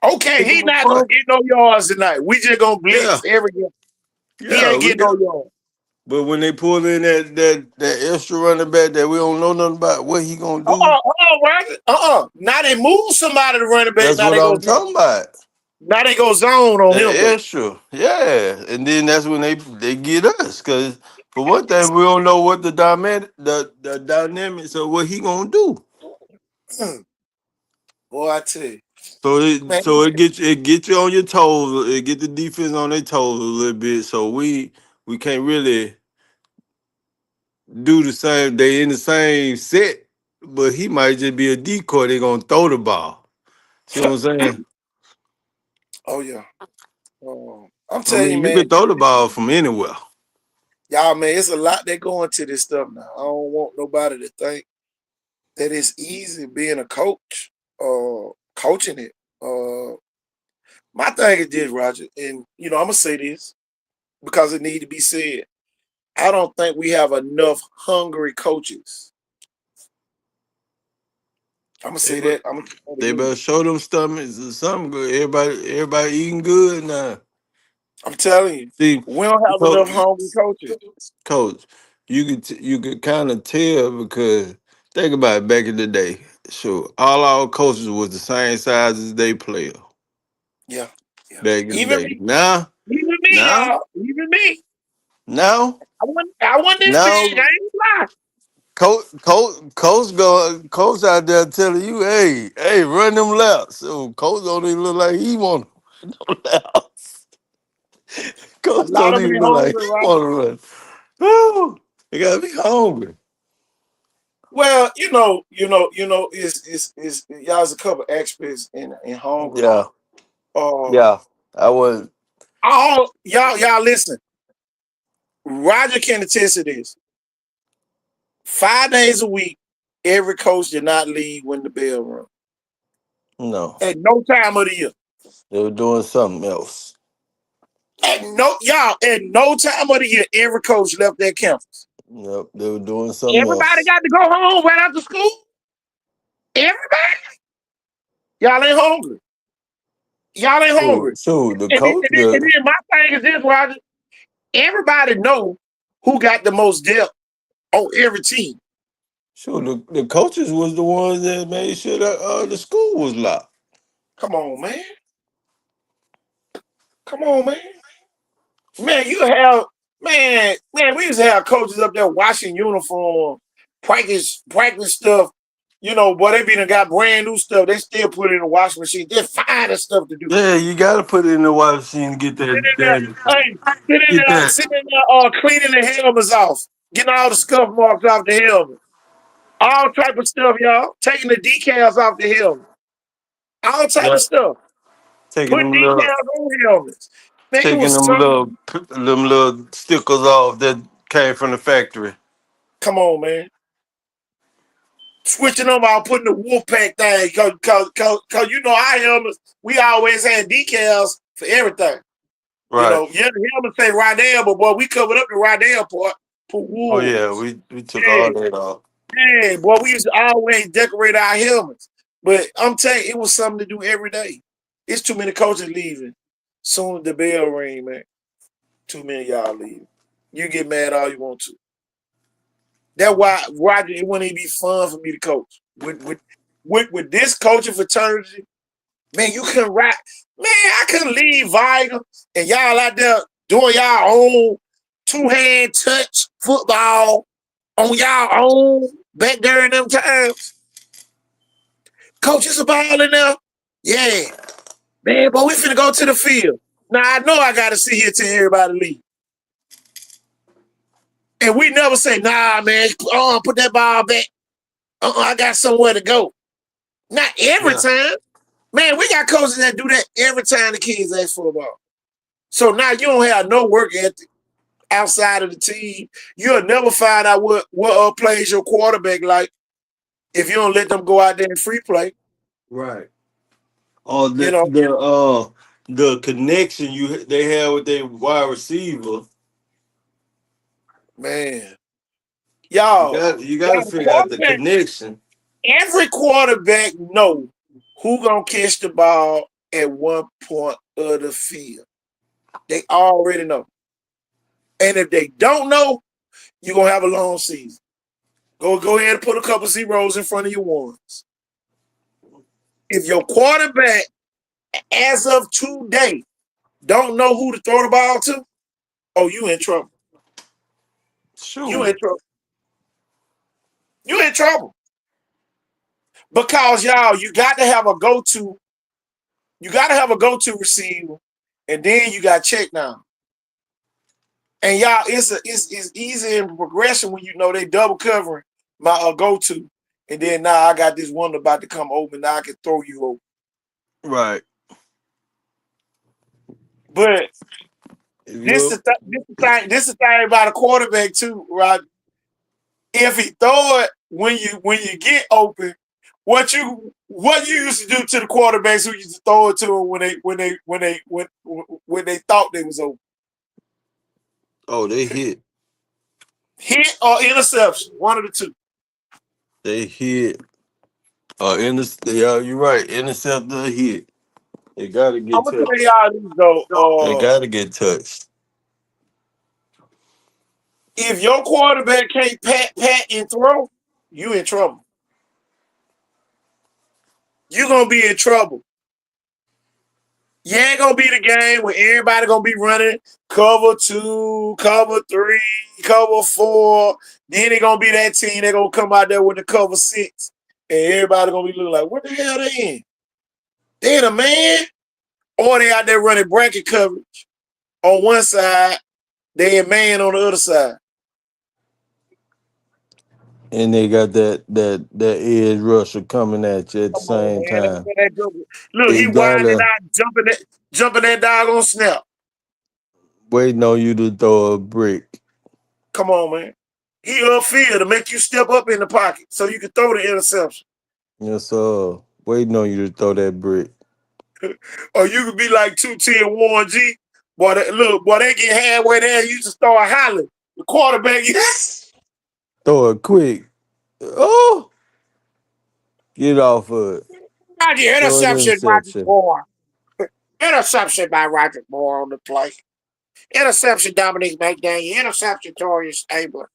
Okay, Pick he them not gonna apart. get no yards tonight. We just gonna Yeah, blitz every game. He yeah, ain't we getting no got. yards. But when they pull in that extra running back that we don't know nothing about, what he gonna do? Roger. Now they move somebody to running back. That's Now what they go I'm zone. talking about. Now they go zone on That him though. extra, yeah, and then that's when they get us because for one thing we don't know what the dynamics of what he gonna do. Boy, I tell you, So man. it get you on your toes. It get the defense on their toes a little bit. So we can't really do the same. They in the same set, but he might just be a decoy. They gonna throw the ball. See what I'm saying? Oh yeah. I'm I telling you, mean, you man. can throw the ball from anywhere. Y'all, man, it's a lot that go into this stuff now. I don't want nobody to think that it's easy being a coach, coaching it. My thing is this, Roger, and I'm gonna say this because it need to be said. I don't think we have enough hungry coaches. I'm gonna They say better, that. I'm gonna say that they better again. show them stomachs or something good. Everybody eating good now. I'm telling you, See, we don't have enough coach, hungry coaches. coach, you could kind of tell because think about it, back in the day. Sure, all our coaches was the same size as they player Yeah, yeah. back in the Even day. me, Now, even me, now, y'all. Even me. now, I wasn't this big. I ain't now, gonna lie. coach out there telling you, hey, run them laps. So coach don't even look like he want no laps. A Coach lot don't of them even ain't look like hungry, he right? want to run. Woo, they gotta be hungry. Well, is y'all's a couple experts in hungry. Yeah, Uh, yeah. I was all y'all listen. Roger can attest to this. 5 days a week, every coach did not leave when the bell rung. no. At no time of the year. They were doing something else. At no time of the year, every coach left that campus. Yep, they were doing something Everybody else. got to go home right after school. Everybody. Y'all ain't hungry. Y'all ain't hungry. So the And then, coach, and then, and then my thing is this, Roger. Everybody know who got the most depth on every team. the coaches was the ones that made sure that the school was locked. Come on, man. Come on, man. Man, we used to have coaches up there washing uniform, practice stuff. Boy, they be done got brand new stuff. They still put it in the washing machine. They're finding stuff to do. Yeah, you gotta put it in the water machine to get Sit in that hey, get that. sit in there, cleaning the helmets off, getting all the scuff marks off the helmet, all type of stuff, y'all. Taking the decals off the helmet, all type Yeah, of stuff. taking Putting them little decals on helmets. Man, it Taking was something. them little stickers off that came from the factory. Come on, man. Switching them out, putting the Wolfpack thing, cause you know our helmets, we always had decals for everything. You Right. know, yeah, the helmet say Rydell, but boy, we covered up the Rydell part for Oh yeah, wolves. we took Yeah, all that off. yeah, boy, we used to always decorate our helmets. But I'm telling you, it was something to do every day. It's too many coaches leaving. Soon as the bell ring, man. Too many of y'all leaving. You get mad all you want to. That's why Roger, it wouldn't even be fun for me to coach. With this coaching fraternity, man, you couldn't ride. Man, I couldn't leave Viga and y'all out there doing y'all own two-hand touch football on y'all own back during them times. Coach, it's a ball in there. Yeah. Man, but we finna go to the field. Now I know I gotta sit here till everybody leave. And we never say, nah, man, put that ball back. I got somewhere to go. Not every Yeah. time. Man, we got coaches that do that every time the kids ask for a ball. So now you don't have no work ethic outside of the team. You'll never find out what plays your quarterback like if you don't let them go out there and free play. Right. Or You know, the connection they have with their wide receiver. man. You Y'all, got you got to y'all the figure out the quarterback. connection. Every quarterback know who gonna catch the ball at one point of the field. They already know. And if they don't know, you're gonna have a long season. Go ahead and put a couple zeros in front of your ones. If your quarterback, as of today, don't know who to throw the ball to, oh, you in trouble. You Sure. in trouble. You in trouble. Because y'all, you got to have a go-to. You got to have a go-to receiver, and then you got check down. And y'all, it's easy in progression when you know they double covering my go-to, and then now I got this one about to come open. Now I can throw you over. Right. But If this you is the thing about a quarterback too, right? If he throw it when you get open, what you used to do to the quarterbacks who used to throw it to them when they thought they was open, oh they hit. hit or interception, one of the two. They hit. Yeah, you're right. Intercept the hit. They gotta I'm get gonna tell touched. y'all this though. They gotta get touched. If your quarterback can't pat and throw, you in trouble. You gonna be in trouble. You ain't gonna be the game where everybody gonna be running cover 2, cover 3, cover 4. Then they gonna be that team that gonna come out there with the cover 6. And everybody gonna be looking like, what the hell they in? They in a man? Or they out there running bracket coverage on one side, they in man on the other side. And they got that edge rusher coming at you at the Come on, same man. time. Look, They he winding gotta out, jumping that dog on snap. waiting on you to throw a brick. Come on, man. He upfield to make you step up in the pocket so you can throw the interception. Yes, sir. Waiting on you to throw that brick. Or you could be like 210 Warren G. Boy, they get halfway there, you just start hollering. The quarterback, yes. Throw it quick. Oh, get off of it. Roger, Throw an interception, Roger interception. Moore. Interception by Roger Moore on the play. Interception, Dominique McDaniel. Interception, Torian Stabler.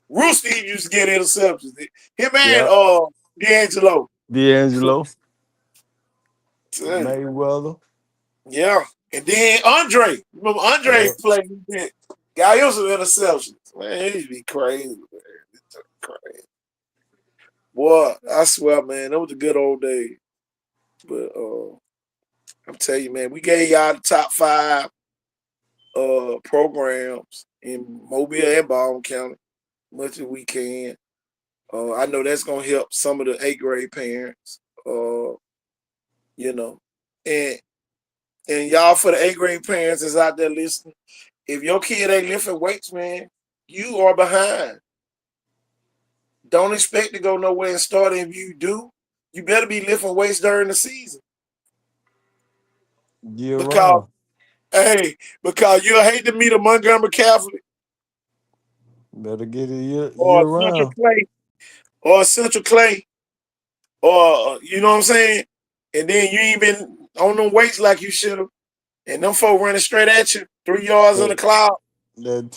Rooster used to get interceptions. Him and Yeah. D'Angelo. D'Angelo. Tell you. Mayweather. Yeah. And then Andre. Remember Andre Yeah. played that. Guy, it was some interceptions. Man, he'd be crazy, man. It's crazy. Boy, I swear, man, that was a good old day. But I'm telling you, man, we gave y'all the top 5 programs in Mobile and Baldwin County, much as we can. I know that's gonna help some of the 8th grade parents. You know, and And y'all, for the 8th grade parents that's out there listening, if your kid ain't lifting weights, man, you are behind. Don't expect to go nowhere and start. If you do, you better be lifting weights during the season. Year Because, round. hey, because you'll hate to meet a Montgomery Catholic Better get it year or a Central round. Clay or a Central Clay or, you know what I'm saying? And then you ain't been on them weights like you should have. And them folk running straight at you, 3 yards in the That cloud. that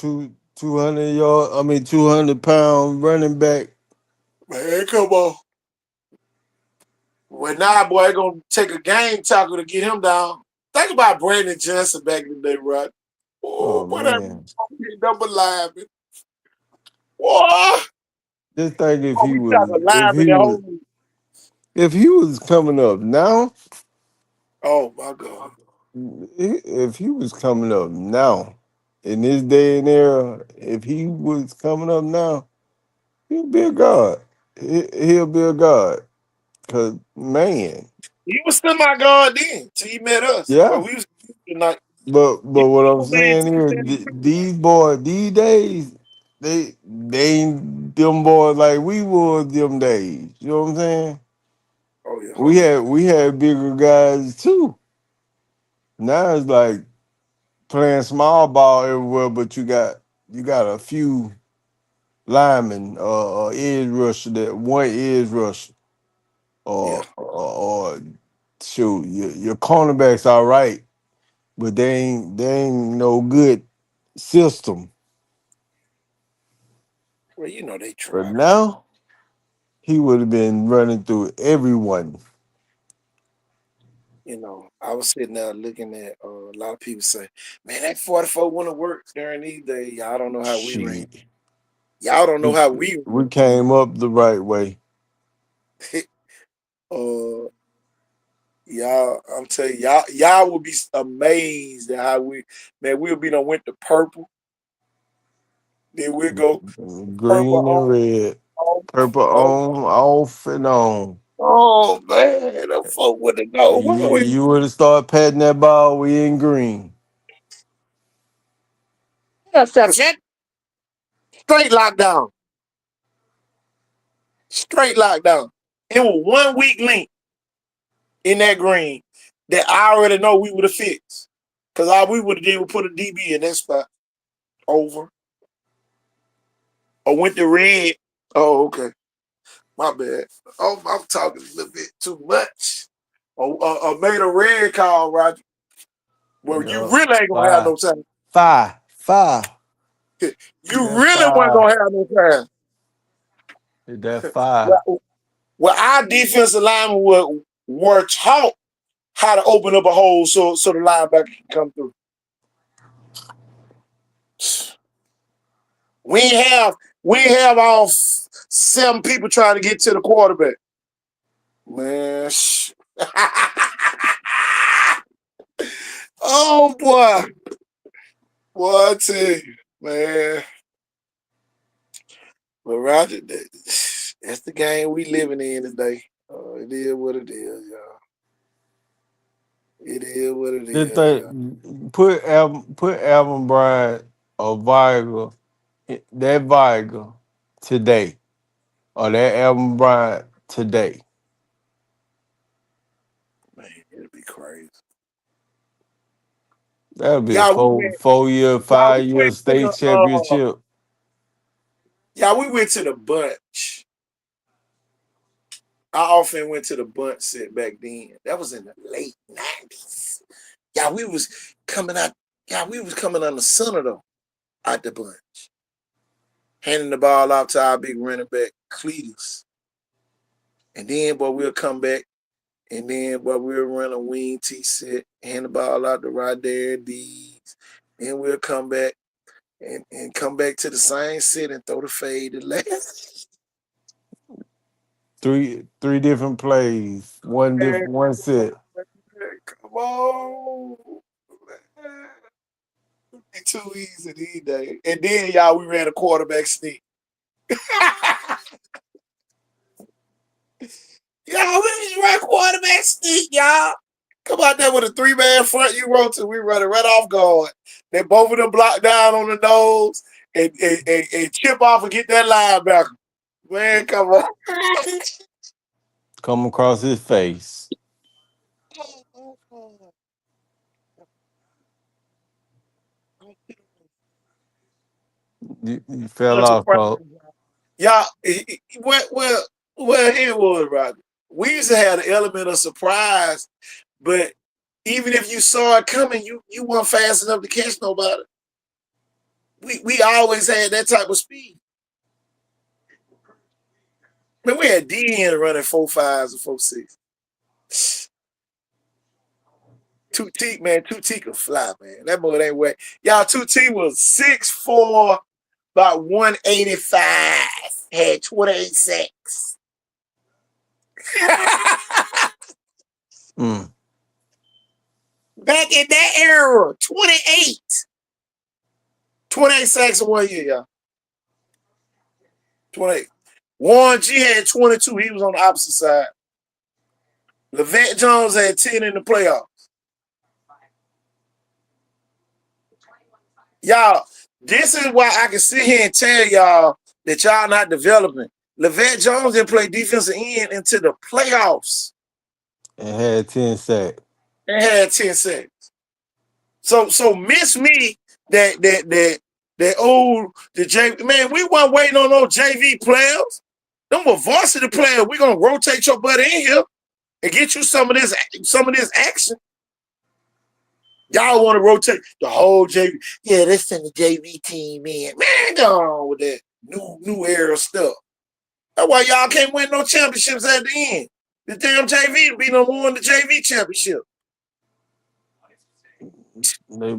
200 yard, 200 pound running back. Man, come on. Well, now, boy, gonna take a game tackle to get him down. Think about Brandon Johnson back in the day, right? Oh, Oh boy, that man. number lineman. Boy, Just think if oh, he we was tackle lineman the whole week. if he was coming up now, Oh, my God. if he was coming up now, in this day and era, if he was coming up now, he'll be a god. He'll be a god. Cause man, He was semi-guard then till he met us. yeah. But we was tonight. But He what I'm was man saying is, till these boys these days, they ain't them boys like we was them days. You know what I'm saying? oh, yeah. We had bigger guys too. Now it's like playing small ball everywhere, but you got a few linemen or edge rusher, that one edge rusher, Yeah. or shoot, your cornerbacks all right, but they ain't no good system. Well, they But try. now he would have been running through everyone. I was sitting there looking at a lot of people say, man, that 44 wouldn't have worked during these days. Y'all don't know how we ran. Shit, Y'all don't know we how we we came up the right way. ran. uh, y'all, I'm telling you, y'all would be amazed at how we'll be done went to purple. Then we'll go purple Green and on, red, off, purple on. on, off and on. Oh, man, them folk wouldn't know. You What we you would have started patting that ball. We in green. shit. Straight lockdown. Straight lockdown. It was 1 week link in that green that I already know we would have fixed. Because all we would have did was put a DB in that spot over. Or went to red. Oh, okay. My bad. Oh, I'm talking a little bit too much. Or made a red call, Roger. Well, you Yup. really ain't gonna have Five, no time. five. Hit You that really wasn't five. gonna have no time. Hit that five. Well, our defensive linemen were taught how to open up a hole so the linebacker can come through. We ain't have all 7 people trying to get to the quarterback. Man, oh boy. Boy, I tell you, man. But Roger, that's the game we living in today. It is what it is, y'all. It is what it Just is, y'all. think, put Alvin Bryant or Viagra, that Viagra today, or that Alvin Bryant today. Man, it'll be crazy. That'll be a Y'all, four year, y'all, we 5 year went to state championship. we went to the bunch. I often went to the bunch set back then. That was in the late 90s. Yeah, we was coming out. Yeah, we was coming on the center though, out the bunch. Handing the ball out to our big running back, Cletus. And then, boy, we'll come back. And then, boy, we'll run a wing T set, hand the ball out to right there, D's. Then we'll come back and come back to the same set and throw the fade to left. Three different plays, Man, one set. come on. Man. It's too easy these days. And then, y'all, we ran a quarterback sneak. Y'all, we just ran quarterback sneak, y'all. Come out there with a 3-man front you roll to. We running right off guard. Then both of them block down on the nose and chip off and get that linebacker. Man, come on. Come across his face. You fell Such a off, surprise. Colt. Y'all, well, here was, Roger. We used to have the element of surprise, but even if you saw it coming, you weren't fast enough to catch nobody. We always had that type of speed. Man, we had DN running 4.5s and 4.6. 2T, man, 2T could fly, man. That boy ain't wet. Y'all, 2T was 6'4", about 185, had 28 sacks. Mm. Back in that era, 28. 28 sacks in 1 year, y'all. 28. Warren G had 22. He was on the opposite side. Levant Jones had 10 in the playoffs. Y'all, this is why I can sit here and tell y'all that y'all not developing. Levant Jones didn't play defensive end into the playoffs And had 10 sacks. and had 10 sacks. So miss me that old the JV. Man, we weren't waiting on no JV players. Them were varsity players. We're gonna rotate your butt in here and get you some of this action. Y'all want to rotate the whole JV. Yeah, let's send the JV team in. Man, go on with that new era stuff. That's why y'all can't win no championships at the end. The damn JV be no more in the JV championship.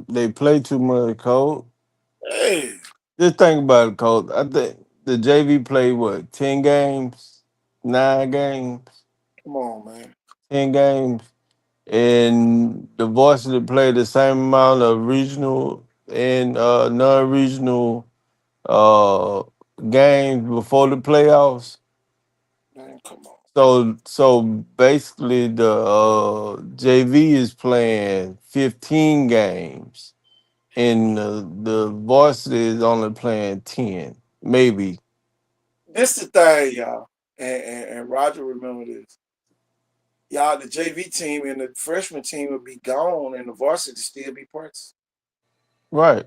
They play too much, Colt. Hey, Just think about it, Colt. I think the JV played what, 10 games? 9 games? come on, man. 10 games. And the varsity played the same amount of regional and non-regional uh, games before the playoffs. Man, come on. So basically the JV is playing 15 games and the varsity is only playing 10, maybe. This the thing, y'all. And Roger remember this. Y'all, the JV team and the freshman team would be gone and the varsity still be practicing. Right.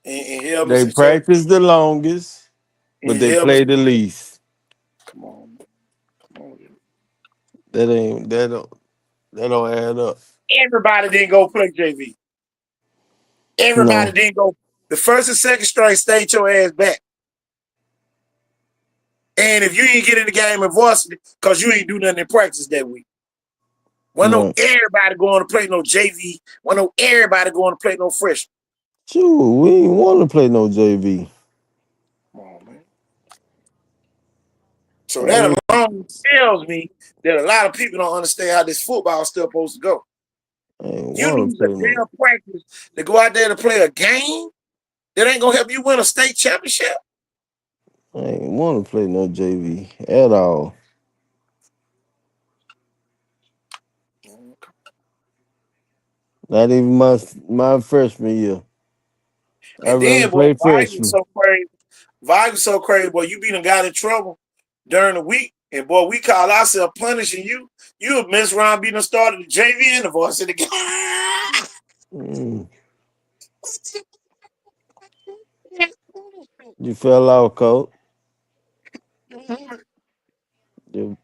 And hell, They so practice the longest, but and they hell, play the least. come on, man. Come on. That don't add up. Everybody didn't go play JV. Everybody No. didn't go. The first and second string stayed your ass back. And if you ain't get in the game in varsity, because you ain't do nothing in practice that week. Wasn't no No. everybody going to play no JV. Wasn't no everybody going to play no freshman. Sure, we ain't want to play no JV. Come on, man. So I that ain't, alone tells me that a lot of people don't understand how this football is still supposed to go. I ain't You want to lose a play no. damn practice to go out there to play a game that ain't gonna help you win a state championship. I ain't want to play no JV at all. Not even my freshman year. I'd And rather then, boy, play Vibe was freshman. so crazy. Vibe was so crazy, boy. You be done got in trouble during the week, and boy, we call ourselves punishing you. You would mess around being started the JV and the varsity game. Mm. You fell out, Coach. You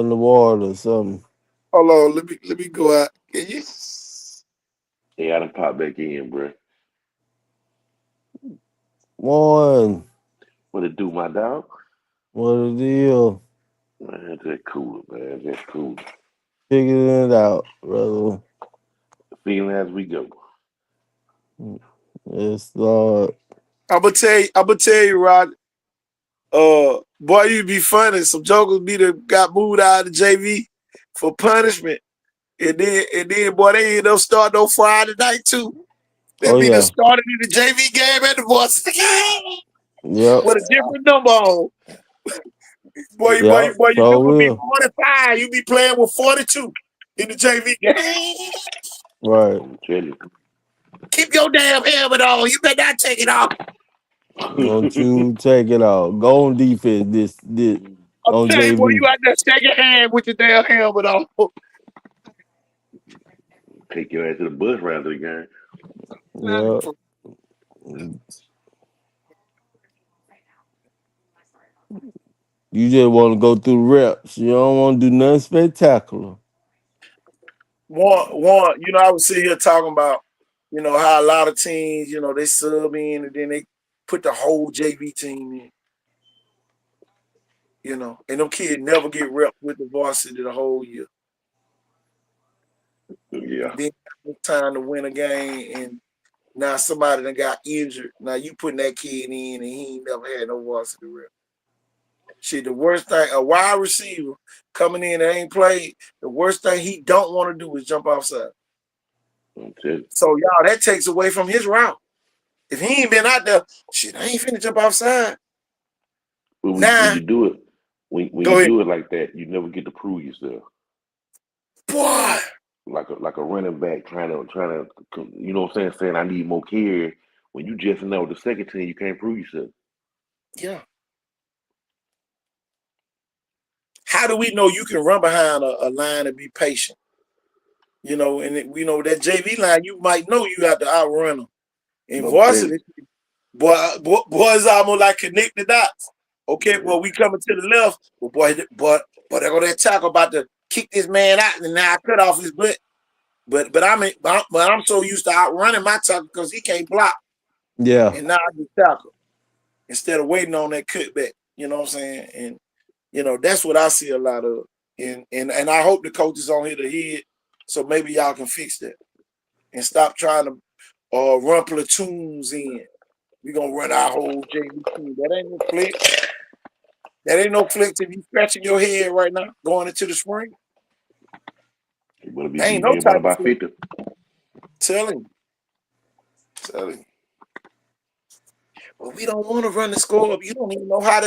in the water or something. Hold on, let me go out. Can you? Yeah, I done pop back in, bro. One. What it do, my dog? What a deal. Man, that's cool, man. That's cool. Figuring it out, brother. Feeling as we go. It's Lord. I'm gonna tell you, Rod. Boy, you'd be funny. Some jokers be that got moved out of the JV for punishment. And then, boy, they end up starting on Friday night too. They Oh be the yeah. started in the JV game and the varsity game Yep. with a different number on. Boy, Yep. you So would be will. 45. You be playing with 42. in the JV game. Right. I'm telling you. Keep your damn helmet on. You better not take it off. Don't you take it out. Go on defense. This I'm on telling you, boy, JV. you out there shaking hand with your damn helmet on. Take your ass to the bus round to the game. Yeah. You just want to go through reps. You don't want to do nothing spectacular. I was sitting here talking about, how a lot of teams, they sub in and then they put the whole JV team in, and them kids never get rep with the varsity the whole year. Yeah. Then it's time to win a game, and now somebody that got injured. Now you putting that kid in, and he ain't never had no varsity rep. Shit, the worst thing, a wide receiver coming in and ain't played, the worst thing he don't want to do is jump outside. I'm telling you. So, y'all, that takes away from his route. If he ain't been out there, shit, I ain't finna jump outside. But when Nah, you do it, when go you ahead. do it like that, you never get to prove yourself. Boy, Like a running back trying to you know what I'm saying I need more carry. When you just know the second team, you can't prove yourself. yeah. How do we know you can run behind a line and be patient? And that JV line, you might know you have to outrun them. In I'm telling varsity, boys almost like connect the dots. Okay, you. well, we coming to the left. Well, boy, they're gonna tackle about to kick this man out, and now I cut off his butt. But I'm so used to outrunning my tackle because he can't block, Yeah. and now I just tackle instead of waiting on that cutback. You know what I'm saying? And that's what I see a lot of. And I hope the coaches on here to hear it, so maybe y'all can fix that and stop trying to run platoons in. We're gonna run our whole JV team. That ain't no flex. That ain't no flex if you scratching your head right now going into the spring. You better be There ain't beating no everybody type of by flex. 50. Telling you. Well, we don't want to run the score up. You don't even know how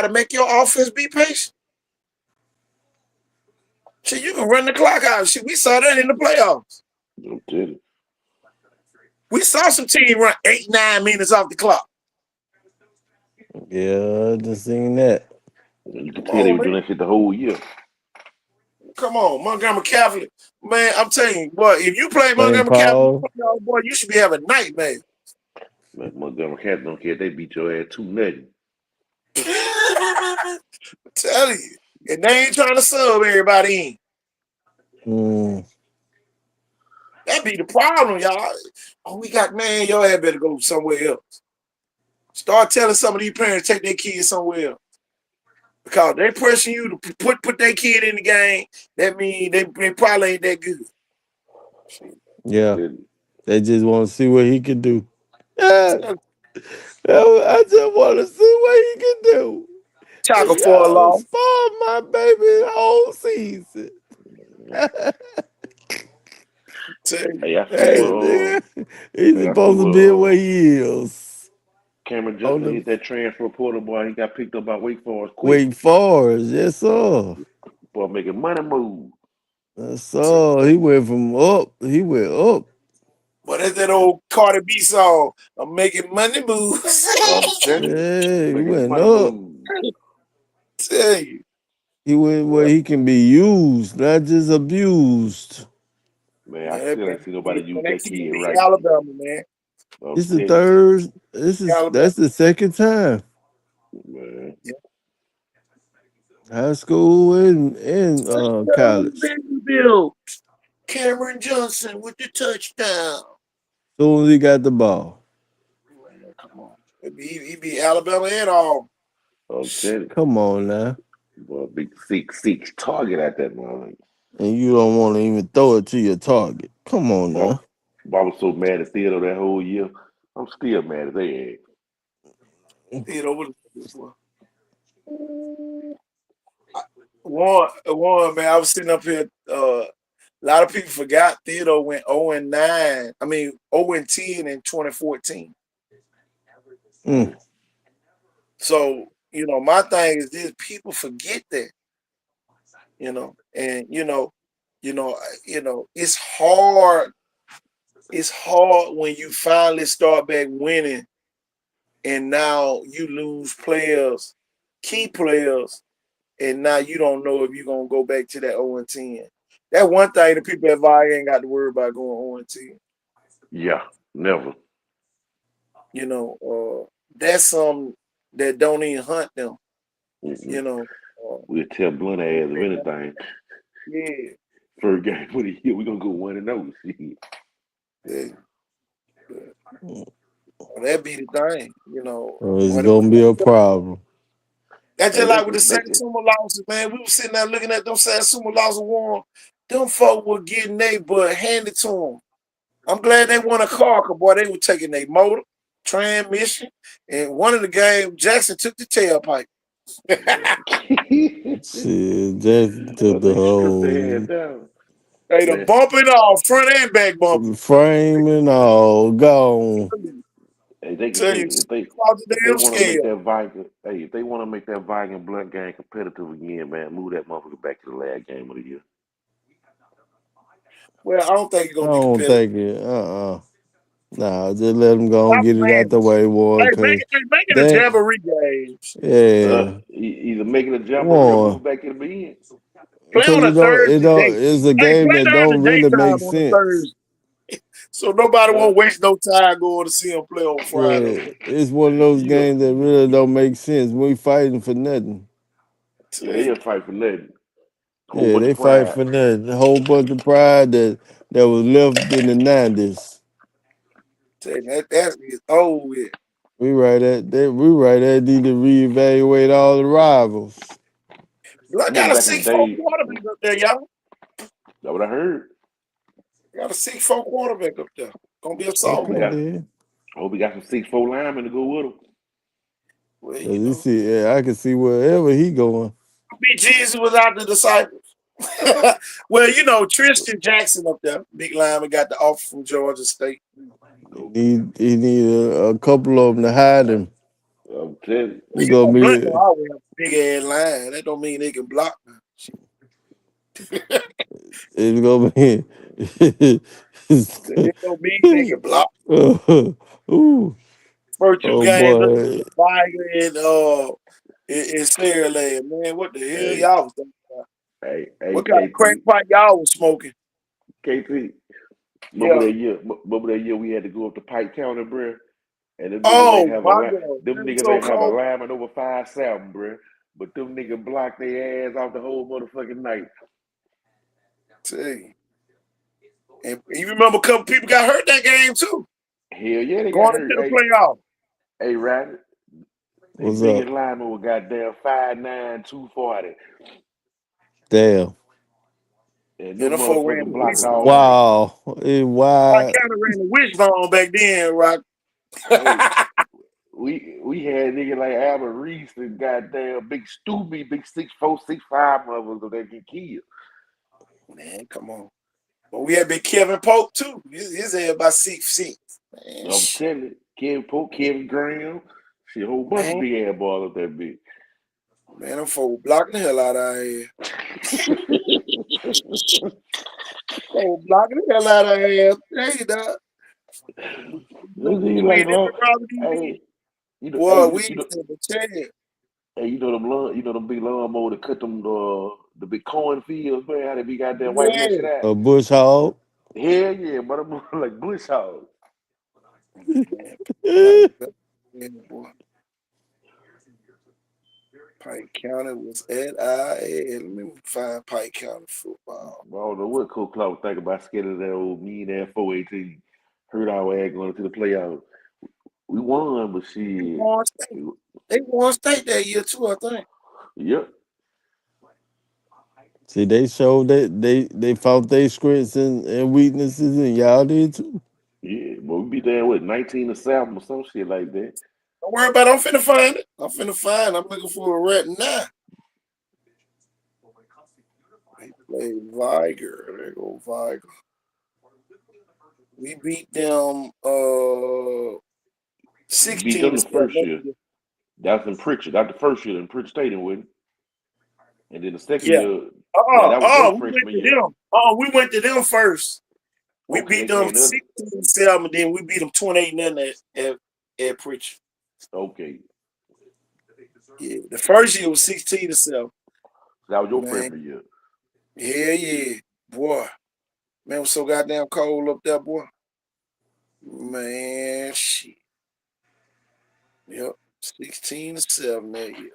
to make your offense be patient. Shit, you can run the clock out. Shit, we saw that in the playoffs. I'm telling you. We saw some team run 8-9 minutes off the clock. Yeah, just seen that. You can Come tell they on, were man. doing that shit the whole year. Come on, Montgomery Catholic. Man, I'm telling you, boy, if you play St. Montgomery Catholic, Paul. boy, you should be having nightmares. Man, Montgomery Cats don't care if they beat your ass 2-0. I'm telling you. And they ain't trying to sub everybody in. Mm, That be the problem, y'all. Oh, your ass better go somewhere else. Start telling some of these parents take their kids somewhere else. Because they pressing you to put their kid in the game, that means they probably ain't that good. I'm yeah. telling you. They just want to see what he can do. Yeah. Tell I just want to see what he can do. Tackle for a Y'all loss. spoiled my baby the whole season. Tell you. Hey, I see Hey, Hey, nigga, he's supposed to be where what he is. Cameron On Johnson the hit that transfer portal, boy. He got picked up by Wake Forest quick. Wake Forest, yes sir. Boy, making money move. Yes sir. He went from up. He went up. but that's that old Cardi B song. I'm making money moves. I'm telling you, Yeah, he making went money up. move. Tell you. He went where Well, he can be used, not just abused. Man, I man, still ain't seen nobody use that that team kid beat right. Alabama, man. I'm It's the telling third. This is Alabama. that's the second time. you, man. Yeah. High school and college. Vanderbilt. Cameron Johnson with the touchdown. Soon as he got the ball. Man, come on. He beat Alabama and all. I'm telling you. Come on now. Boy, big six target at that moment. And you don't want to even throw it to your target. Come on Boy, now. I was so mad at Theodore that whole year. I'm still mad at their ass. What one, man. I was sitting up here. A lot of people forgot Theodore went 0-9. I mean 0-10 in 2014. Mm, So my thing is this: people forget that, and It's hard. It's hard when you finally start back winning, and now you lose players, key players, and now you don't know if you're gonna go back to that 0-10. That one thing the people at Vi ain't got to worry about going 0-10. Yeah, never. That's something that don't even hunt them. Mm-mm. You know, We'll tell blunt ass of anything. yeah, First game of the year, we're gonna go 1-0. Shit. yeah. That be the thing. It's When gonna be a problem. that's Hey, just they like with the can, they can. Satsuma losses, man. We were sitting there looking at them Satsuma losses warm. Them folk were getting their butt handed to them. I'm glad they won a car, cause boy, they were taking their motor, transmission, and one of the games, Jackson took the tailpipe. Shit, Jackson took Oh, the they stripped their whole ass down. Hey, the Man, bumping off, front and back bumper. frame and all gone. hey, they can Tell say you, if they off the if they damn want to make scale. that Viking, hey, if they want to make that Viking blunt game competitive again, man, move that motherfucker back to the last game of the year. Well, I don't think it's I gonna be don't competitive. think it. Nah, just let them go and Stop get it out playing. the way, Hey, Warren. Cause make it a that, jamboree games. yeah, Either make it a jamboree or move Warren. it back to the beginning. Play Because on a it Thursday don't. day. It's a Hey, game play that during the don't really make daytime on a sense. Thursday. So nobody Uh, won't waste no time going to see them play on Friday. Yeah, it's one of those you know, games that really don't make sense. We fighting for nothing. yeah, they'll fight for nothing. Whole Yeah, bunch they of fight pride. for nothing. A whole bunch of pride that was left in the '90s. That is over with. We need to reevaluate all the rivals. Blood got Remember a back in the 6'4" day, quarterback up there, y'all. that's what I heard. Got a 6'4" quarterback up there. Gonna be a I hope we Okay, sophomore. got, then. I hope we got some 6'4" linemen to go with them. Well, Cause you see, yeah, I can see wherever he going. be Jesus without the disciples. Well, Tristan Jackson up there, big lineman, got the offer from Georgia State. Okay. He need a couple of them to hide him. I'm telling Well, It's gonna Blunt don't be always have a big ass line. That don't mean they can block now. it's gonna be. It don't mean they can block. Ooh, First two oh games up boy, against Tiger and Sarah Land, man. What the hell Hey, y'all was thinking about? hey, What kind of crack KT, pipe y'all was smoking? KT. Yeah. Remember that year we had to go up to Pike County, bro. And Oh my God, them it was niggas so ain't have a cold. lineman over 5'7", bro. But them niggas blocked their ass off the whole motherfucking night. Tell you. And you remember a couple people got hurt that game too. Hell yeah, they got Going hurt. into the playoff. Hey, Rabbit, they what's up? biggest lineman was goddamn 5'9", 240. Damn. And And them the folk ran motherfuckers the blocked whistle. all night. Wow, it I wide. kind of ran the wishbone back then, Rock. Hey, we had niggas like Albert Reese and goddamn Big Stubby, big 6'4", 6'5" motherfuckers that can kill. Man, come on. But we had big Kevin Pope too. His head about 6'6". Man, I'm telling you, Kevin Pope, Kevin Graham, see a whole bunch of man, big ass balls up that bitch. man, them folk blocking the hell out of our head. Folk blocking the hell out of our head. Hey, dog. This We is win like every long. round we Hey, win. Boy, we you know, stand a chance. hey, you know them big lawnmower to cut them the big cornfields, man. How they be goddamn wiping that shit Yeah. out. A bush hog. Hell yeah, but I'm like bush hogs. Man, boy. Pike County was at our head. Let me find Pike County football. I don't know what Coach Clark was thinking about scaling that old mean ass 418. Hurt our ass going into the playoffs. We won, but They shit. won state. They won state that year too, I think. Yep. See, they showed that they found their strengths and weaknesses, and y'all did too. Yeah, but we beat that with 19-7 or some shit like that. Don't worry about it. I'm finna find it. I'm looking for a rat now. They played Viger. There go Viger. We beat them We beat 16 them to the 7. first year. That's in Pritchard. That's the first year in Pritchard Stadium with. And then the second Yeah. year, now that was your We went freshman to year. them. We went to them first. We Okay, beat they them came to us. 16-7, then we beat them 28-0 at Preacher. Okay, Yeah. The first year was 16-7. that was your Man. freshman year. Yeah. Boy. Man, it was so goddamn cold up there, boy. Man, shit. Yep. 16-7 that year.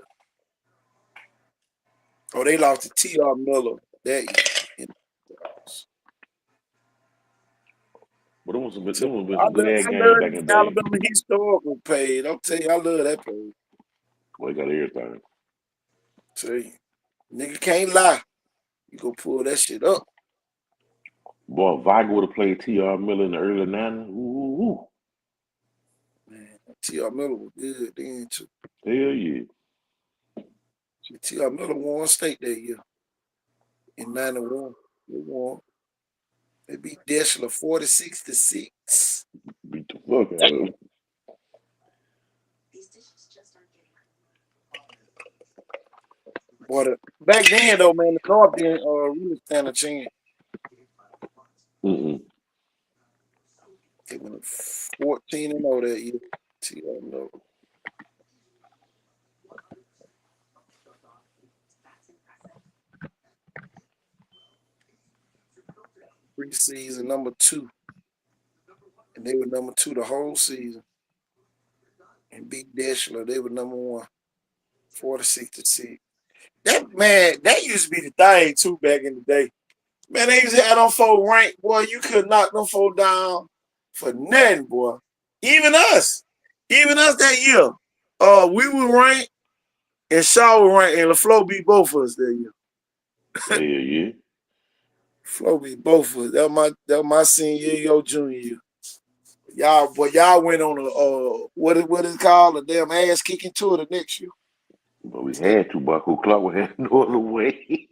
Oh, they lost to T.R. Miller that year. In the house. But So them was I some love, good ass I game love back this in the day. Alabama historical page. I'll tell you, I love that page. Boy, they got everything. Tell you, nigga can't lie. You go pull that shit up. Boy, if Vigo would have played T.R. Miller in the early 90s, ooh, Man, T.R. Miller was good then too. hell yeah. T.R. Miller won state that year in 91. They won. They beat Deschler 46-6. Beat the fuck out of him. But back then though, man, the North didn't really stand a chance. Mm-mm. They went 14-0 that year. T.R. Miller. Preseason #2. And they were #2 the whole season. And beat Deschler. They were #1. 46-6. That used to be the thing too back in the day. Man, they used to have them folk ranked, boy. You could knock them folk down for nothing, boy. Even us. Even us that year. We were ranked and Shaw was ranked and LaFleur beat both of us that year. Hell yeah. Flo beat both of us. That was my senior year, your junior year. Y'all went on a what is it called? A damn ass kicking tour the next year. But we had to, Bucko Clark. We had no other way.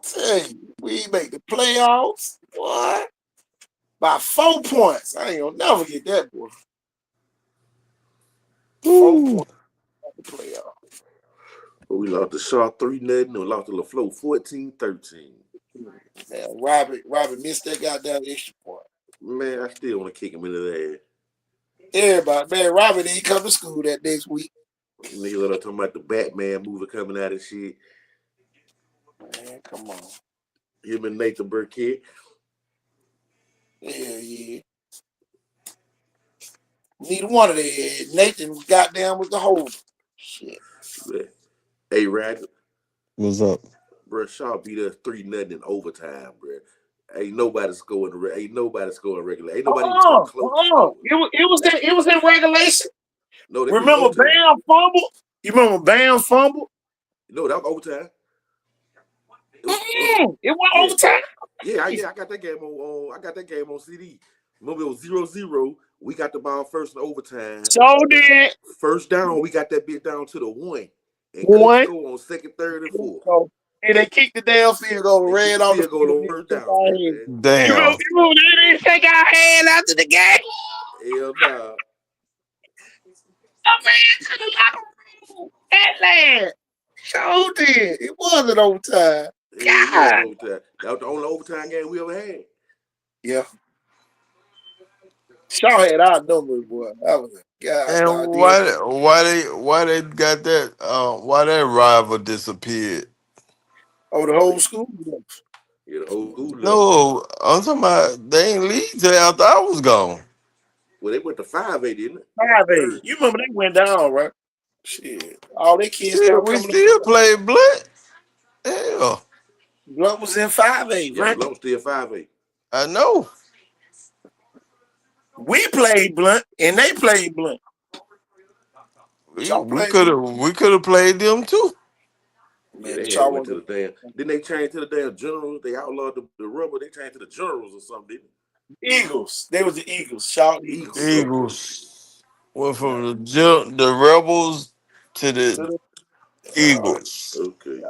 Tell you, we make the playoffs, boy, by 4 points. I ain't gonna never get that, boy. 4 points at the playoffs. But we lost to Shaw 3-0 and lost to LaFleur 14-13. Man, Robert missed that goddamn extra point. Man, I still want to kick him into the ass. Everybody, man, Robert didn't come to school that next week. Nigga let us talking about the Batman movie coming out and shit. Man, come on. Him and Nathan Burkett. Yeah. Neither one of them. Nathan was goddamn with the holder. Shit. Hey, Rad, What's up? bro, Shaw beat us 3-0 in overtime, bro. Ain't nobody scoring regular. Ain't nobody even come close to scoring. It was in regulation. No, they beat Remember overtime. Bam fumble? You remember Bam fumble? No, that was overtime. It was Yeah. overtime. Yeah, I got that game on. I got that game on CD. Remember, it was 0-0. We got the ball first in overtime. So did First down, we got that bit down to the 1. And couldn't one. score on second, third, and fourth. So, and they kicked the damn field goal, ran off the Field goal field. on first down, man. You Damn. remember they didn't take our hand after the game? Hell nah. I ran to the locker room. That lad. So did. It wasn't overtime. It God. was overtime. That was the only overtime game we ever had. Yeah. Shaw had our numbers, boy. That was a god. And Dog. Then why they got that why that rival disappeared? the whole school. Yeah, the whole school left. No, I'm talking about they ain't leave till after I was gone. Well, they went to 5A, didn't it? 5A. You remember they went down, right? Shit. All their kids Shit, started we coming to still play Blunt. Hell, Blunt was in 5A, Yeah, right? Blunt still 5A. I know. We played Blunt and they played Blunt. Y'all We played could Blunt. have played them too. Yeah, Man, they but had y'all went to wasn't the damn. Didn't they change to the damn generals? They outlawed the rubber. They changed to the generals or something, didn't Eagles. They was the Eagles. Shout they? Eagles. Eagles, okay. Eagles went from the Rebels to To the the Eagles. Okay.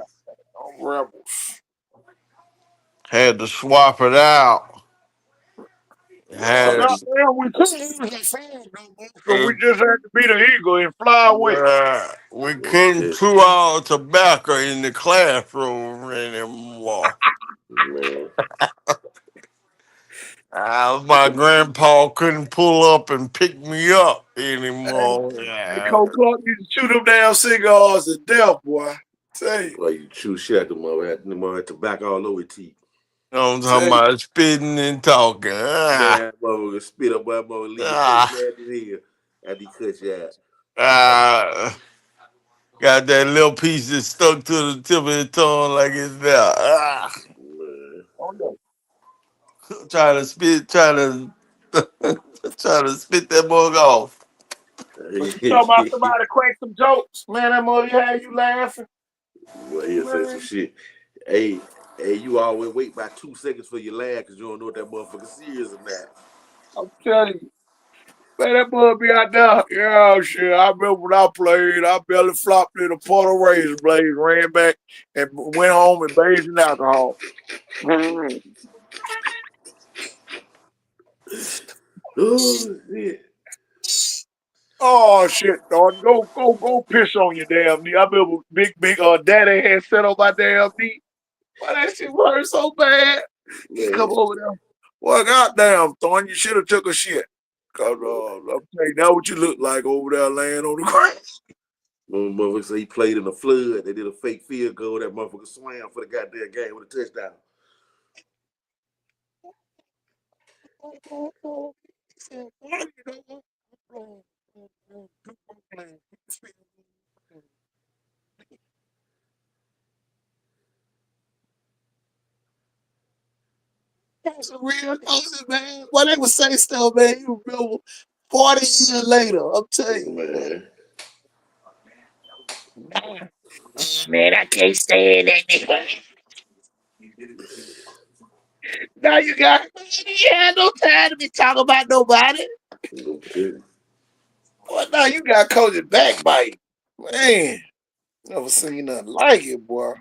Rebels. Had to swap it out. Well, Had goddamn, we couldn't use that fan no more, so we just had to be the eagle and fly away. we couldn't Okay, chew our tobacco in the classroom anymore. man. My grandpa couldn't pull up and pick me up anymore. Hey, Coach Clark used to chew them damn cigars to death, boy. Tell you, Well, you chew shit out the mother, had tobacco all over your teeth. You know what I'm tell talking you. about? Spitting and talking. Man, motherfucker spit up, my mother leave your face Ah, mad as hell after he cut you out. ah. Got that little piece that stuck to the tip of the tongue like it's there. Man. Oh, no. Trying to spit, trying to spit that mug off. But you talking about somebody crack some jokes, man, that mother had you laughing. Well, he'll say some Man, shit. Hey, you always wait about 2 seconds for your laugh because you don't know if that motherfucker serious or not. I'm telling you. Man, that boy be out there. Yeah, shit. I remember when I played, I belly flopped in a pot of razor blades, ran back, and went home and bathed in alcohol. Mhm. Oh, shit. Oh shit, dog. Go piss on your damn knee. I remember big daddy had set on my damn knee. Why that shit hurt so bad? He come Man. over there. Well, goddamn, Thorn, you should have took a shit. Cause I'm telling you, that what you look like over there laying on the ground. When motherfucker say he played in the flood, they did a fake field goal. That motherfucker swam for the goddamn game with a touchdown. That's a real person, man. Why they would say stuff, man? You remember 40 years later. I'm telling you. Man. Man, I can't stand that nigga. Now you got you had no time to be talking about nobody. Okay. Well, now you got coaching backbite. Man, never seen nothing like it, boy.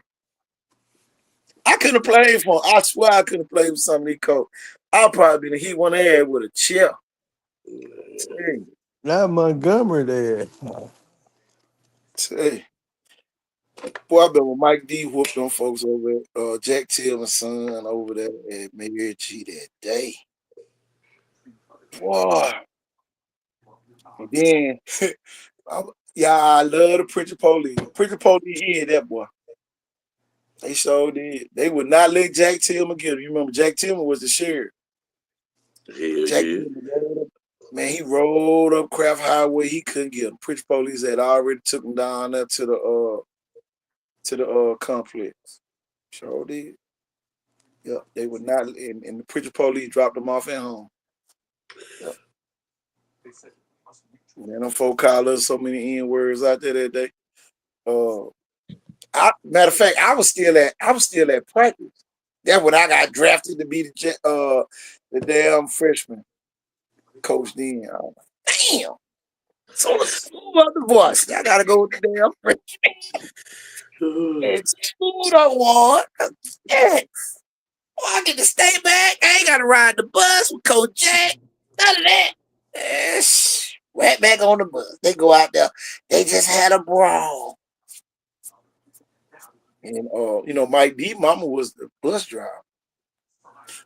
I couldn't have played for him. I swear I couldn't have played with some of these coach. I'll probably be the heat one head with a chair. Tell you, Not Montgomery there. tell you. Boy, I bet when Mike D whooped them folks over at Jack Till and Son over there at Mary G that day. Boy. And then I love the Prince Police. Prince Police hit that boy. They sure did. They would not let Jack Tillman get him. You remember Jack Tillman was the sheriff. Hell Jack yeah. Tillman rolled up, man, he rolled up Craft Highway. He couldn't get him. Prince Police had already took him down there to the complex. Sure did. Yep. They would not and the Prince Police dropped him off at home. Yep. Man, them folk called us so many N words out there that day. Matter of fact, I was still at practice. That's when I got drafted to be the damn freshman coach. Then, damn. So the school of the voice. I gotta go with the damn freshman. And school don't want. Yes. Well, I get to stay back. I ain't gotta ride the bus with Coach Jack. None of that. Right back on the bus. They go out there. They just had a brawl. And Mike D mama was the bus driver.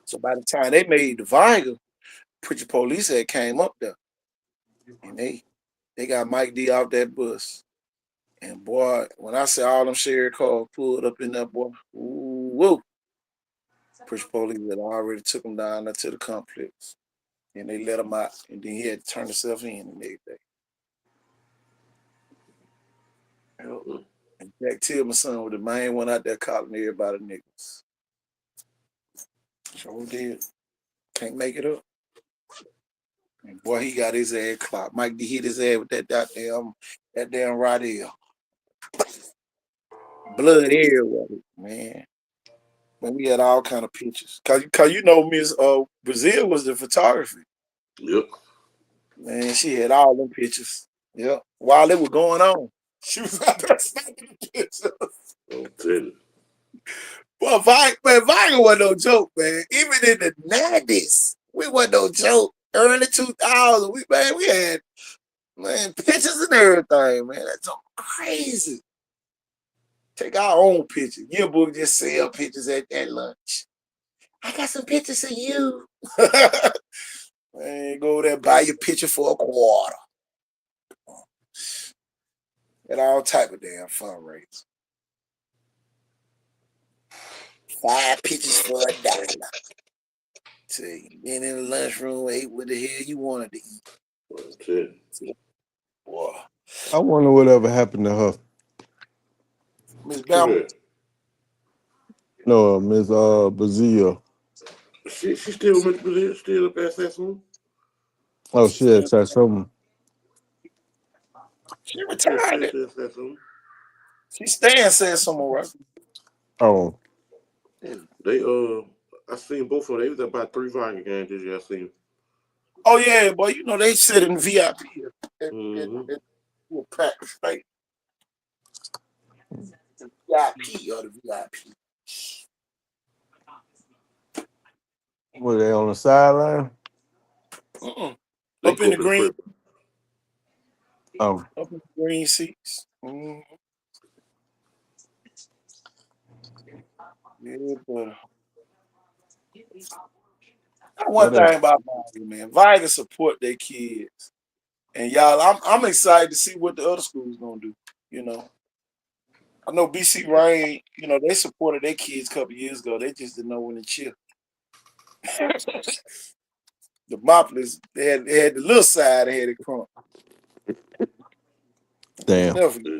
So by the time they made the Viger, Pritchard Police had came up there. And they got Mike D off that bus. And boy, when I say all them sheriff cars pulled up in that boy, ooh, whoa. Pritchard Police had already took him down there to the complex. And they let him out. And then he had to turn himself in the next day. And Jack Tillman's son was the main one out there calling everybody niggas. Sure did. Can't make it up. And boy, he got his ass clocked. Mike D hit his ass with that damn right ear. Blood everywhere, man. Man, we had all kind of pictures. Cause Miss Brazil was the photography. Yep. Man, she had all them pictures. Yep. While it was going on. She was out there snapping the pictures. I'm telling you. Well, Viger wasn't no joke, man. Even in the 90s. We wasn't no joke. Early 2000, we had pictures and everything, man. That's so crazy. Take our own picture. Yearbook just sell pictures at lunch. I got some pictures of you. Man, go there, buy your picture for $25. And all type of damn fundraisers. 5 pictures for $1. Tell you, been in the lunchroom, ate what the hell you wanted to eat. That's it. Boy, I wonder whatever happened to her. Miss Who Bama, that? No, Miss Bazille. She still still up at Sassoon? Oh, she she had still said something. she Yeah, she retired. still at Sassoon. She staying said somewhere, right? Oh, Yeah, they I seen both of them. They was at about 3 Viking games this year. I seen. Oh yeah, boy, you know they sit in VIP Mm-hmm. at practice, right? The VIP or the VIP. were they on the sideline? Mm-mm. They Up in go the up in the green, prep. Oh, up in the green seats. Yeah, but one what thing else? about Viking, man, Viking support their kids, and y'all, I'm excited to see what the other schools gonna do. You know, I know BC Rain, they supported their kids a couple years ago. They just didn't know when to chill. The Mopolis, they had the little side, they had it crunk. Damn. Never forget.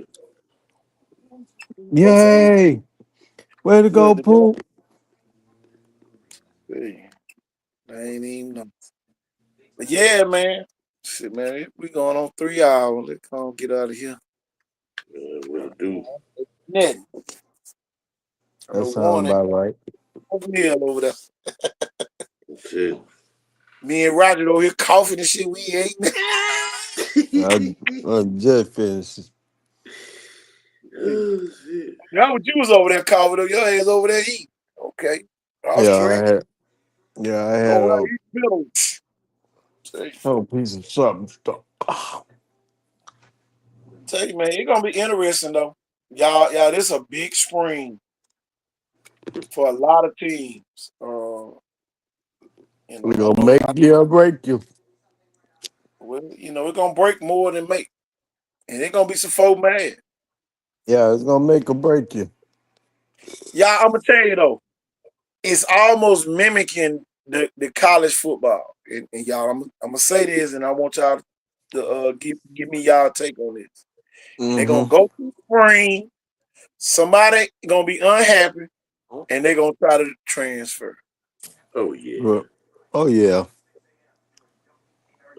Yeah. What's that? Yay! Way to go, Good to go. Poop. Hey, I ain't even know. But yeah, man. Shit, man, we going on 3 hours. Let's go get out of here. What it do? Net. I That know sounds Warren about right. over over there. That's it. Me and Roger over here coughing and shit. We ain't. I just finished. Oh shit. That what you was over there coughing. Though. Your ass over there eating. Okay. I was Yeah, I drinking. had. Yeah, I had Over a there eating pillows. whole piece of something stuff. Tell you, man, it's gonna be interesting though. Y'all, this is a big spring for a lot of teams. We I gonna know. make you or break you. Well, it's gonna break more than make, and it's gonna be some folk mad. Yeah, it's gonna make or break you. Y'all, I'm gonna tell you though, it's almost mimicking the college football. And y'all, I'm gonna say this, and I want y'all to give me y'all take on this. They're gonna Mm-hmm. go through spring. Somebody gonna be unhappy, and they're gonna try to transfer. Oh yeah. But, oh yeah.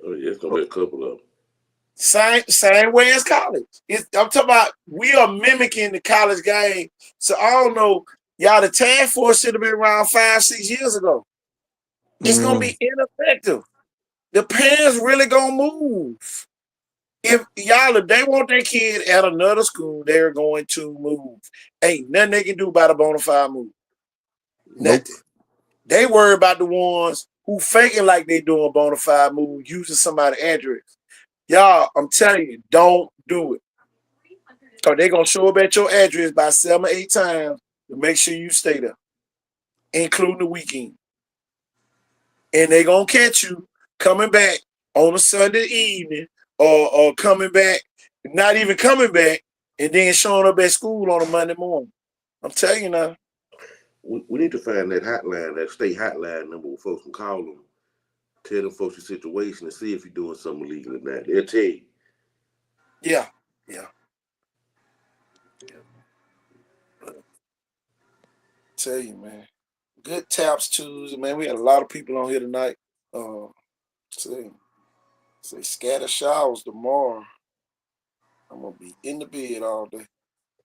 Oh yeah. It's gonna be a couple of them. Same way as college. I'm talking about we are mimicking the college game. So I don't know, y'all. The task force should have been around 5, 6 years ago. It's gonna Mm-hmm. be ineffective. The parents really gonna move. If they want their kid at another school, they're going to move. Ain't nothing they can do about a bona fide move. Nope. Nothing. They worry about the ones who faking like they doing a bona fide move using somebody's address. Y'all, I'm telling you, don't do it. Because they're going to show up at your address by 7 or 8 times to make sure you stay there, including the weekend. And they're going to catch you coming back on a Sunday evening or coming back, not even coming back, and then showing up at school on a Monday morning. I'm telling you now. We need to find that hotline, that state hotline number where folks can call them, tell them folks your situation, and see if you're doing something illegal or not. They'll tell you. Yeah. Yeah. Tell you, man. Good taps Tuesday, man. We had a lot of people on here tonight. Say scatter showers tomorrow. I'm gonna be in the bed all day.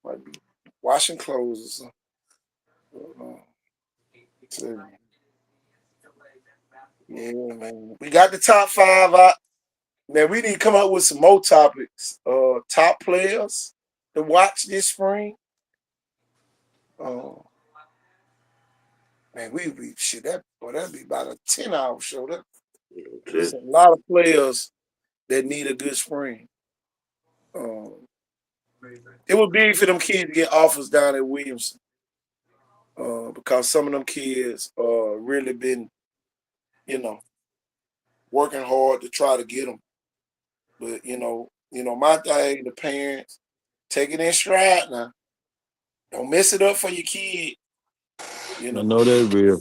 Might be washing clothes or something. Tell you. Yeah, man. We got the top 5 out. Now we need to come up with some more topics. Top players to watch this spring. Man, we shit that'd be about a 10-hour show. There's Okay. a lot of players that need a good spring. Um, it would be for them kids to get offers down at Williamson. Because some of them kids really been, you know, working hard to try to get them. But my thing, the parents take it in stride now. Don't mess it up for your kid. You I know, know that real.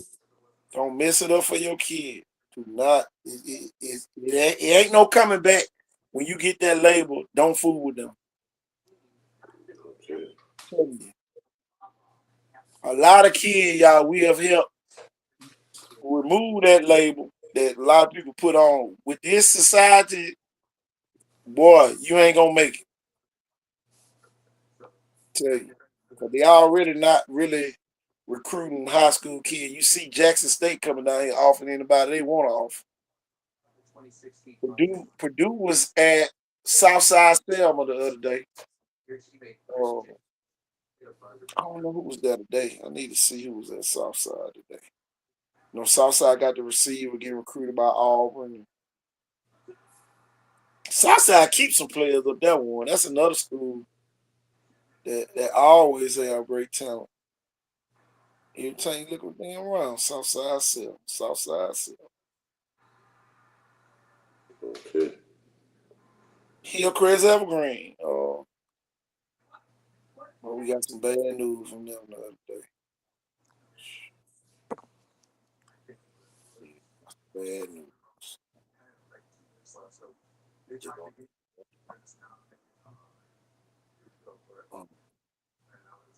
don't mess it up for your kid. Do not. It ain't no coming back when you get that label. Don't fool with them. Okay. Telling you. A lot of kids, y'all, we have helped remove that label that a lot of people put on. With this society, boy, you ain't gonna make it. Tell you. Because they already not really recruiting high school kids. You see Jackson State coming down here offering anybody they want to offer. Purdue was at Southside Selma the other day. I don't know who was there today. I need to see who was at Southside today. Southside got the receiver getting recruited by Auburn. Southside keeps some players up that one. That's another school that always have great talent. Every time you look around, Southside Selma, Southside Selma. Okay. Hillcrest Evergreen. Well, we got some bad news from them the other day. Bad news. Just gonna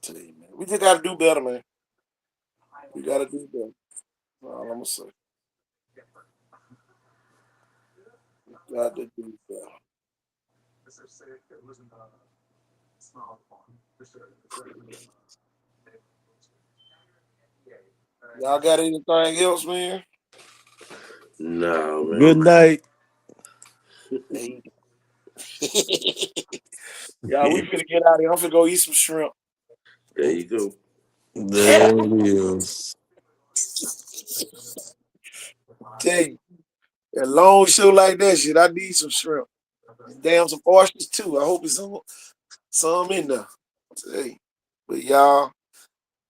tell you, man. We just gotta do better, man. We gotta do better. That's all I'm gonna say. We got to do better. Y'all got anything else, man? No, Good man. night. Hey. Y'all, we finna get out of here. I'm finna go eat some shrimp. There you go. There it is. Tell you, a long show like that shit, I need some shrimp. And damn, some oysters too. I hope it's some in there. Tell you. But y'all,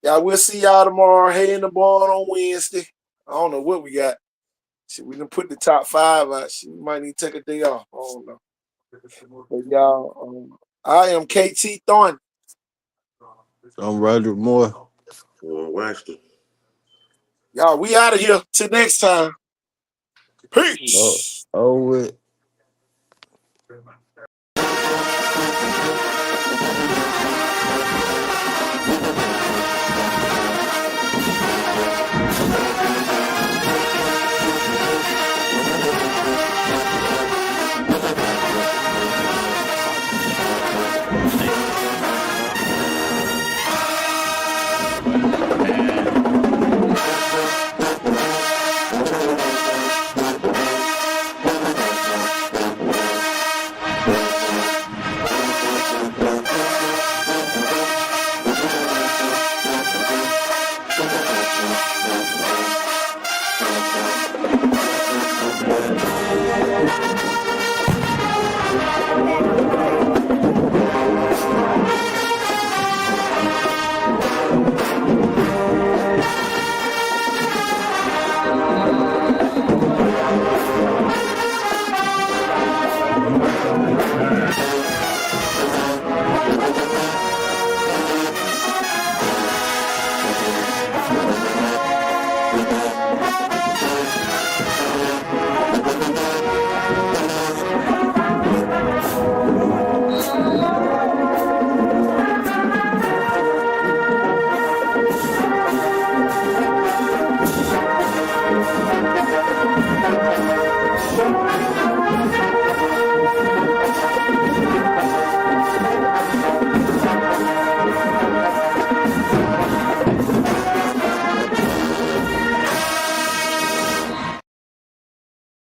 we'll see y'all tomorrow. Hey in the barn on Wednesday. I don't know what we got. Shit, we done put the top 5 out. Shit, we might need to take a day off. I don't know. But y'all, I am KT Thorn. I'm Roger Moore. Washington. Y'all, we out of here. Till next time. Oh, Peace. oh,